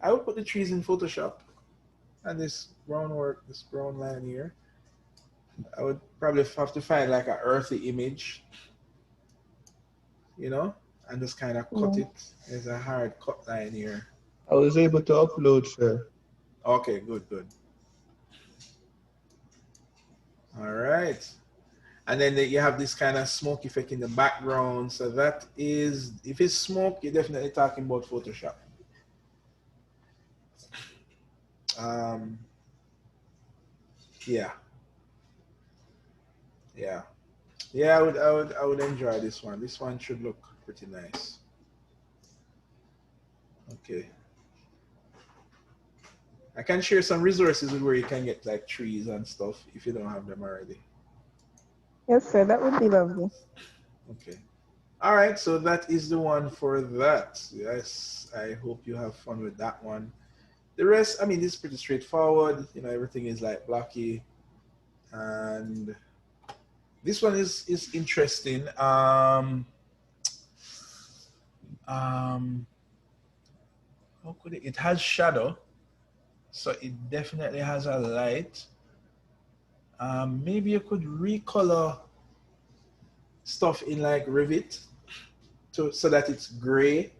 would put the trees in Photoshop, and this brown work, this brown line here. I would probably have to find like an earthy image, you know, and just kind of cut it. There's a hard cut line here. I was able to upload, sir. Okay, good. All right. And then you have this kind of smoke effect in the background. So that is, if it's smoke, you're definitely talking about Photoshop. Yeah. Yeah. Yeah, I would enjoy this one. This one should look pretty nice. Okay. I can share some resources where you can get like trees and stuff if you don't have them already. Yes, sir. That would be lovely. Okay. All right, so that is the one for that. Yes, I hope you have fun with that one. The rest, I mean, this is pretty straightforward. You know, everything is like blocky. And this one is interesting. How could it has shadow, so it definitely has a light. Maybe you could recolor stuff in like Revit so that it's gray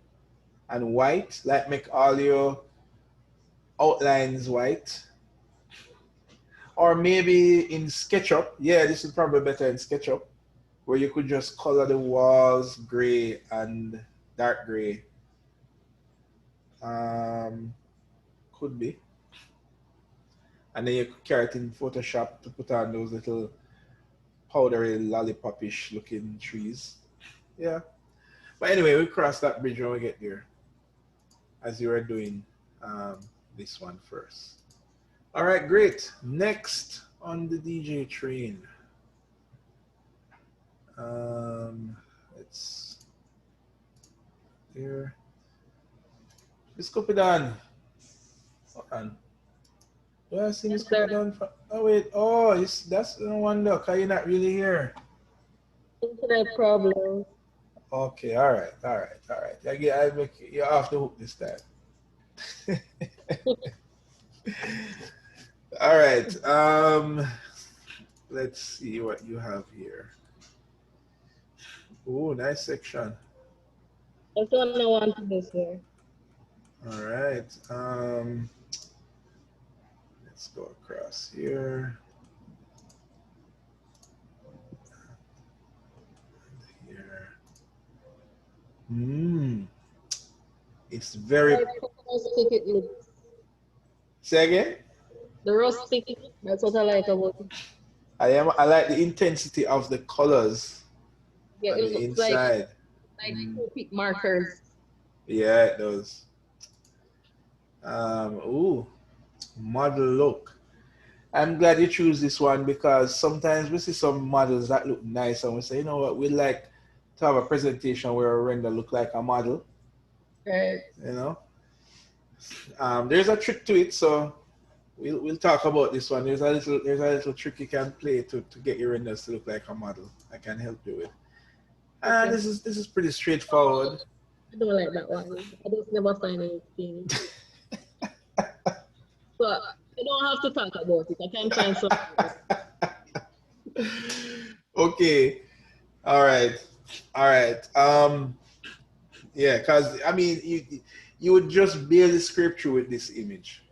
and white, like make all your outlines white. Or maybe in SketchUp, yeah, this is probably better in SketchUp, where you could just color the walls gray and dark gray. Could be. And then you could carry it in Photoshop to put on those little powdery lollipop-ish looking trees. Yeah. But anyway, we cross that bridge when we get there, as you are doing this one first. All right, great. Next on the DJ train. Let's here. Miss Cupidon. Hold on. Do I see Miss Cupidon? Oh wait. Oh, that's no wonder. Cause you're not really here. Internet problem. Okay. All right. I make you're off the hook this time. All right. Let's see what you have here. Oh, nice section. That's what I want to do, sir. All right. Let's go across here. Here. It's very. Say again? The rustic. That's what I like about it. I like the intensity of the colors Yeah, on it the looks inside. like peak markers. Yeah, it does. Ooh, model look. I'm glad you choose this one because sometimes we see some models that look nice and we say, you know what, we like to have a presentation where a render look like a model. Right. You know, there's a trick to it, so we'll talk about this one. There's a little trick you can play to get your renders to look like a model. I can help you with. And this is pretty straightforward. I don't like that one. I just never find anything. So I don't have to talk about it. I can find something. Okay. All right. Yeah, because I mean, you would just barely scrape through with this image.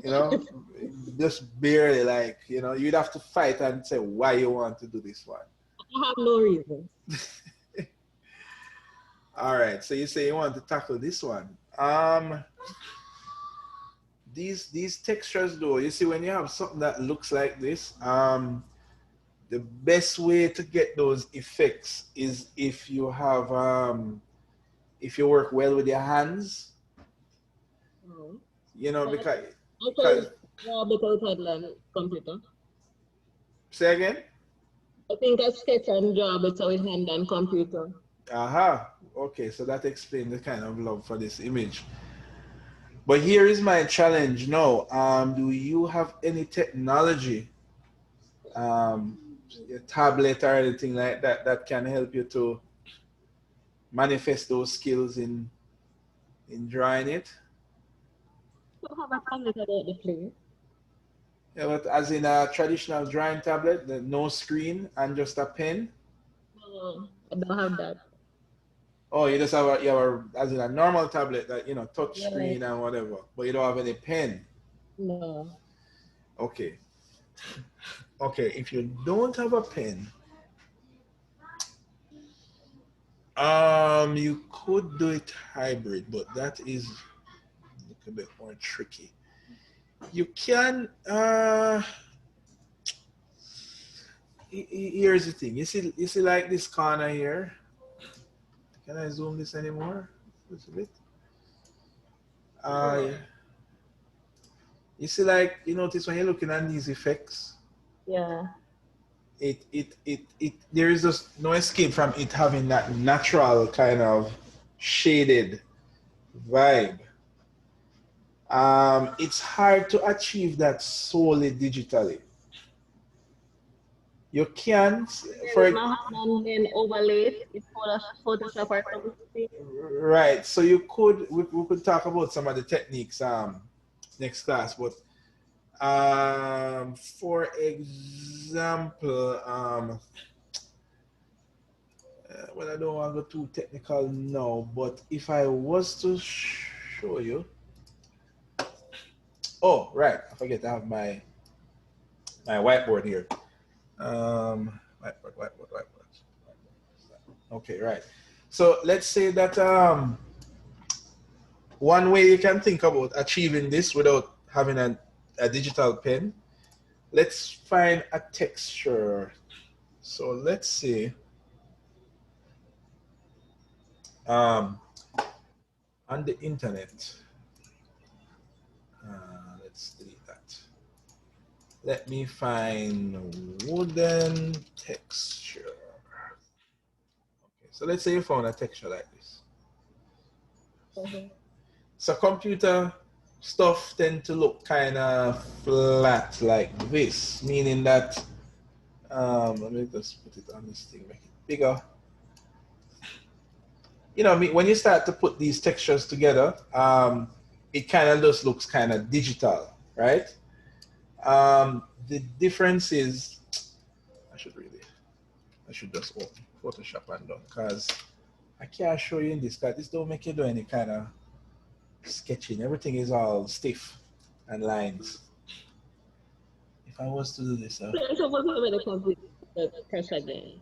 You know, just barely. Like, you know, you'd have to fight and say why you want to do this one. I have no reason. All right. So you say you want to tackle this one. These textures though, you see, when you have something that looks like this, the best way to get those effects is if you have if you work well with your hands. You know, because computer. Say again? I think I sketch and draw better with hand than computer. Aha. Okay, so that explains the kind of love for this image. But here is my challenge now. Do you have any technology, a tablet or anything like that, that can help you to manifest those skills in drawing it? I don't have a tablet about the play. Yeah, but as in a traditional drawing tablet, no screen and just a pen? No, I don't have that. Oh, you just have as in a normal tablet that, you know, touch screen and whatever, but you don't have any pen? No. Okay. Okay, if you don't have a pen, you could do it hybrid, but that is a little bit more tricky. You can, here's the thing. You see like this corner here? Can I zoom this anymore? Just a bit. Yeah. You see like, you notice when you're looking at these effects, Yeah. There is just no escape from it having that natural kind of shaded vibe. It's hard to achieve that solely digitally. You can, for and then overlay it Photoshop or something. right. So you could we could talk about some of the techniques next class, but for example, well, I don't want to go too technical now, but if I was to show you, oh right, I forget I have my whiteboard here. Whiteboard. Okay, right. So let's say that one way you can think about achieving this without having a digital pen, let's find a texture. So let's say on the internet, let's delete that. Let me find wooden texture. Okay, so let's say you found a texture like this. So computer stuff tend to look kind of flat like this, meaning that, let me just put it on this thing, make it bigger. You know, when you start to put these textures together, it kind of just looks kind of digital, right? The difference is, I should just open Photoshop and done, because I can't show you in this, because this don't make you do any kind of sketching. Everything is all stiff and lines. If I was to do this, press again.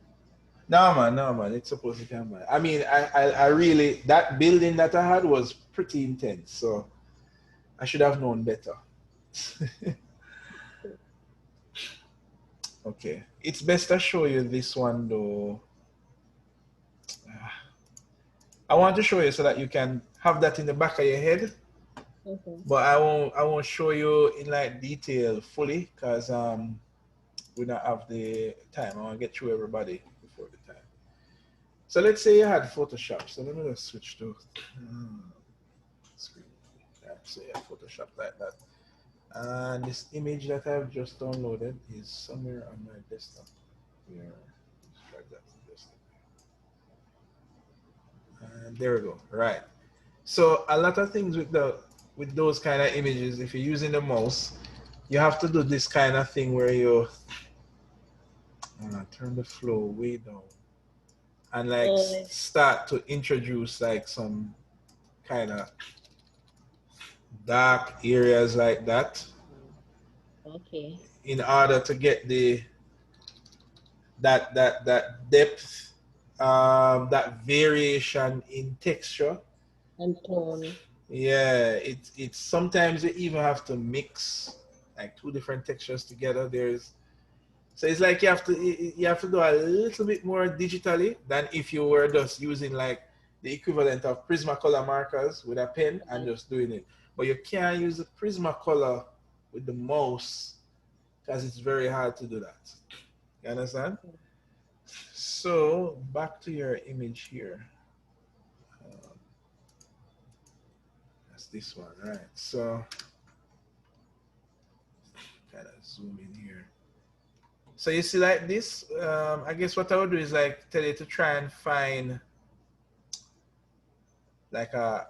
No man, it's supposed to come back. I mean, I really, that building that I had was pretty intense, so I should have known better. Okay, it's best to show you this one though. I want to show you so that you can have that in the back of your head. Okay. But I won't show you in like detail fully, because we don't have the time. I want to get through everybody before the time. So let's say you had Photoshop. So let me just switch to screen. Yeah, so yeah, Photoshop like that. And this image that I've just downloaded is somewhere on my desktop. Here, let's drag that to the desktop. And there we go. Right. So a lot of things with those kind of images, if you're using the mouse, you have to do this kind of thing where you turn the flow way down and like start to introduce like some kind of dark areas like that. Okay. In order to get that depth, that variation in texture and tone. Yeah, it's sometimes you even have to mix like two different textures together. So it's like you have to do a little bit more digitally than if you were just using like the equivalent of Prismacolor markers with a pen and just doing it. But you can't use the Prismacolor with the mouse because it's very hard to do that. You understand? So back to your image here. That's this one, right? So kind of zoom in here. So you see like this, I guess what I would do is like tell you to try and find like a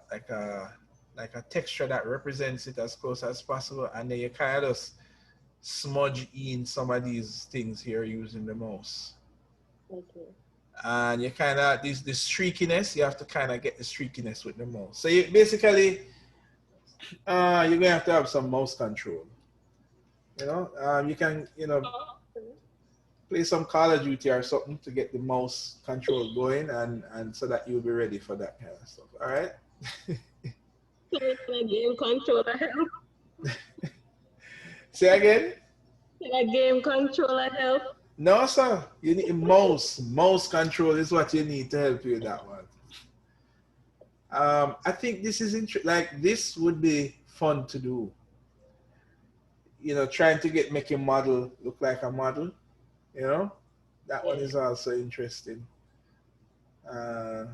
texture that represents it as close as possible, and then you kind of just smudge in some of these things here using the mouse. Okay. And you kind of this streakiness, you have to kind of get the streakiness with the mouse. So you basically you're gonna have to have some mouse control. You know, you can, you know, play some Call of Duty or something to get the mouse control going, and so that you'll be ready for that kind of stuff. All right. Can a game controller help? Say again. Can a game controller help? No, sir. You need a mouse. Mouse control is what you need to help you with that one. I think this is like this would be fun to do. You know, trying to make a model look like a model. You know, that one is also interesting. Uh,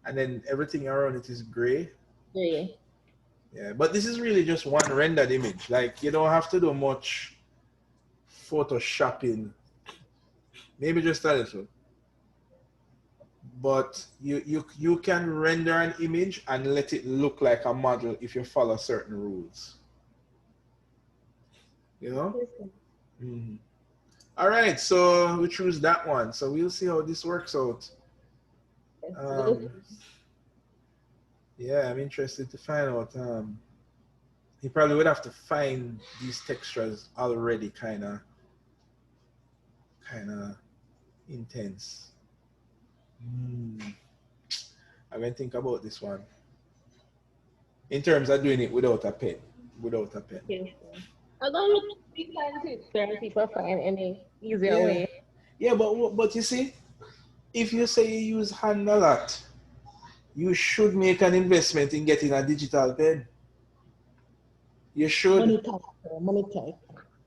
and then everything around it is gray. Yeah. Yeah, but this is really just one rendered image. Like you don't have to do much photoshopping. Maybe just a little. But you can render an image and let it look like a model if you follow certain rules. You know? Mm-hmm. All right, so we choose that one. So we'll see how this works out. Yeah, I'm interested to find out. You probably would have to find these textures already kind of intense. I'm going to think about this one. In terms of doing it without a pen. Without a pen. Yes, I don't look certain people find any easier way. Yeah, but you see, if you say you use hand a lot, you should make an investment in getting a digital pen. You should. Money tight.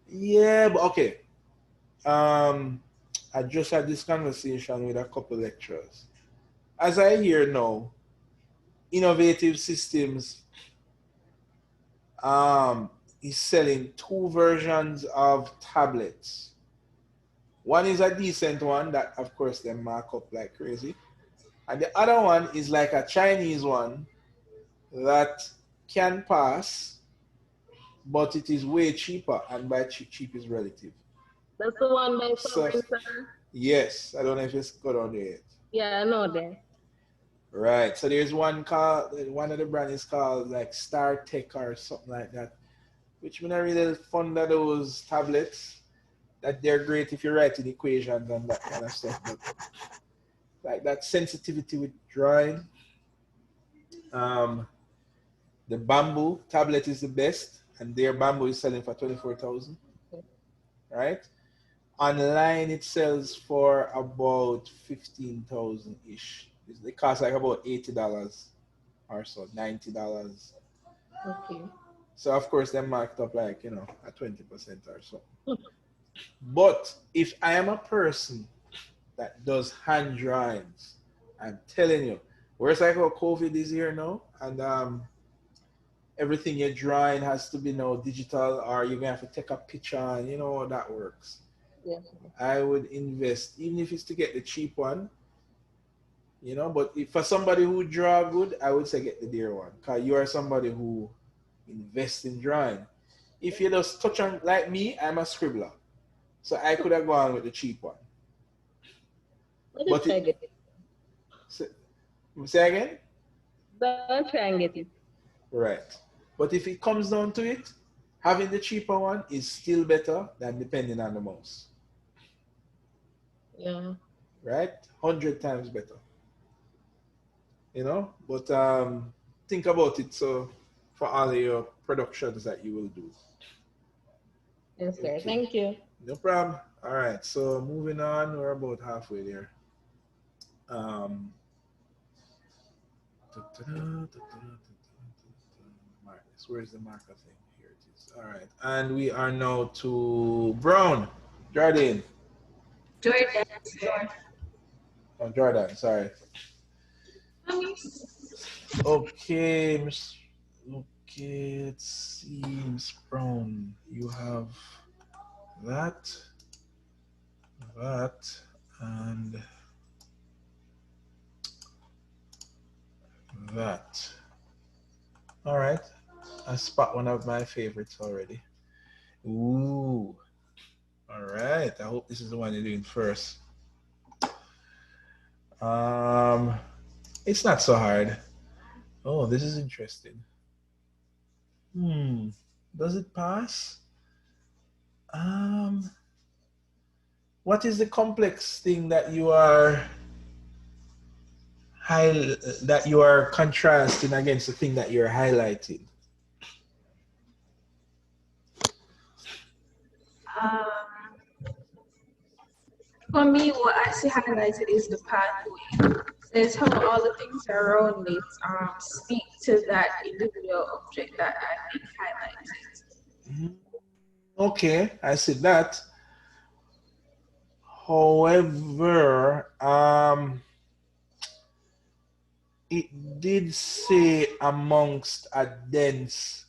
Yeah, but okay. I just had this conversation with a couple lecturers. As I hear now, Innovative Systems is selling 2 versions of tablets. One is a decent one that, of course, they mark up like crazy. And the other one is like a Chinese one that can pass, but it is way cheaper. And by cheap is relative. That's the one by Sovereign. Yes, I don't know if it's got on there yet. Yeah, I know that. Right. So there's one of the brands is called like Star Tech or something like that, which when I really fond of those tablets, that they're great if you're writing equations and that kind of stuff. But like that sensitivity with drawing, the Bamboo tablet is the best, and their Bamboo is selling for 24,000. Right? Online it sells for about 15,000 ish. It costs like about $80 or so, $90. Okay. So of course they're marked up like, at 20% or so. But if I am a person that does hand drawings, I'm telling you, whereas like how COVID is here now, and everything you're drawing has to be now digital, or you're gonna have to take a picture, and you know how that works. Yes. I would invest, even if it's to get the cheap one, but if for somebody who draw good, I would say get the dear one, because you are somebody who invests in drawing. If you just touch on, like me, I'm a scribbler, so I could have gone with the cheap one. But say again? Don't try and get it. Right. But if it comes down to it, having the cheaper one is still better than depending on the mouse. Yeah. Right? 100 times better. But think about it so for all of your productions that you will do. Yes, sir. Okay. Thank you. No problem. All right. So moving on, we're about halfway there. Where's the marker thing? Here it is. All right. And we are now to Brown. Jordan. Oh, Jordan, sorry. Okay, okay, let's see, Miss Brown. You have that, and that. All right. I spot one of my favorites already. Ooh. All right. I hope this is the one you're doing first. It's not so hard. Oh, this is interesting. Does it pass? What is the complex thing that you are contrasting against the thing that you're highlighting? For me, what I see highlighted is the pathway. So it's how all the things around it speak to that individual object that I've been highlighted. Okay, I see that. However, it did say amongst a dense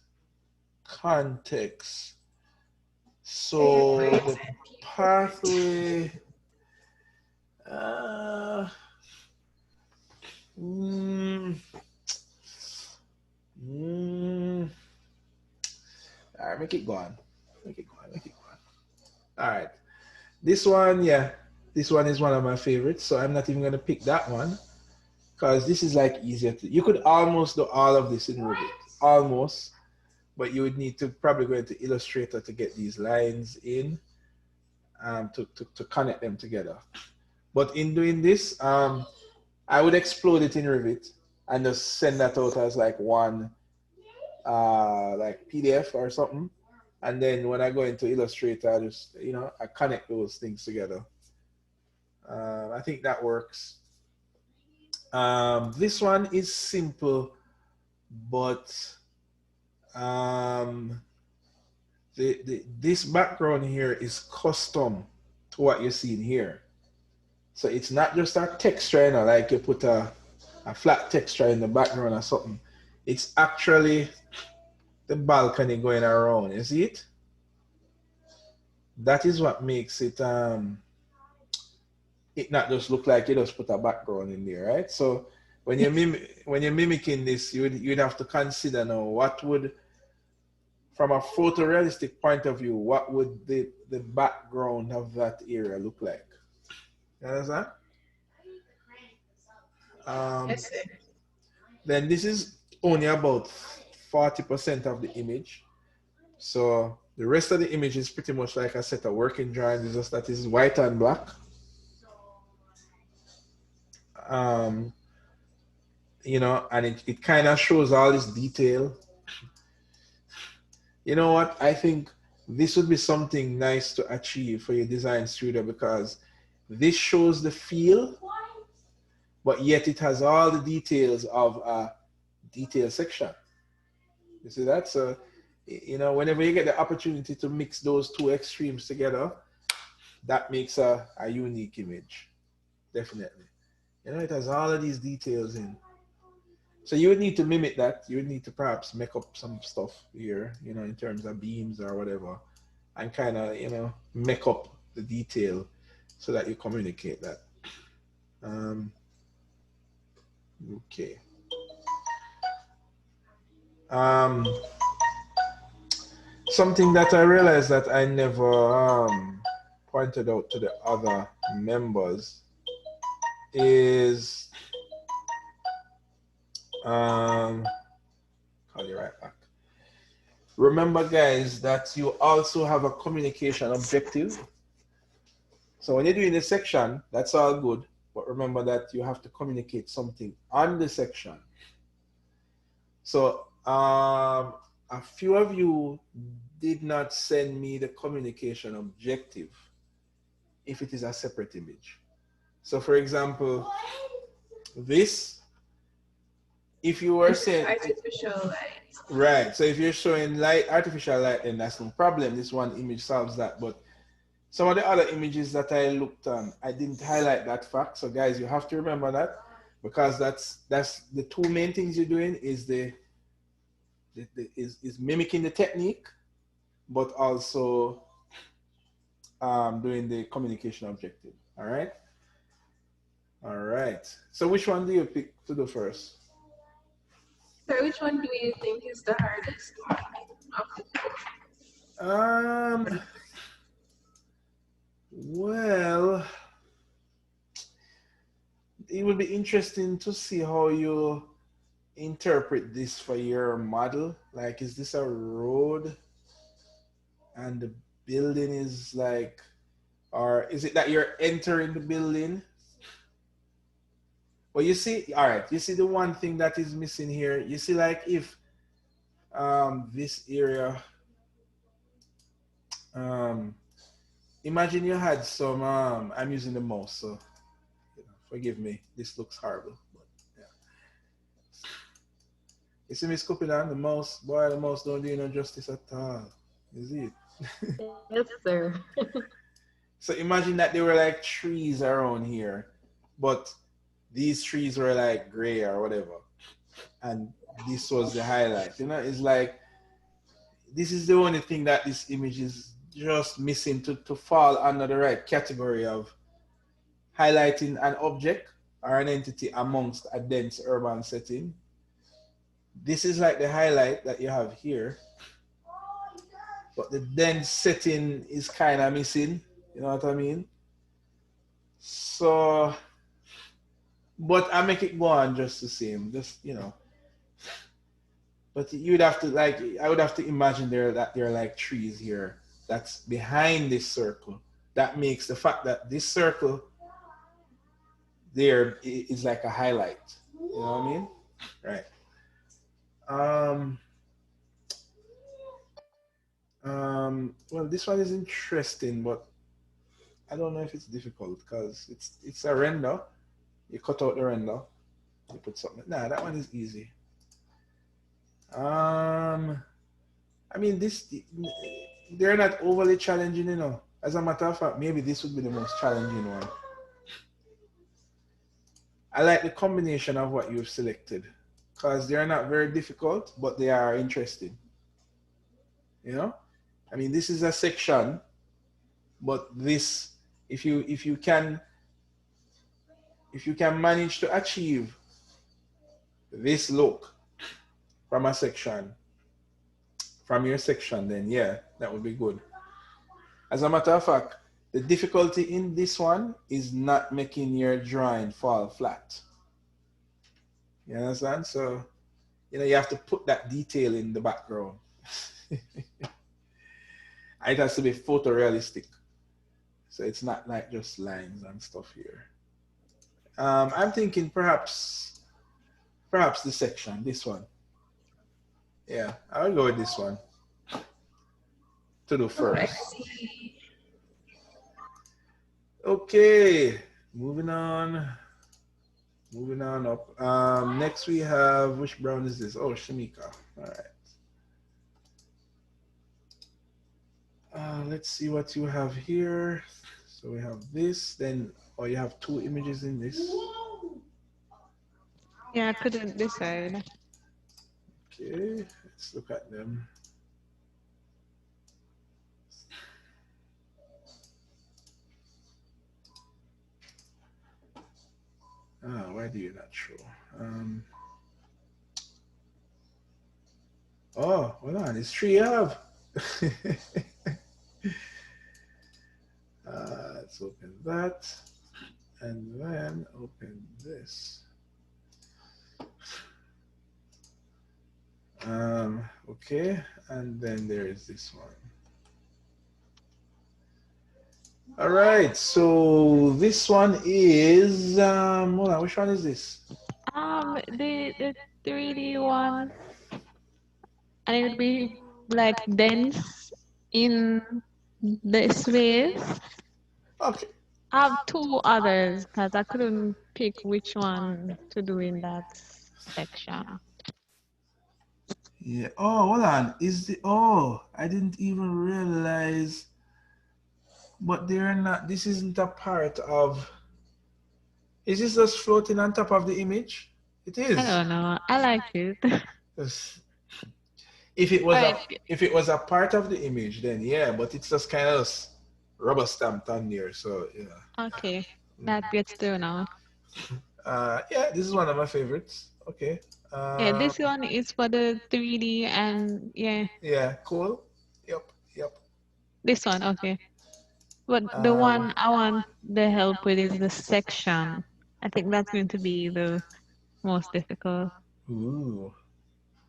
context. So the pathway, all right, make it go on. Make it go on. Make it go on. All right. This one, yeah, this one is one of my favorites. So I'm not even going to pick that one because this is like easier to. You could almost do all of this in Revit, almost, but you would need to probably go into Illustrator to get these lines in, to connect them together. But in doing this, I would explode it in Revit and just send that out as like one like PDF or something. And then when I go into Illustrator, I just, I connect those things together. I think that works. This one is simple, but this background here is custom to what you're seeing here. So it's not just a texture, like you put a flat texture in the background or something. It's actually the balcony going around. You see it? That is what makes it it not just look like you just put a background in there, right? So when you're mimicking this, you'd have to consider now what would, from a photorealistic point of view, what would the background of that area look like? You understand? Yes, sir. Then this is only about 40% of the image. So the rest of the image is pretty much like a set of working drawings. It's just that it's white and black. And it kind of shows all this detail. You know what? I think this would be something nice to achieve for your design studio because this shows the feel, but yet it has all the details of a detail section. You see that? So, whenever you get the opportunity to mix those two extremes together, that makes a unique image. Definitely. It has all of these details in. So you would need to mimic that. You would need to perhaps make up some stuff here, in terms of beams or whatever, and kind of, make up the detail so that you communicate that. Okay. Something that I realized that I never pointed out to the other members is call you right back. Remember, guys, that you also have a communication objective. So when you're doing a section, that's all good, but remember that you have to communicate something on the section. So a few of you did not send me the communication objective if it is a separate image. So for example, this, if you were saying artificial light. Right. So if you're showing artificial light, then that's no problem. This one image solves that. But some of the other images that I looked on, I didn't highlight that fact. So guys, you have to remember that, because that's the two main things you're doing is is mimicking the technique, but also doing the communication objective. All right. All right. So which one do you pick to do first? So which one do you think is the hardest one of the two? Well, it would be interesting to see how you interpret this for your model. Like, is this a road and building is like, or is it that you're entering the building? Well, you see, all right, you see the one thing that is missing here. You see, like if this area, um, imagine you had some. I'm using the mouse, so forgive me. This looks horrible. But, yeah. You see me scooping on the mouse, boy. The mouse don't do you no justice at all. Is it? Yes, sir. So imagine that there were like trees around here, but these trees were like gray or whatever, and this was the highlight. You know, it's like this is the only thing that this image is just missing to fall under the right category of highlighting an object or an entity amongst a dense urban setting. This is like the highlight that you have here, but the dense setting is kind of missing. You know what I mean? So, but I make it go on just the same, just But you'd have to like, I would have to imagine there are like trees here that's behind this circle. That makes the fact that this circle there is like a highlight. You know what I mean? Right. Um. Well, this one is interesting, but I don't know if it's difficult because it's a render. You cut out the render. You put something. Nah, that one is easy. I mean, they're not overly challenging, you know. As a matter of fact, maybe this would be the most challenging one. I like the combination of what you've selected because they're not very difficult, but they are interesting. You know, I mean, this is a section, but this, if you can manage to achieve this look from a section, from your section, then yeah, that would be good. As a matter of fact, the difficulty in this one is not making your drawing fall flat. You understand? So, you have to put that detail in the background. It has to be photorealistic. So it's not like just lines and stuff here. I'm thinking perhaps the section, this one. Yeah, I'll go with this one to do first. Okay, moving on up. Next we have, which brown is this? Oh, Shamika. All right. Let's see what you have here. So we have this, then, you have two images in this. Yeah, I couldn't decide. Okay, let's look at them. Why do you not show? Oh, hold on, it's three you have. Let's open that and then open this. Okay, and then there is this one. All right, so this one is hold on, which one is this? The 3D one, and it would be like dense in the space. Okay. I have two others because I couldn't pick which one to do in that section. Yeah. Oh, hold on. I didn't even realize. But they're not. This isn't a part of. Is this just floating on top of the image? It is. I don't know. I like it. If it was a part of the image, then yeah. But it's just kind of rubber stamped on there. So yeah. Okay, that gets through now. Yeah, this is one of my favorites. Okay. Yeah, this one is for the 3D and yeah. Yeah, cool. Yep. This one, okay. But the one I want the help with is the section. I think that's going to be the most difficult. Ooh.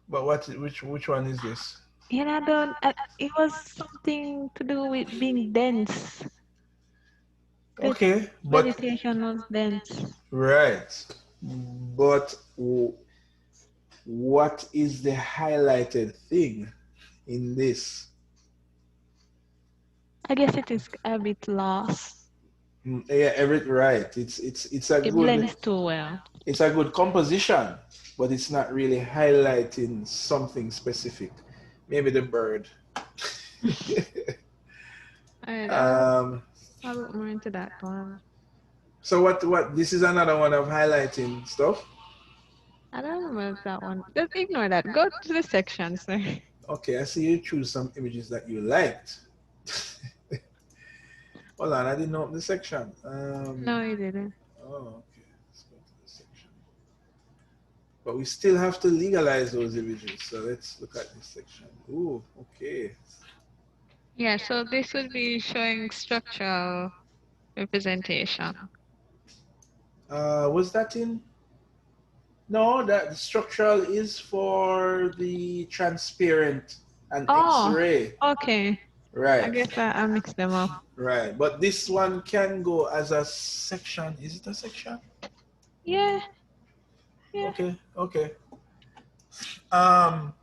But which one is this? And I don't, it was something to do with being dense. The Okay, but vegetation was dense. right. But what is the highlighted thing in this? I guess it is a bit lost. Yeah, right. It's a It good blends too well. it's a good composition, but it's not really highlighting something specific. Maybe the bird. Alright, um, I'll look more into that one. so what this is another one of highlighting stuff. I don't remember that one. Just ignore that. Go to the section, sir. Okay, I see you choose some images that you liked. Hold on, I didn't open the section. No, you didn't. Oh, okay. Let's go to the section. But we still have to legalize those images. So let's look at this section. Ooh, okay. Yeah, so this would be showing structural representation. Was that in? No, that the structural is for the transparent and Oh, X-ray. okay. I Right, guess I mixed them up. right. But this one can go as a section. Is it a section? Yeah, yeah. Okay, okay. Um,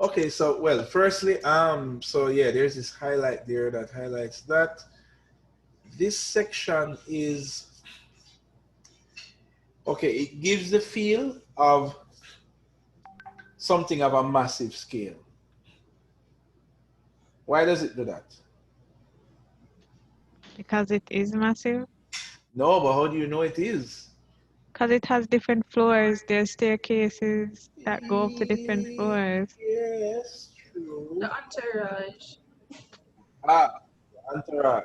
okay, so well, firstly, so yeah, there's this highlight there that highlights that. This section is okay, it gives the feel of something of a massive scale. Why does it do that? Because it is massive. No, but how do you know it is? Because it has different floors. There's staircases that go up to different floors. Yes, true. The entourage. Ah, entourage.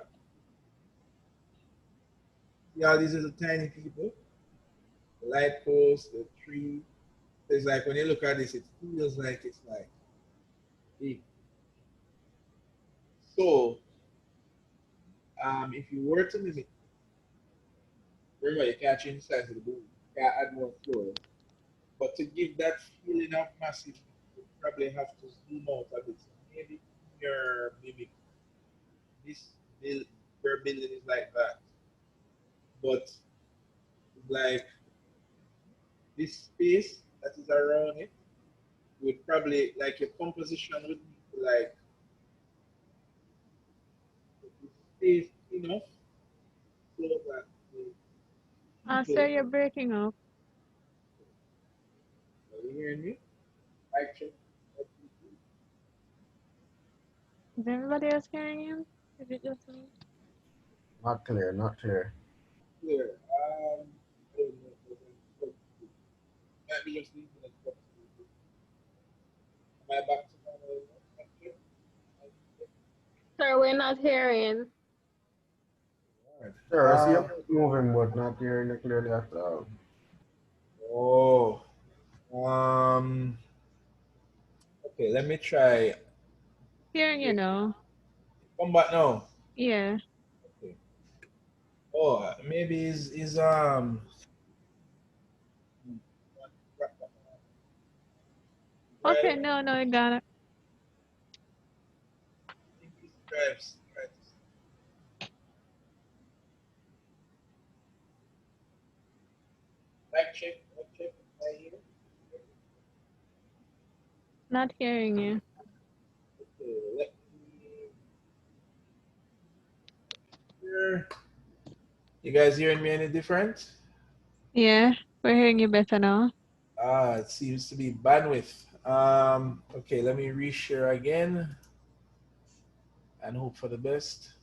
Yeah, these are the tiny people. The light post, the tree. It's like when you look at this, it feels like it's like big. So, if you were to mimic, remember you can't change the size of the boom, you can't add more floors. But to give that feeling of massive, you probably have to zoom out a bit. So maybe your mimic, this build, your building is like that. But like this space that is around it would probably like your composition would need to like space enough so that the Sir, people you're breaking up. are you hearing me? Mic check. Is everybody else hearing you? Is it just me? Not clear, not clear. Clear. I don't know if there's any- might be just the internet. Am I back to normal? Mic check. Sir, we're not hearing. Alright. Sure, I see you moving, but not hearing it clearly at all. Oh. Um. Okay, let me try. Hearing you now. Come back now. Yeah. Okay. Oh, maybe is Okay, right. no, I got it. Drives. Mic check. Mic check. Right here. Not hearing you. Okay, let me hear. You guys hearing me any different? Yeah, we're hearing you better now. It seems to be bandwidth. Okay, let me reshare again and hope for the best.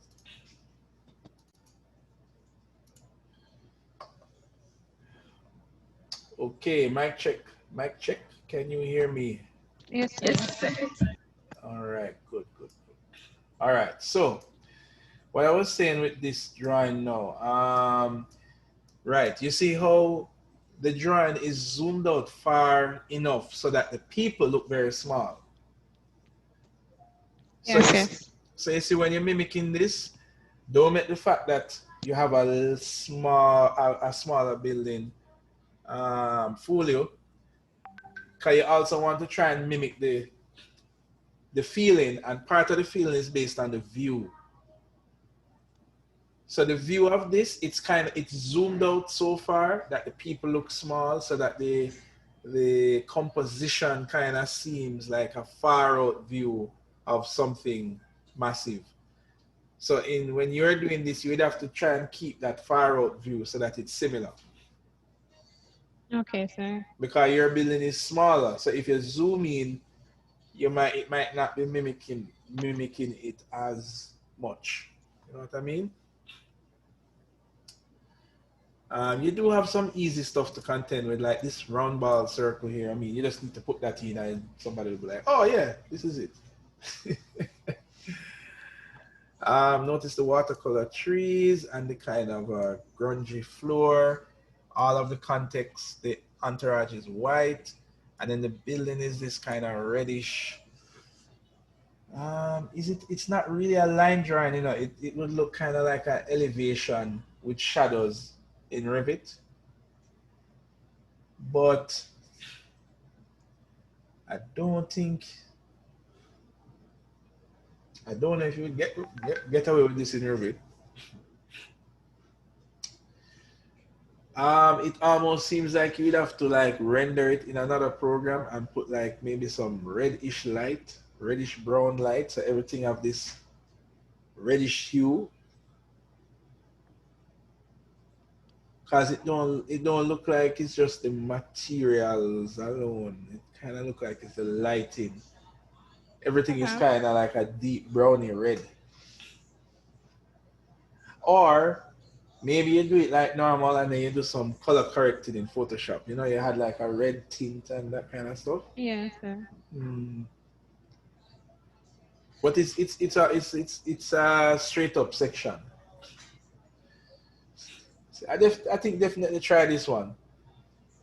Okay, mic check. Mic check. Can you hear me? Yes, sir. Yes, sir. All right, good. All right, so what I was saying with this drawing now, right, you see how the drawing is zoomed out far enough so that the people look very small. So Yes, yes. so you see when you're mimicking this, don't make the fact that you have a smaller building fool you, because you also want to try and mimic the the feeling, and part of the feeling is based on the view. So the view of this, it's zoomed out so far that the people look small, so that the composition kind of seems like a far out view of something massive. So when you're doing this, you would have to try and keep that far out view so that it's similar. Okay, sir. Because your building is smaller. So if you zoom in, it might not be mimicking it as much. You know what I mean? You do have some easy stuff to contend with, like this round ball circle here. I mean, you just need to put that in and somebody will be like, oh yeah, this is it. Notice the watercolor trees and the kind of grungy floor. All of the context, the entourage is white, and then the building is this kind of reddish. It's not really a line drawing, you know. It would look kind of like an elevation with shadows in Revit. But I don't know if you would get away with this in Revit. It almost seems like you'd have to like render it in another program and put like maybe some reddish brown light, so everything have this reddish hue. Cause it don't look like it's just the materials alone. It kind of look like it's the lighting. Everything is kind of like a deep browny red. Or maybe you do it like normal and then you do some color correcting in Photoshop. You know, you had like a red tint and that kind of stuff. Yes, sir. But it's a straight up section. I think definitely try this one.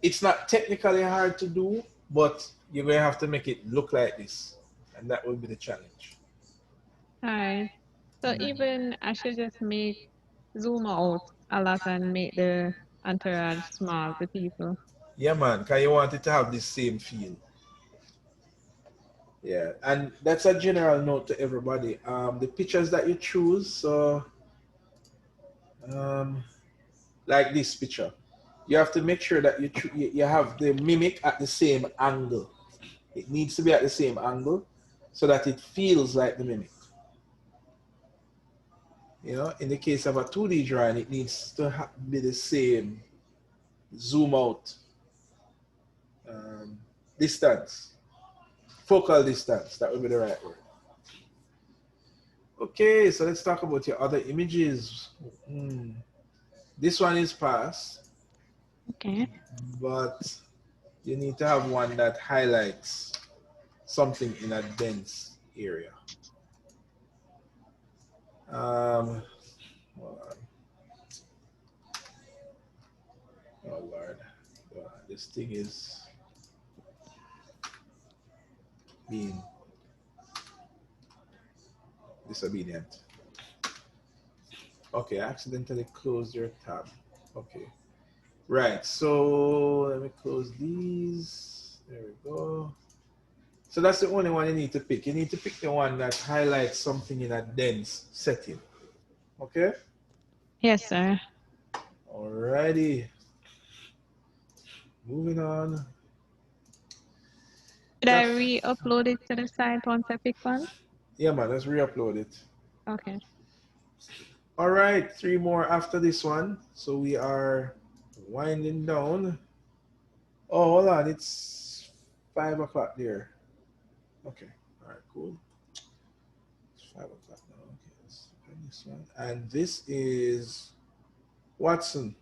It's not technically hard to do, but you're going to have to make it look like this, and that will be the challenge. All right. So even I should just zoom out a lot and make the entourage small, the people. Yeah, man, because you want it to have this same feel. Yeah, and that's a general note to everybody. The pictures that you choose, so like this picture, you have to make sure that you have the mimic at the same angle. It needs to be at the same angle so that it feels like the mimic. You know, in the case of a 2D drawing, it needs to be the same zoom out distance, focal distance. That would be the right word. Okay, so let's talk about your other images. This one is passed. Okay. But you need to have one that highlights something in a dense area. Hold on. Oh Lord, this thing is being disobedient. Okay, I accidentally closed your tab. Okay. Right, so let me close these. There we go. So that's the only one you need to pick. You need to pick the one that highlights something in a dense setting. Okay? Yes, sir. Alrighty. Moving on. Should I re-upload it to the site once I pick one? Yeah, man, let's re-upload it. Okay. All right, 3 more after this one. So we are winding down. Oh, hold on. It's 5 o'clock there. Okay. All right, cool. It's 5 o'clock now. Okay, let's find this one. And this is Watson.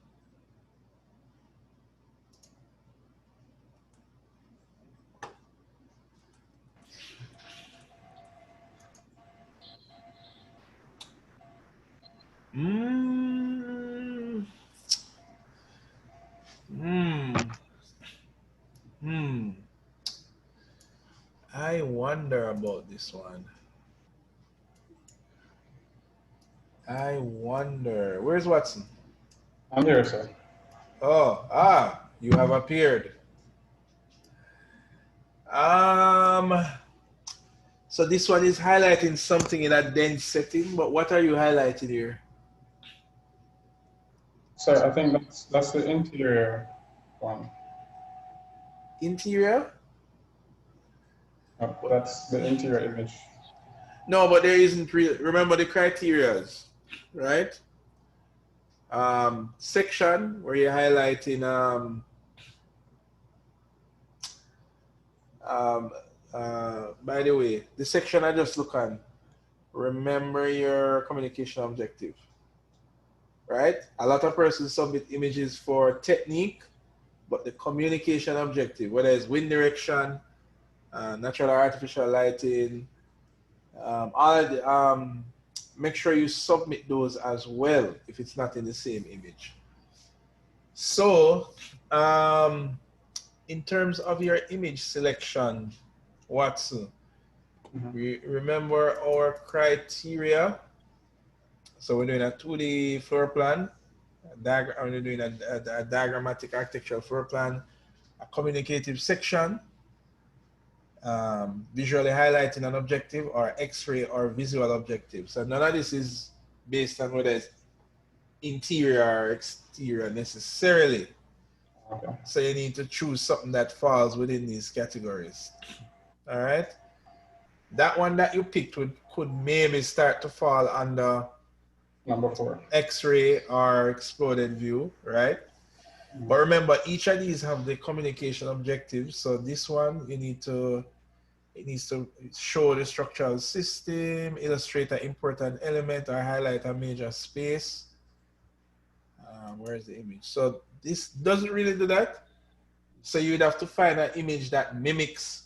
I wonder about this one. I wonder. Where's Watson? I'm here, sir. Oh, you have appeared. So this one is highlighting something in a dense setting, but what are you highlighting here? Sir, I think that's the interior one. Interior? No, that's the interior image. No, but there isn't real. Remember the criterias, right? Section where you're highlighting by the way, the section I just look on, remember your communication objective, right? A lot of persons submit images for technique, but the communication objective, whether it's wind direction, natural or artificial lighting, all of the, make sure you submit those as well if it's not in the same image. So, in terms of your image selection, Watson, we remember our criteria. So we're doing a 2D floor plan, we're doing a diagrammatic architectural floor plan, a communicative section, visually highlighting an objective, or X-ray or visual objective. So none of this is based on whether it's interior or exterior necessarily. Okay. So you need to choose something that falls within these categories. All right. That one that you picked could maybe start to fall under number 4, X-ray or exploded view, right? But remember, each of these have the communication objectives. So this one, it needs to show the structural system, illustrate an important element, or highlight a major space. Where is the image? So this doesn't really do that. So you'd have to find an image that mimics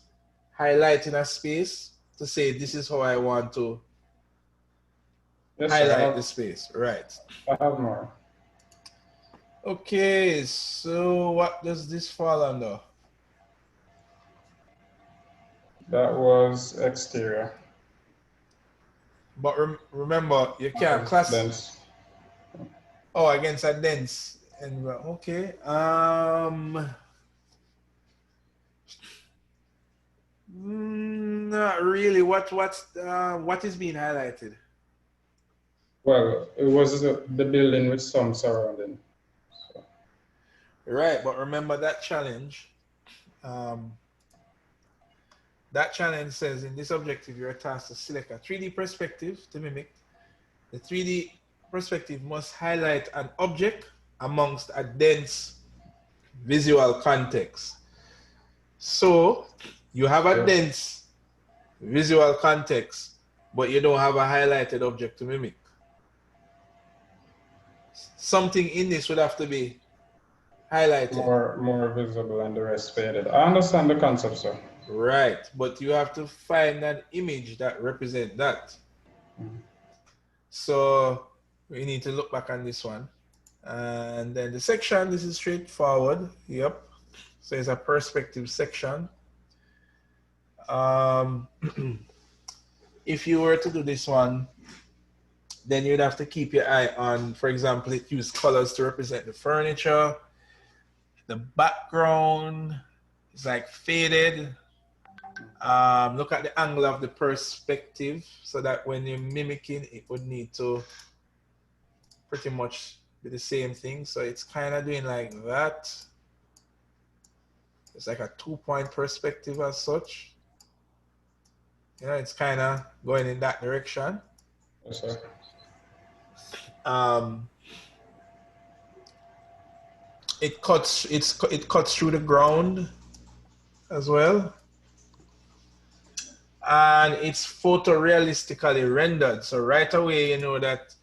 highlighting a space to say, this is how I want to highlight the space. Right. I have more. Okay, so what does this fall under? That was exterior. But remember, you can't class. Dense. Oh, against a dense. And okay. Not really. What is being highlighted? Well, it was the building with some surrounding. So. Right, but remember that challenge. That challenge says in this objective, you're tasked to select a 3D perspective to mimic. The 3D perspective must highlight an object amongst a dense visual context. So you have a dense visual context, but you don't have a highlighted object to mimic. Something in this would have to be highlighted. More visible and the rest faded. I understand the concept, sir. Right, but you have to find an image that represents that. So we need to look back on this one. And then the section, this is straightforward. Yep. So it's a perspective section. If you were to do this one, then you'd have to keep your eye on, for example, it used colors to represent the furniture. The background is like faded. Look at the angle of the perspective so that when you're mimicking, it would need to pretty much be the same thing. So it's kind of doing like that. It's like a 2-point perspective as such. You know, it's kind of going in that direction. Yes, sir. It cuts through the ground as well. And it's photorealistically rendered. So right away, you know that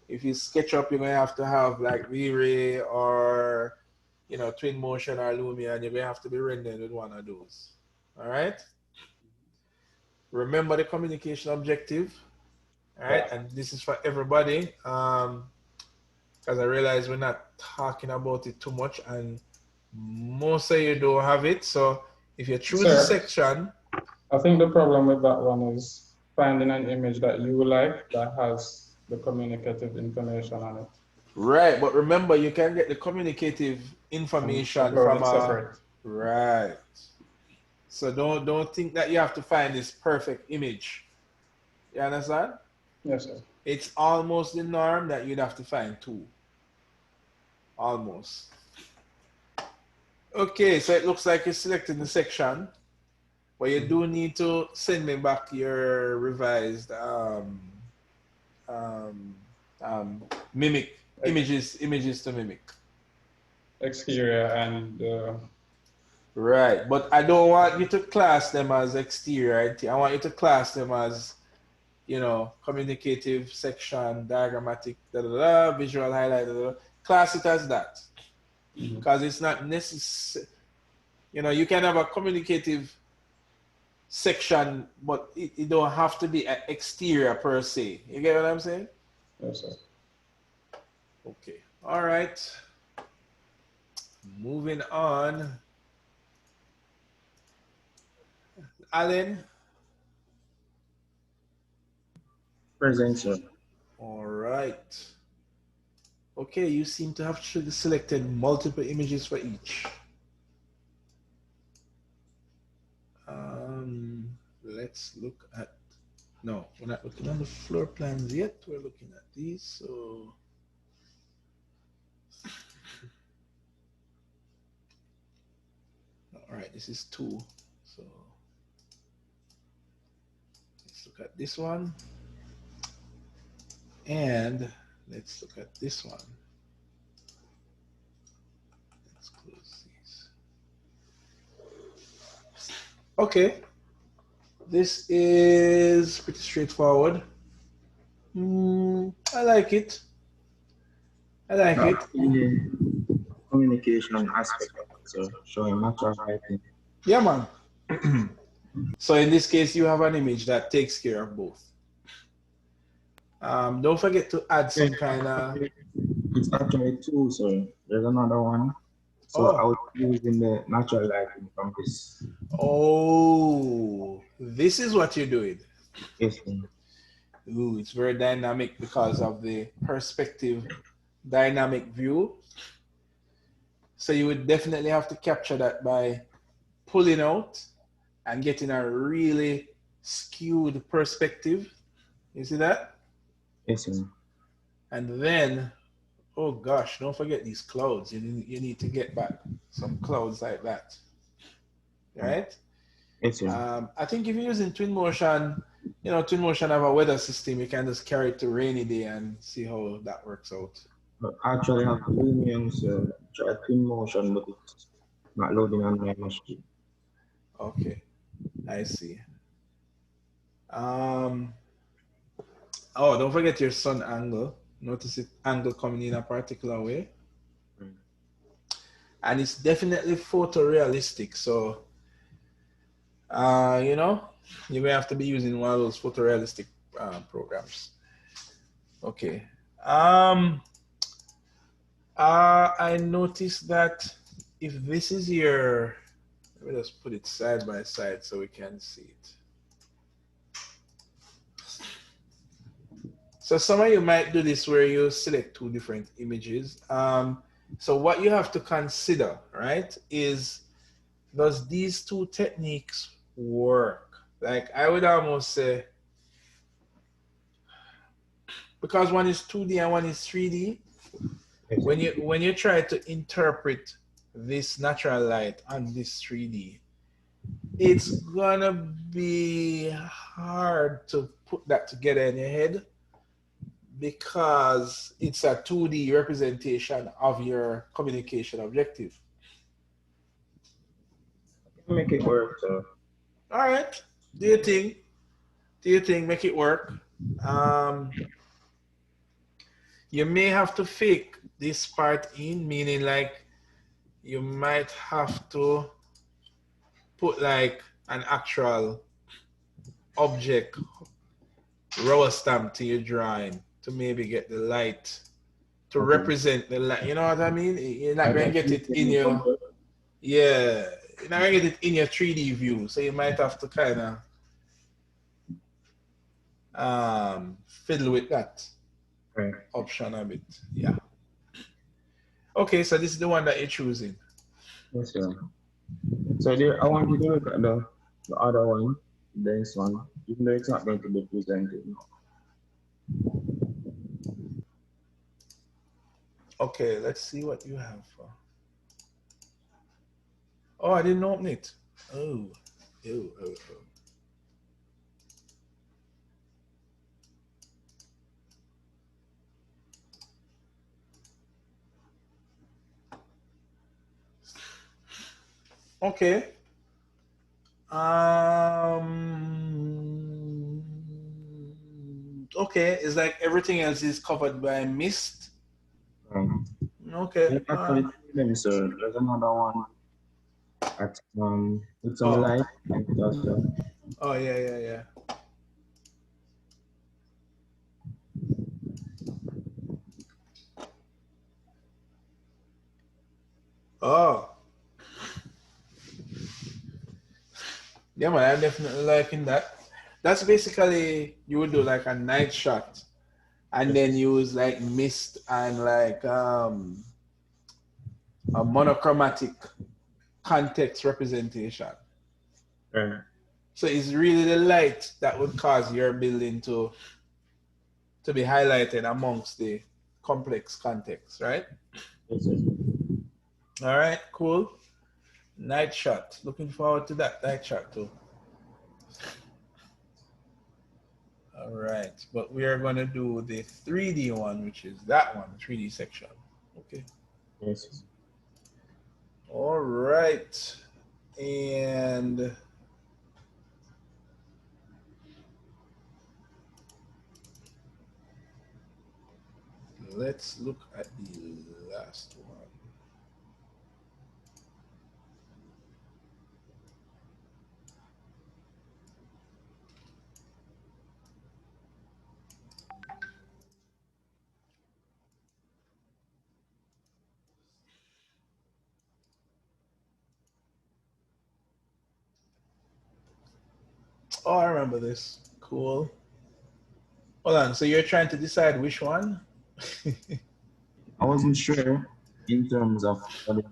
if you sketch up, you're going to have like V-Ray or, you know, Twin Motion or Lumia, and you're going to have to be rendered with one of those. All right? Remember the communication objective. All right? And this is for everybody. Because I realize we're not talking about it too much, and most of you don't have it. So if you choose a section, I think the problem with that one is finding an image that you like that has the communicative information on it. Right, but remember, you can get the communicative information from separate. Right. So don't think that you have to find this perfect image. You understand? Yes, sir. It's almost the norm that you'd have to find two. Almost. Okay, so it looks like you selected the section, but you do need to send me back your revised mimic images to mimic. Exterior and Right, but I don't want you to class them as exterior. I want you to class them as, you know, communicative section, diagrammatic, visual highlight, class it as that. Because it's not necessary. You know, you can have a communicative section, but it don't have to be an exterior per se. You get what I'm saying? yes, sir. Okay. All right. Moving on. Alan. Present, sir. All right. Okay, you seem to have selected multiple images for each. Let's look at, no, we're not looking at the floor plans yet. We're looking at these, so. All right, this is 2. So let's look at this one. And let's look at this one. Let's close these. Okay. This is pretty straightforward. I like it. I like it. Communication aspect of it, so showing natural lighting. Yeah, man. So in this case, you have an image that takes care of both. Don't forget to add some kind of... It's actually 2, so there's another one. So I was using the natural lighting from this. Oh, this is what you're doing. Yes, sir. Ooh, it's very dynamic because of the perspective dynamic view. So you would definitely have to capture that by pulling out and getting a really skewed perspective. You see that? Yes, sir. And then, oh gosh, don't forget these clouds. You need to get back some clouds like that. Right? Yes, sir. I think if you're using Twinmotion, you know, Twinmotion have a weather system. You can just carry it to rainy day and see how that works out. Actually, I have Lumion, so try Twinmotion, but it's not loading on my machine. Okay, I see. Oh, don't forget your sun angle. Notice it angle coming in a particular way. And it's definitely photorealistic. So, you know, you may have to be using one of those photorealistic programs. Okay. I noticed that if this is your, let me just put it side by side so we can see it. So some of you might do this where you select 2 different images. So what you have to consider, right, is does these 2 techniques work? Like I would almost say, because one is 2D and one is 3D, when you try to interpret this natural light on this 3D, it's gonna be hard to put that together in your head because it's a 2D representation of your communication objective. Make it work, so. All right. Do you think make it work? You may have to fake this part in, meaning like you might have to put like an actual object rubber stamp to your drawing to maybe get the light to represent the light. You know what I mean? You're not going to get it in your, yeah, you're not going to get it in your 3D view. So you might have to kind of fiddle with that option a bit. Yeah. Okay, so this is the one that you're choosing. Yes, sir. So there, I want you to look at the other one, this one, even though it's not going to be presented now. Okay, let's see what you have for. Oh, I didn't open it. Oh, ew, oh, oh. Okay. Okay, it's like everything else is covered by mist. Okay. Actually, so there's another one at it's on the light and it also. Oh yeah, yeah, yeah. Oh. Yeah, man, I'm definitely liking that. That's basically you would do like a night shot and then use like mist and like a monochromatic context representation. Right. So it's really the light that would cause your building to be highlighted amongst the complex context, right? Yes, yes. All right, cool. Night shot. Looking forward to that night shot too. All right, but we are going to do the 3D one, which is that one, 3D section. Okay. Yes. All right. And let's look at the last one. Oh, I remember this. Cool. Hold on. So you're trying to decide which one? I wasn't sure in terms of the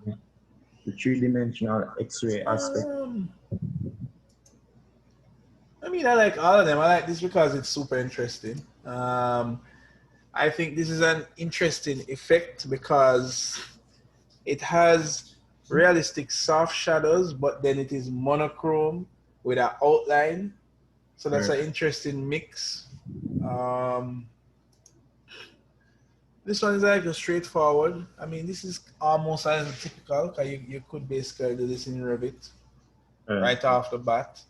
three-dimensional X-ray aspect. I mean, I like all of them. I like this because it's super interesting. I think this is an interesting effect because it has realistic soft shadows, but then it is monochrome with an outline. So that's an interesting mix. This one is like a straightforward. I mean, this is almost as typical because you could basically do this in Revit right off the bat.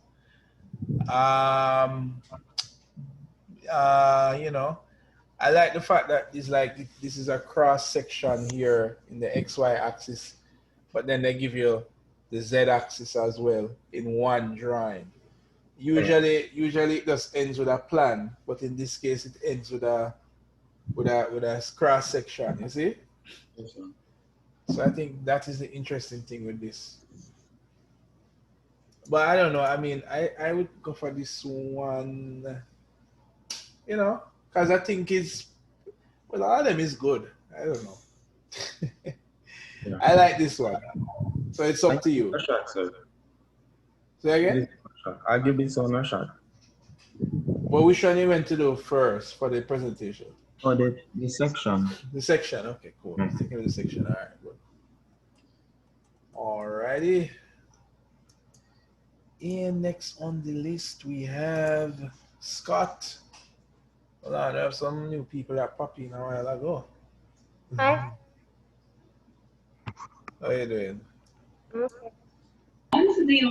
You know, I like the fact that it's like this is a cross section here in the XY axis, but then they give you the Z axis as well in one drawing. Usually it just ends with a plan, but in this case it ends with a cross section. You see? Yes, sir. So I think that is the interesting thing with this. But I don't know. I mean, I would go for this one. You know, because I think well, all of them is good. I don't know. Yeah. I like this one. So it's up to you. A shot, sir. Say again? I'll give this one a shot. Well, which one you went to do first for the presentation? Oh, the section. The section. Okay, cool. Let's take the section. All right, good. Alrighty. And next on the list we have Scott. Hold on, I have some new people that popped in a while ago. Hi. How are you doing?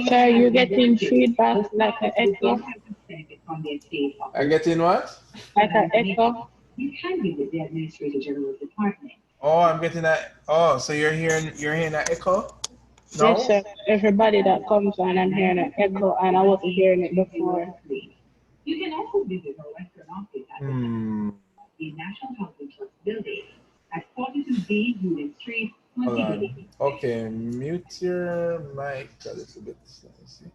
Sir, you're getting feedback like an echo. I getting what? Like an echo. You can be with the Administrator General's department. Oh, I'm getting that. Oh, so you're hearing that echo? No? Yes, sir. Everybody that comes on, I'm hearing an echo, and I wasn't hearing it before. You can also visit our Western office at the National Housing Trust building at 42B Union Street. Hold on. Okay, mute your mic a little bit. Let me see.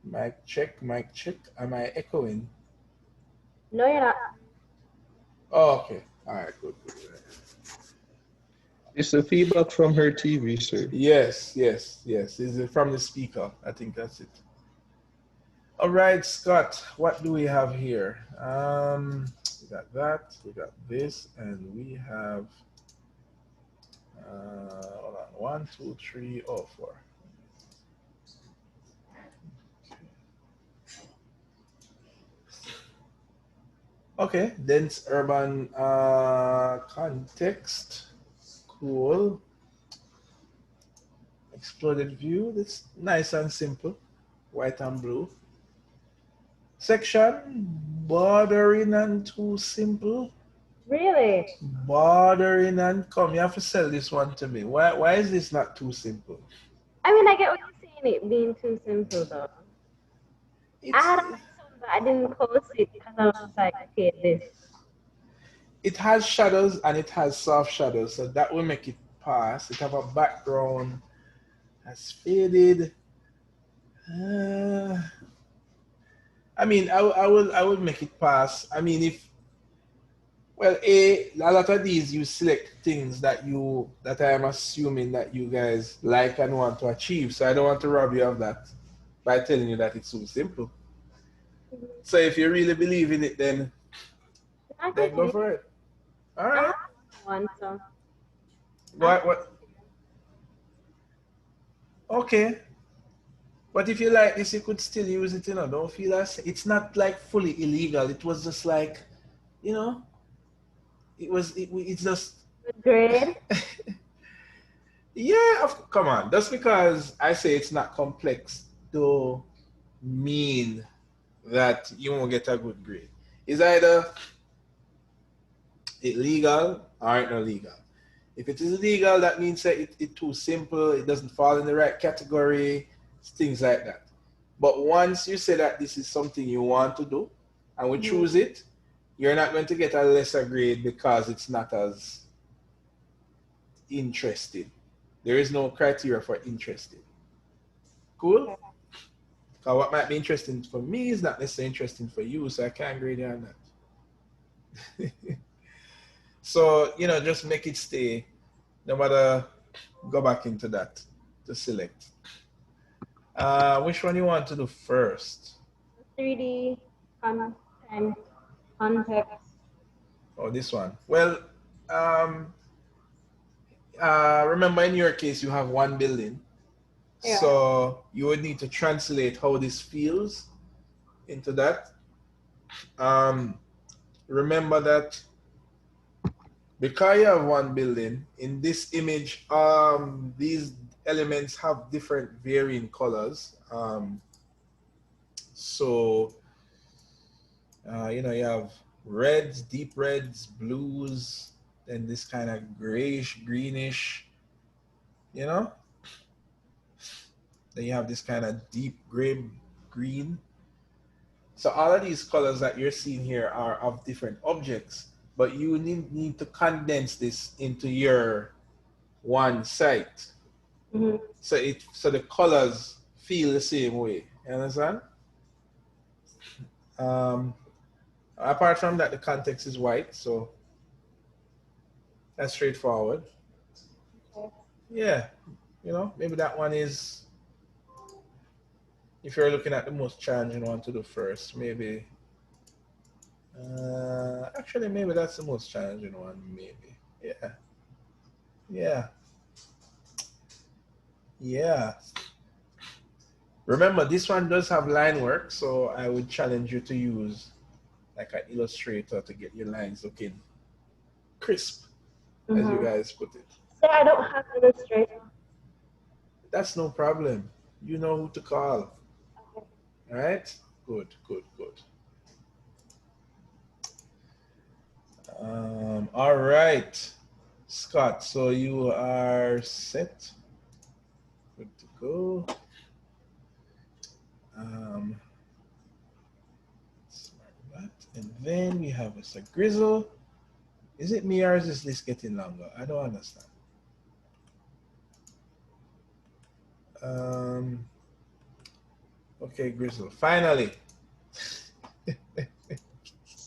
Mic check, mic check. Am I echoing? No, you're not. Oh, okay. All right, good. It's the feedback from her TV, sir. Yes, yes, yes. Is it from the speaker? I think that's it. All right, Scott, what do we have here? We got that, we got this, and we have, hold on, 1, 2, 3, oh, 4. Okay, dense urban context. Cool. Exploded view. That's nice and simple. White and blue. Section. Bordering and too simple. Really? Bordering and come. You have to sell this one to me. Why is this not too simple? I mean, I get what you're saying, it being too simple though. I had a some that I didn't post it because I was just like, okay, this. It has shadows and it has soft shadows, so that will make it pass. It have a background that's faded. I mean, I will make it pass. I mean, if well, a lot of these you select things that I am assuming that you guys like and want to achieve. So I don't want to rob you of that by telling you that it's so simple. So if you really believe in it, then go for it. All right. One, so. What? Okay. But if you like this, you could still use it, Don't feel as it's not like fully illegal. It was just like, it's just grade. Yeah, come on. Just because I say it's not complex don't mean that you won't get a good grade. It's either illegal or it's not legal. If it is illegal, that means that it's too simple, it doesn't fall in the right category, things like that. But once you say that this is something you want to do and we choose it, you're not going to get a lesser grade because it's not as interesting. There is no criteria for interesting. Cool? Because what might be interesting for me is not necessarily interesting for you, so I can't grade you on that. So, just make it stay, no matter, go back into that to select. Which one you want to do first? 3D context. Oh, this one. Well, remember in your case, you have one building. Yeah. So you would need to translate how this feels into that. Remember that because you have one building, in this image, these elements have different varying colors. So, you have reds, deep reds, blues, and this kind of grayish, greenish, Then you have this kind of deep gray green. So all of these colors that you're seeing here are of different objects, but you need to condense this into your one site. Mm-hmm. So the colors feel the same way. You understand? Apart from that, the context is white, so that's straightforward. Okay. Yeah, maybe that one is, if you're looking at the most challenging one to do first, maybe. Actually, maybe that's the most challenging one, maybe. Yeah. Yeah. Yeah. Remember, this one does have line work, so I would challenge you to use like an illustrator to get your lines looking crisp, as you guys put it. So I don't have an illustrator. That's no problem. You know who to call. Okay. All right? Good, good, good. All right, Scott, so you are set. Good to go. And then we have a grizzle. Is it me or is this list getting longer? I don't understand. Okay, Grizzle, finally.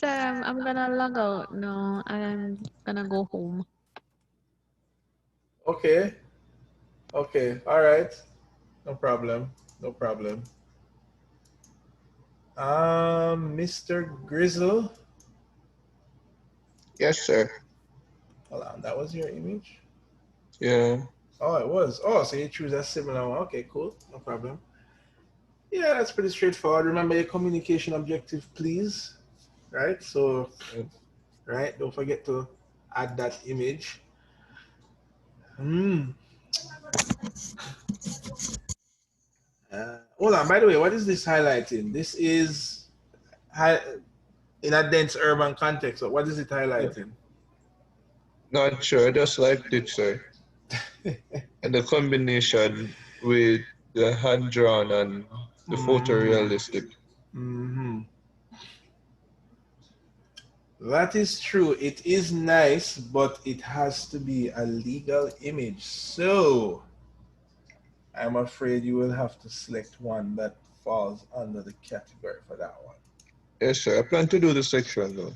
I'm gonna log out. No, I'm gonna go home. Okay. Okay. All right. No problem. No problem. Mr. Grizzle. Yes, sir. Hold on. That was your image? Yeah. Oh, it was. Oh, so you choose a similar one. Okay, cool. No problem. Yeah, that's pretty straightforward. Remember your communication objective, please. Right? So, right, don't forget to add that image. Hold on, by the way, what is this highlighting? This is in a dense urban context. So what is it highlighting? Not sure. I just liked it, sir. And the combination with the hand drawn and the photorealistic. That is true. It is nice, but it has to be a legal image. So I'm afraid you will have to select one that falls under the category for that one. Yes, sir. I plan to do the section though.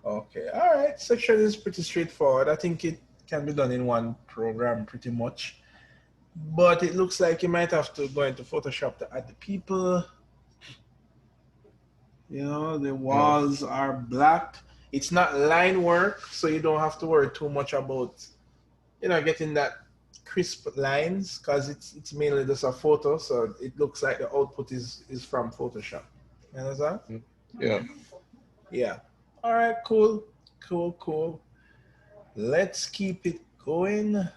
Okay. All right. Section is pretty straightforward. I think it can be done in one program pretty much. But it looks like you might have to go into Photoshop to add the people. You know, the walls are black. It's not line work, so you don't have to worry too much about, you know, getting that crisp lines, because it's mainly just a photo, so it looks like the output is from Photoshop. You understand? Yeah. Yeah. All right, cool. Cool. Let's keep it going.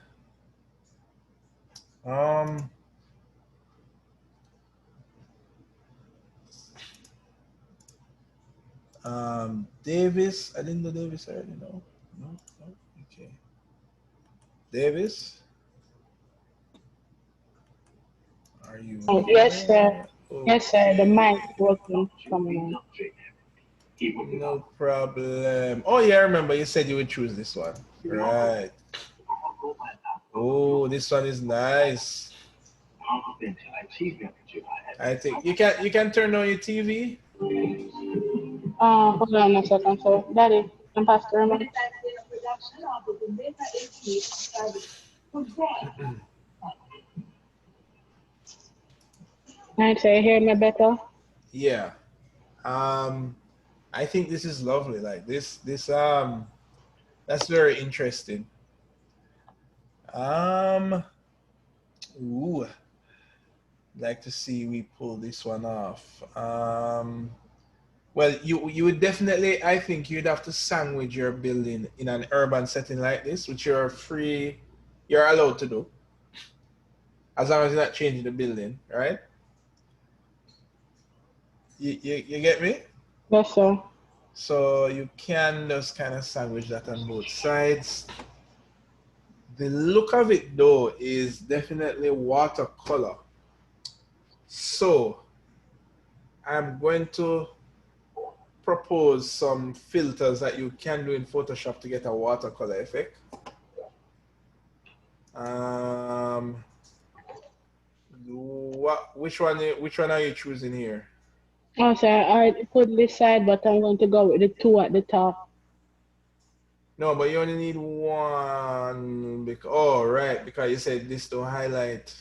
Davis, I didn't know Davis already, no? No, okay. Davis? Are you Yes, sir. okay. Yes, sir. The mic working from me. No problem. Oh, yeah, I remember you said you would choose this one. Right. Oh, this one is nice. I think you can turn on your TV. Hold on a second, sir. Daddy, can pass the remote? Alright, so you hear me better? Yeah. I think this is lovely. Like this that's very interesting. Ooh, like to see we pull this one off. Well, you would definitely, I think you'd have to sandwich your building in an urban setting like this, which you're allowed to do, as long as you're not changing the building, right? You get me? Yes, sir. So you can just kind of sandwich that on both sides. The look of it though is definitely watercolor. So I'm going to propose some filters that you can do in Photoshop to get a watercolor effect. Which one are you choosing here? Oh, sir, I put this side, but I'm going to go with the two at the top. No, but you only need one. Oh, right, because you said this to highlight.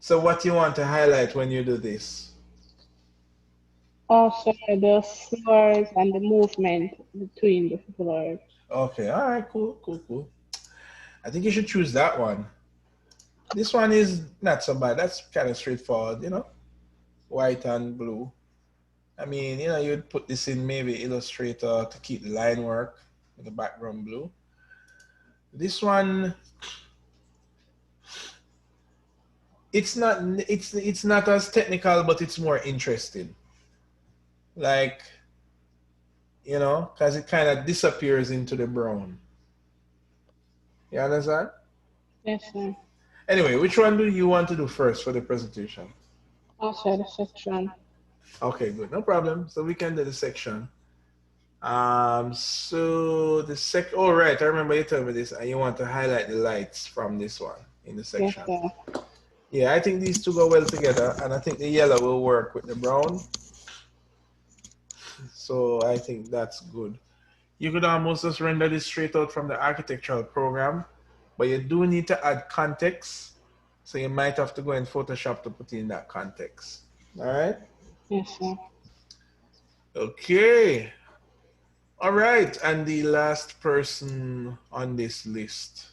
So what you want to highlight when you do this? Oh, sir, the floors and the movement between the floors. Okay, all right, cool. I think you should choose that one. This one is not so bad. That's kind of straightforward, you know, white and blue. I mean, you know, you'd put this in maybe Illustrator to keep the line work with the background blue. This one, it's not as technical, but it's more interesting. Like, you know, because it kind of disappears into the brown. You understand? Yes, sir. Anyway, which one do you want to do first for the presentation? Oh, sir, the section. Okay, good. No problem. So we can do the section. So oh, right. I remember you told me this, and you want to highlight the lights from this one in the section. Yes, sir. Yeah, I think these two go well together, and I think the yellow will work with the brown. So I think that's good. You could almost just render this straight out from the architectural program, but you do need to add context. So you might have to go in Photoshop to put in that context. All right? Yes, sir. Okay. All right. And the last person on this list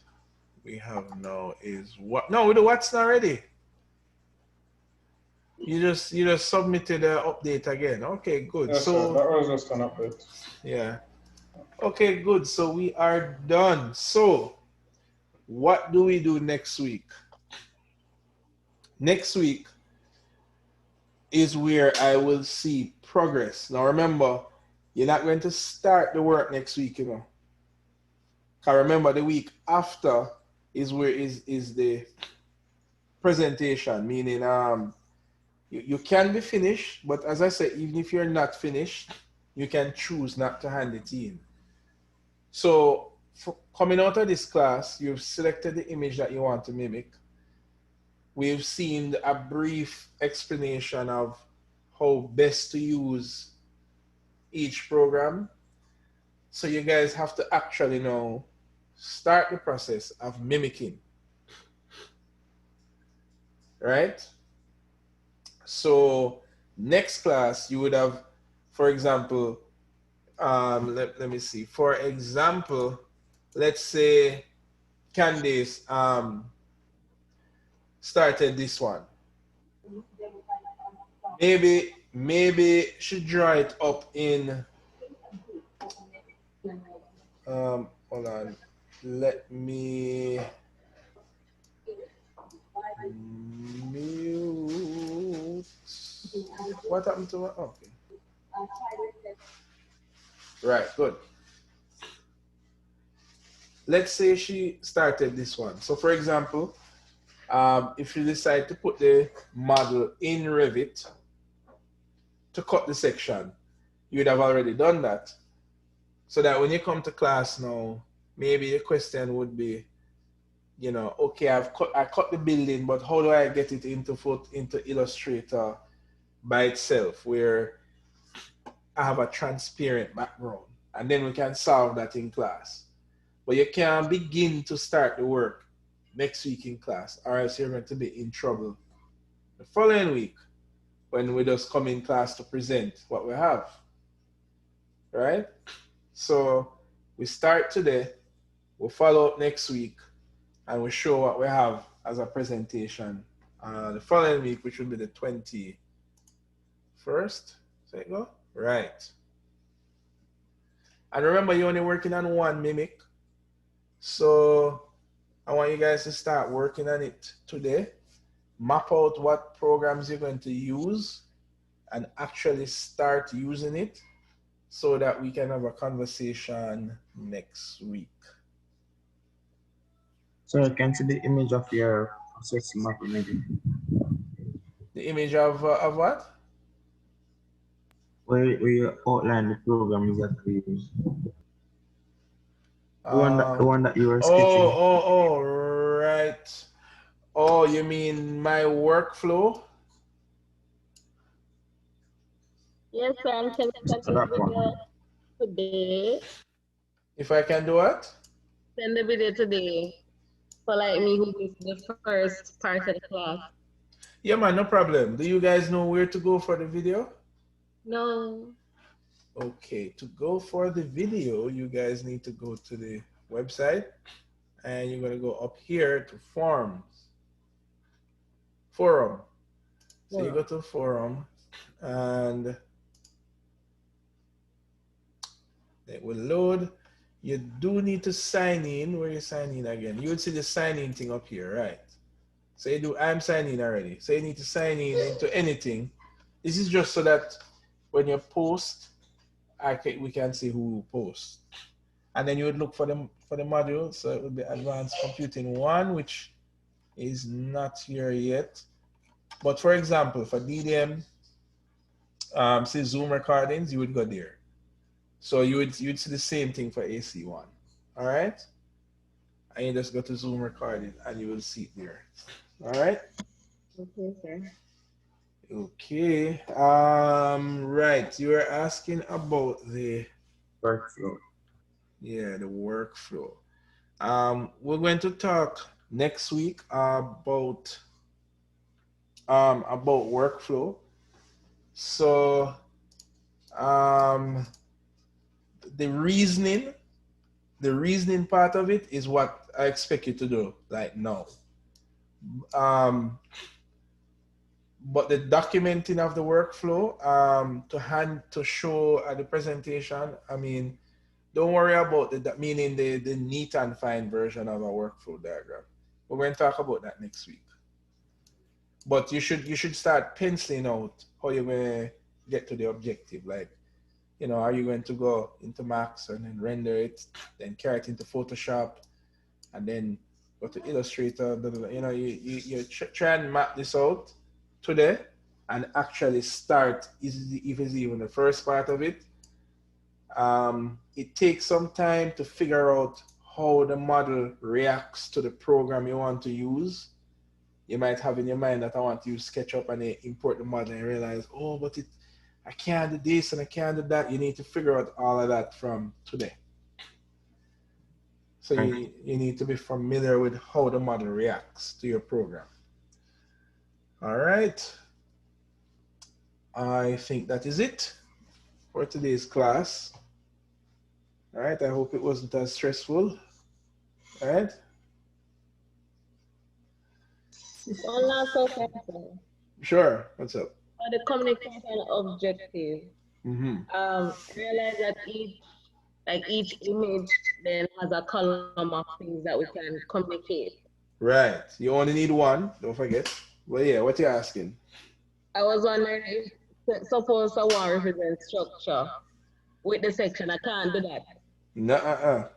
we have now is what? No, we do Watson already. You just submitted an update again. Okay, good. Yes, so sir. That was just an update. yeah. Okay, good. So we are done. So what do we do next week? Next week is where I will see progress. Now remember, you're not going to start the work next week, you know. Because remember, the week after is where is the presentation, meaning you can be finished, but as I said, even if you're not finished, you can choose not to hand it in. So coming out of this class, you've selected the image that you want to mimic. We've seen a brief explanation of how best to use each program. So you guys have to actually now start the process of mimicking, right? So next class, you would have, for example, let me see. For example, let's say Candace started this one. Maybe she draw it up in hold on. Let me mute. What happened to my okay. Right, good. Let's say she started this one. So for example, if you decide to put the model in Revit to cut the section, you would have already done that. So that when you come to class now, maybe the question would be, you know, okay, I cut the building, but how do I get it into Illustrator by itself, where I have a transparent background, and then we can solve that in class. But you can't begin to start the work next week in class, or else you're going to be in trouble the following week when we just come in class to present what we have, right? So we start today, we'll follow up next week, and we'll show what we have as a presentation the following week, which will be the 21st. So you go. Right. And remember, you're only working on one mimic. So I want you guys to start working on it today. Map out what programs you're going to use and actually start using it so that we can have a conversation next week. So you can see the image of your process map maybe. The image of what? Where you outline the programs that we use. The one that you were sketching. Oh, right. Oh, you mean my workflow? Yes, Sam, can you send the video today? If I can do what? Send the video today for like me who missed the first part of the class. Yeah, man, no problem. Do you guys know where to go for the video? No. Okay, to go for the video, you guys need to go to the website and you're going to go up here to forum. So you go to forum and it will load. You do need to sign in. Where you sign in again? You would see the sign in thing up here, right? So you do, I'm signing already. So you need to sign in into anything. This is just so that when you post, we can see who posts. And then you would look for the module. So it would be Advanced Computing 1, which is not here yet. But for example, for DDM, say Zoom recordings, you would go there. So you'd see the same thing for AC1. All right? And you just go to Zoom recording and you will see it there. All right? Okay, sir. Okay. Right. You were asking about the workflow. Yeah, the workflow. We're going to talk next week about workflow. So um, the reasoning, the reasoning part of it is what I expect you to do like now. Um, but the documenting of the workflow to show at the presentation, I mean, don't worry about meaning the neat and fine version of a workflow diagram. We're going to talk about that next week. But you should start penciling out how you're going to get to the objective. Like, are you going to go into Max and then render it, then carry it into Photoshop, and then go to Illustrator? Blah, blah, blah. You try and map this out today and actually start, if it's even the first part of it. It takes some time to figure out how the model reacts to the program you want to use. You might have in your mind that I want to use SketchUp and then import the model and realize, oh, but I can't do this and I can't do that. You need to figure out all of that from today. So you need to be familiar with how the model reacts to your program. All right. I think that is it for today's class. All right. I hope it wasn't as stressful. All right. One last question, sir. Sure. What's up? For the communication objective, realize that each image then has a column of things that we can communicate. Right. You only need one. Don't forget. Well, yeah. What you asking? I was wondering if suppose someone represents structure with the section, I can't do that. Nuh-uh.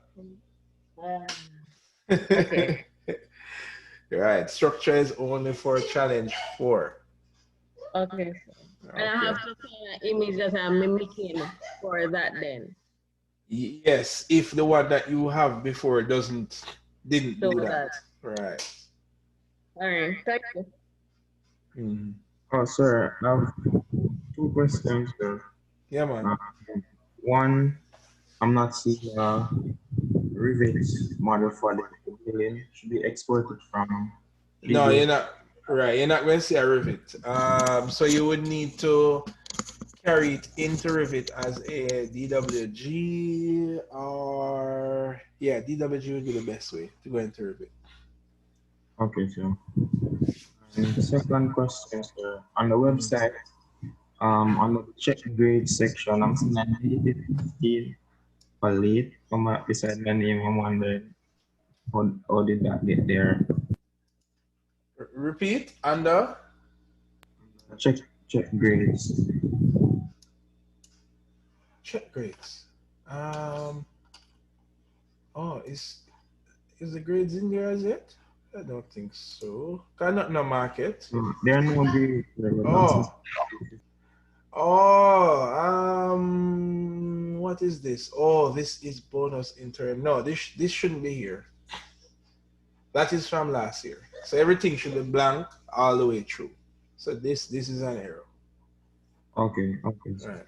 Okay. Right. Structure is only for challenge 4. Okay. And I have to find an image that I'm mimicking for that then. Yes, if the one that you have before didn't do that. Right. All right. Thank you. Mm-hmm. Oh, sir, I have 2 questions, sir. Yeah, man. One, I'm not seeing a Rivet model for the building. Should be exported from. No, you're not. Right, you're not going to see a Rivet. So you would need to carry it into Rivet as a DWG or DWG would be the best way to go into Rivet. Okay, sir. And the second question, sir, on the website, on the check grade section, I'm seeing an edited 15 for late. Beside my name, I'm wondering how did that get there? Repeat, under? Check grades. Check grades. Oh, is the grades in there as yet? I don't think so. Not no market. There are no grades. What is this? Oh, this is bonus intern. No, this shouldn't be here. That is from last year. So everything should be blank all the way through. So this is an error. Okay. All right.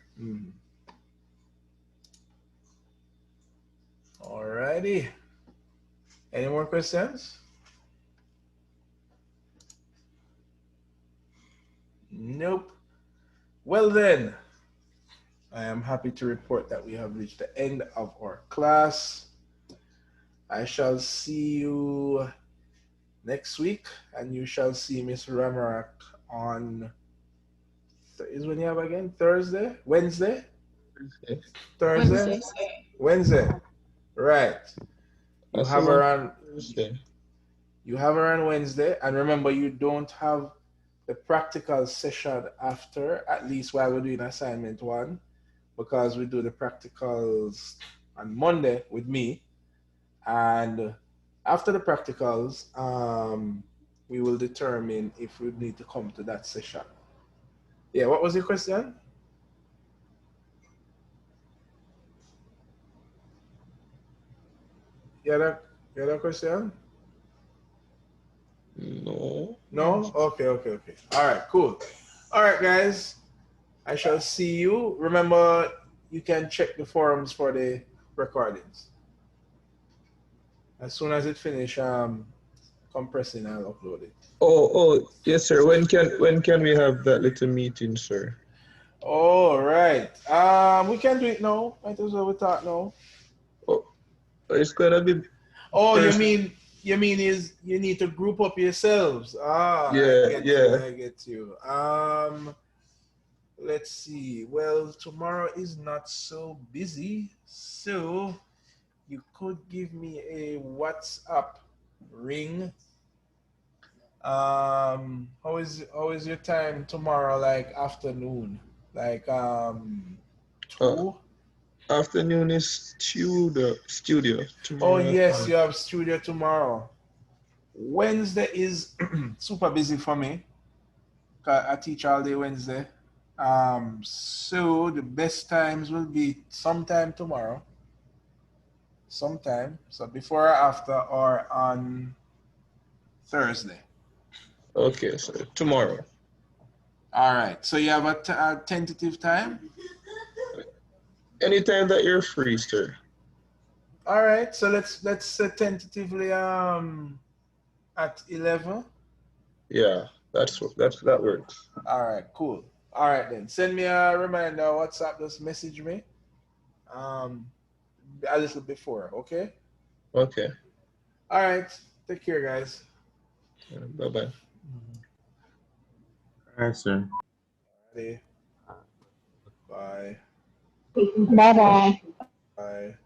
Alrighty. Any more questions? Nope. Well then, I am happy to report that we have reached the end of our class. I shall see you next week, and you shall see Miss Ramarak on is when you have again? Thursday? Wednesday? Thursday? Wednesday. Right. You have her on Wednesday. You have her on Wednesday, and remember, you don't have the practical session after, at least while we're doing assignment 1, because we do the practicals on Monday with me, and after the practicals, we will determine if we need to come to that session. Yeah, what was your question? You had a question? No. No? Okay. All right, cool. All right, guys. I shall see you. Remember, you can check the forums for the recordings. As soon as it finish compressing, I'll upload it. Oh, yes, sir. When can we have that little meeting, sir? All right. We can do it now. Might as well we talk now. Oh, it's gonna be. Oh, Person. you mean is you need to group up yourselves. Ah, Yeah, I get you. Let's see. Well, tomorrow is not so busy, so you could give me a WhatsApp ring. How is your time tomorrow? Like afternoon, like 2. Afternoon is studio Oh tomorrow yes, afternoon. you have studio tomorrow. Wednesday is super busy for me. 'Cause I teach all day Wednesday. So the best times will be sometime tomorrow. Sometime. So before or after or on Thursday. Okay, so tomorrow. All right. So you have a tentative time? Anytime that you're free, sir. All right. So let's set tentatively at 11. Yeah, that works. All right, cool. All right then. Send me a reminder WhatsApp, just message me. Um a little before, okay? Okay. All right. Take care, guys. Bye bye. All right, sir. Ready? Bye. Bye bye. Bye.